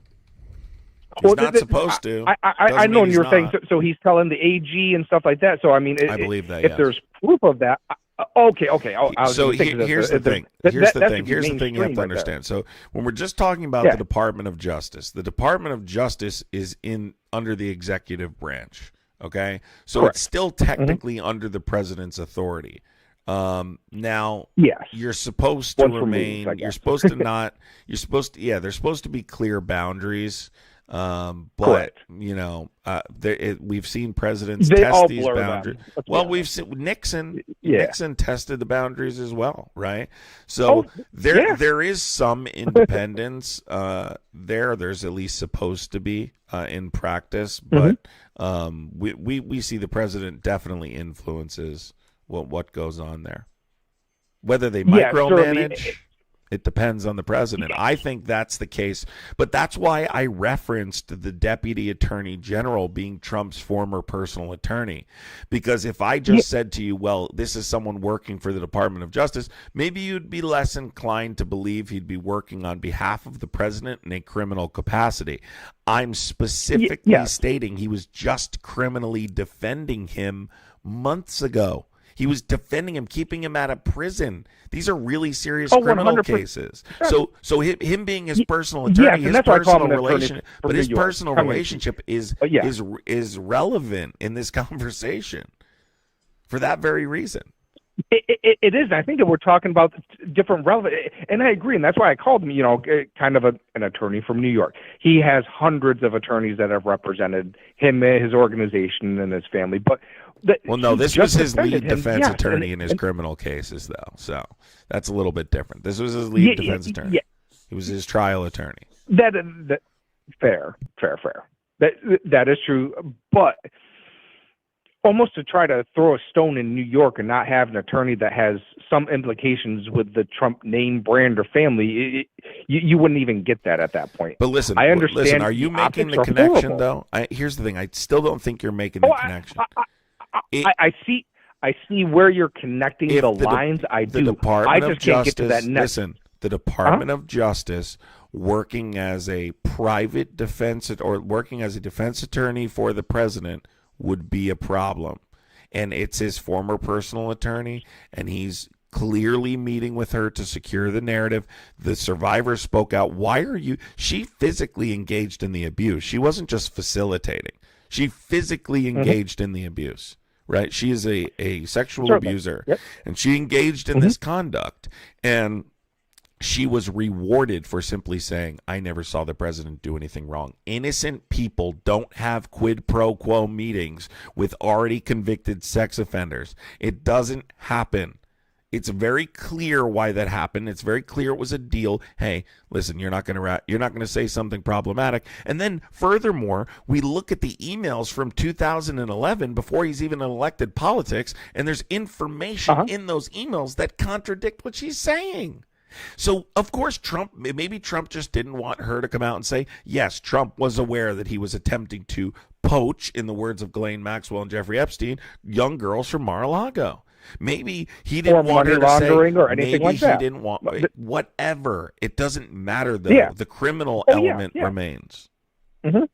He's not supposed to. I know you're saying so. He's telling the AG and stuff like that. So I mean, I believe that. If there's proof of that, okay. So here's the thing. Here's the thing you have to understand. So when we're just talking about the Department of Justice, the Department of Justice is under the executive branch. Okay, so it's still technically under the president's authority. Now, you're supposed to remain. You're supposed to not. You're supposed to. Yeah, there's supposed to be clear boundaries. But we've seen presidents test these boundaries. Well, we've seen Nixon. Nixon tested the boundaries as well, right? So there is some independence there's at least supposed to be in practice, but we see the president definitely influences what goes on there. Whether they micromanage, it depends on the president. I think that's the case. But that's why I referenced the deputy attorney general being Trump's former personal attorney. Because if I just said to you, well, this is someone working for the Department of Justice, maybe you'd be less inclined to believe he'd be working on behalf of the president in a criminal capacity. I'm specifically stating he was just criminally defending him months ago. He was defending him, keeping him out of prison. These are really serious criminal 100%. Cases. So him being his personal attorney, his personal relationship, but his personal relationship is relevant in this conversation for that very reason. It is. I think that we're talking about different relevant, and I agree, and that's why I called him, kind of an attorney from New York. He has hundreds of attorneys that have represented him, his organization, and his family. But this was his lead defense attorney in his criminal cases, though. So that's a little bit different. This was his lead defense attorney. He was his trial attorney. That fair. That is true, but almost to try to throw a stone in New York and not have an attorney that has some implications with the Trump name, brand, or family, you wouldn't even get that at that point. But listen, I understand. Listen, are you making the connection, though? Here's the thing. I still don't think you're making the connection. I see where you're connecting the lines. I do. I just can't get to that next. Listen, the Department of Justice working as a private defense or working as a defense attorney for the president would be a problem. And it's his former personal attorney, and he's clearly meeting with her to secure the narrative. The survivor spoke out. Why are you? She physically engaged in the abuse. She wasn't just facilitating. She physically engaged in the abuse, right? She is a sexual abuser, and she engaged in this conduct. And she was rewarded for simply saying, I never saw the president do anything wrong. Innocent people don't have quid pro quo meetings with already convicted sex offenders. It doesn't happen. It's very clear why that happened. It's very clear it was a deal. Hey, listen, you're not going to say something problematic. And then furthermore, we look at the emails from 2011 before he's even elected politics, and there's information in those emails that contradict what she's saying. So, of course, maybe Trump just didn't want her to come out and say, yes, Trump was aware that he was attempting to poach, in the words of Ghislaine Maxwell and Jeffrey Epstein, young girls from Mar-a-Lago. Maybe he didn't want her to say, or anything like that. He didn't want, whatever. It doesn't matter, though. Yeah. The criminal element remains. Mm-hmm.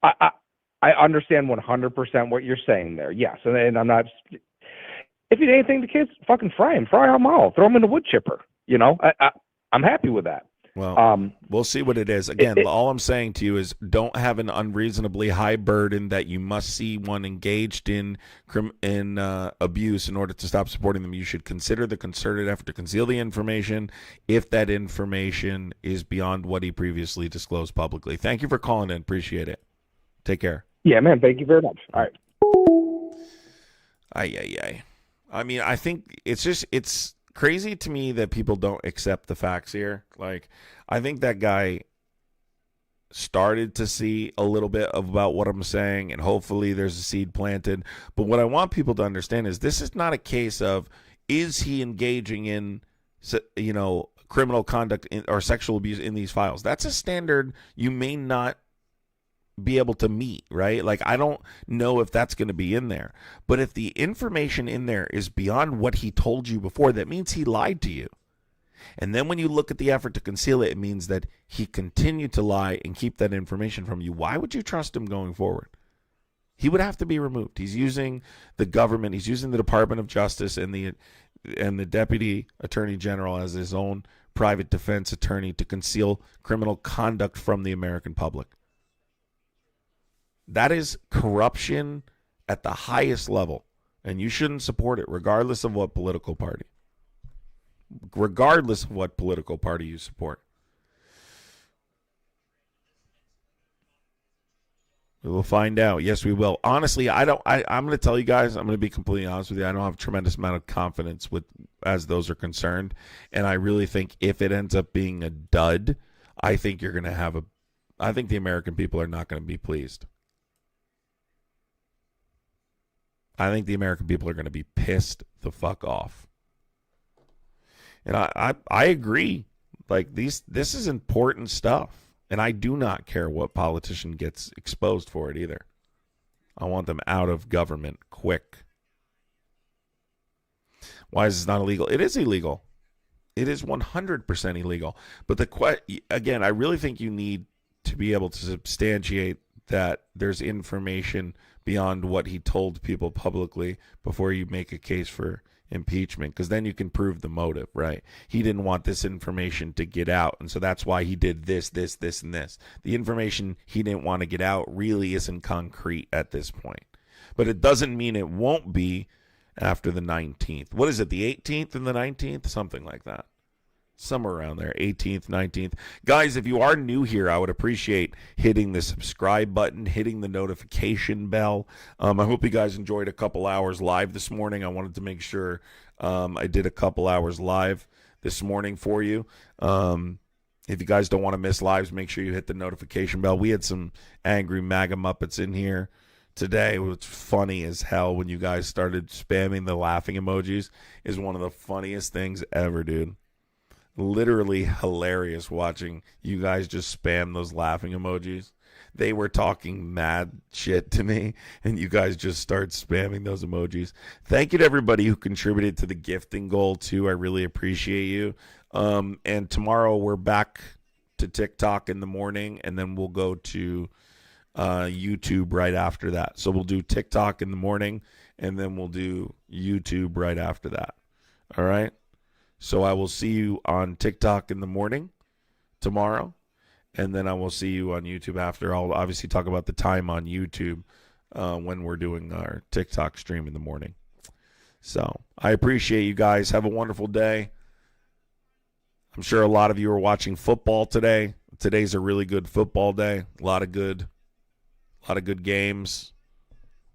I understand 100% what you're saying there. Yes, and I'm not. If you did anything to kids, fucking fry them all, throw them in the wood chipper. You know, I'm happy with that. Well, we'll see what it is. Again, all I'm saying to you is don't have an unreasonably high burden that you must see one engaged in abuse in order to stop supporting them. You should consider the concerted effort to conceal the information if that information is beyond what he previously disclosed publicly. Thank you for calling in. Appreciate it. Take care. Yeah, man. Thank you very much. All right. I mean, I think it's crazy to me that people don't accept the facts here. Like, I think that guy started to see a little bit about what I'm saying, and hopefully there's a seed planted. But what I want people to understand is this is not a case of, is he engaging in, criminal conduct or sexual abuse in these files? That's a standard you may not be able to meet, right? Like, I don't know if that's going to be in there. But if the information in there is beyond what he told you before, that means he lied to you. And then when you look at the effort to conceal it, it means that he continued to lie and keep that information from you. Why would you trust him going forward? He would have to be removed. He's using the government, he's using the Department of Justice and the Deputy Attorney General as his own private defense attorney to conceal criminal conduct from the American public. That is corruption at the highest level, and you shouldn't support it, regardless of what political party. Regardless of what political party you support. We will find out. Yes, we will. Honestly, I'm going to tell you guys, I'm going to be completely honest with you. I don't have a tremendous amount of confidence as those are concerned, and I really think if it ends up being a dud, I think you're going to I think the American people are not going to be pleased. I think the American people are going to be pissed the fuck off. And I agree. Like, this is important stuff. And I do not care what politician gets exposed for it either. I want them out of government quick. Why is this not illegal? It is illegal. It is 100% illegal. But again, I really think you need to be able to substantiate that there's information beyond what he told people publicly before you make a case for impeachment, because then you can prove the motive, right? He didn't want this information to get out, and so that's why he did this, and this. The information he didn't want to get out really isn't concrete at this point. But it doesn't mean it won't be after the 19th. What is it, the 18th and the 19th? Something like that. Somewhere around there, 18th, 19th. Guys, if you are new here, I would appreciate hitting the subscribe button, hitting the notification bell. I hope you guys enjoyed a couple hours live this morning. I wanted to make sure I did a couple hours live this morning for you. If you guys don't want to miss lives, make sure you hit the notification bell. We had some angry MAGA Muppets in here today. It was funny as hell when you guys started spamming the laughing emojis. Is one of the funniest things ever, dude. Literally hilarious watching you guys just spam those laughing emojis. They were talking mad shit to me, and you guys just start spamming those emojis. Thank you to everybody who contributed to the gifting goal, too. I really appreciate you. And tomorrow we're back to TikTok in the morning, and then we'll go to YouTube right after that. So we'll do TikTok in the morning, and then we'll do YouTube right after that. All right? So I will see you on TikTok in the morning tomorrow, and then I will see you on YouTube after. I'll obviously talk about the time on YouTube when we're doing our TikTok stream in the morning. So I appreciate you guys. Have a wonderful day. I'm sure a lot of you are watching football today. Today's a really good football day. A lot of good games.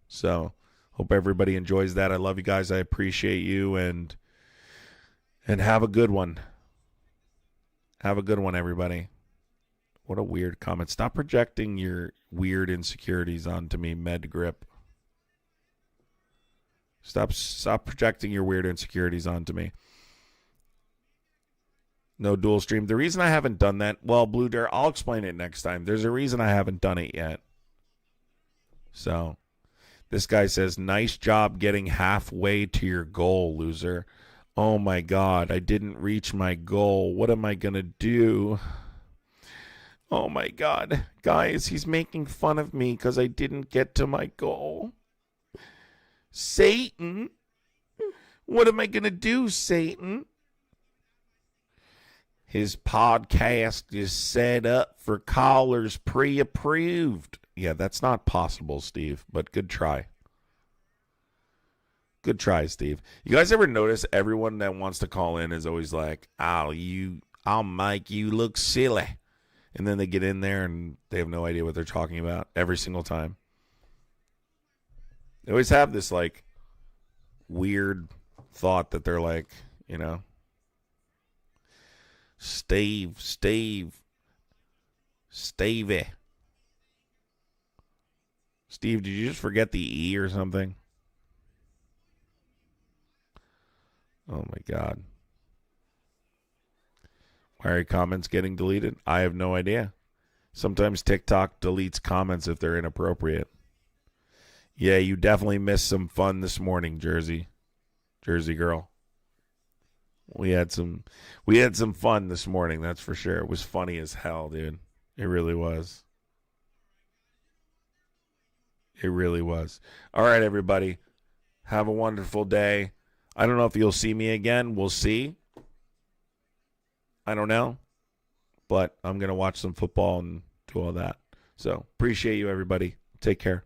So hope everybody enjoys that. I love you guys. I appreciate you, and have a good one. Have a good one, everybody. What a weird comment. Stop projecting your weird insecurities onto me, MedGrip. Stop projecting your weird insecurities onto me. No dual stream. The reason I haven't done that, well, Blue Dare, I'll explain it next time. There's a reason I haven't done it yet. So, this guy says, nice job getting halfway to your goal, loser. Oh my God, I didn't reach my goal. What am I going to do? Oh my God. Guys, he's making fun of me because I didn't get to my goal. Satan, what am I going to do, Satan? His podcast is set up for callers pre-approved. Yeah, that's not possible, Steve, but good try. Good try, Steve. You guys ever notice everyone that wants to call in is always like, I'll make you look silly. And then they get in there and they have no idea what they're talking about every single time. They always have this like weird thought that they're like, Stevie. Steve, did you just forget the E or something? Oh my God. Why are your comments getting deleted? I have no idea. Sometimes TikTok deletes comments if they're inappropriate. Yeah, you definitely missed some fun this morning, Jersey girl. We had some fun this morning, that's for sure. It was funny as hell, dude. It really was. It really was. All right, everybody. Have a wonderful day. I don't know if you'll see me again. We'll see. I don't know. But I'm going to watch some football and do all that. So, appreciate you, everybody. Take care.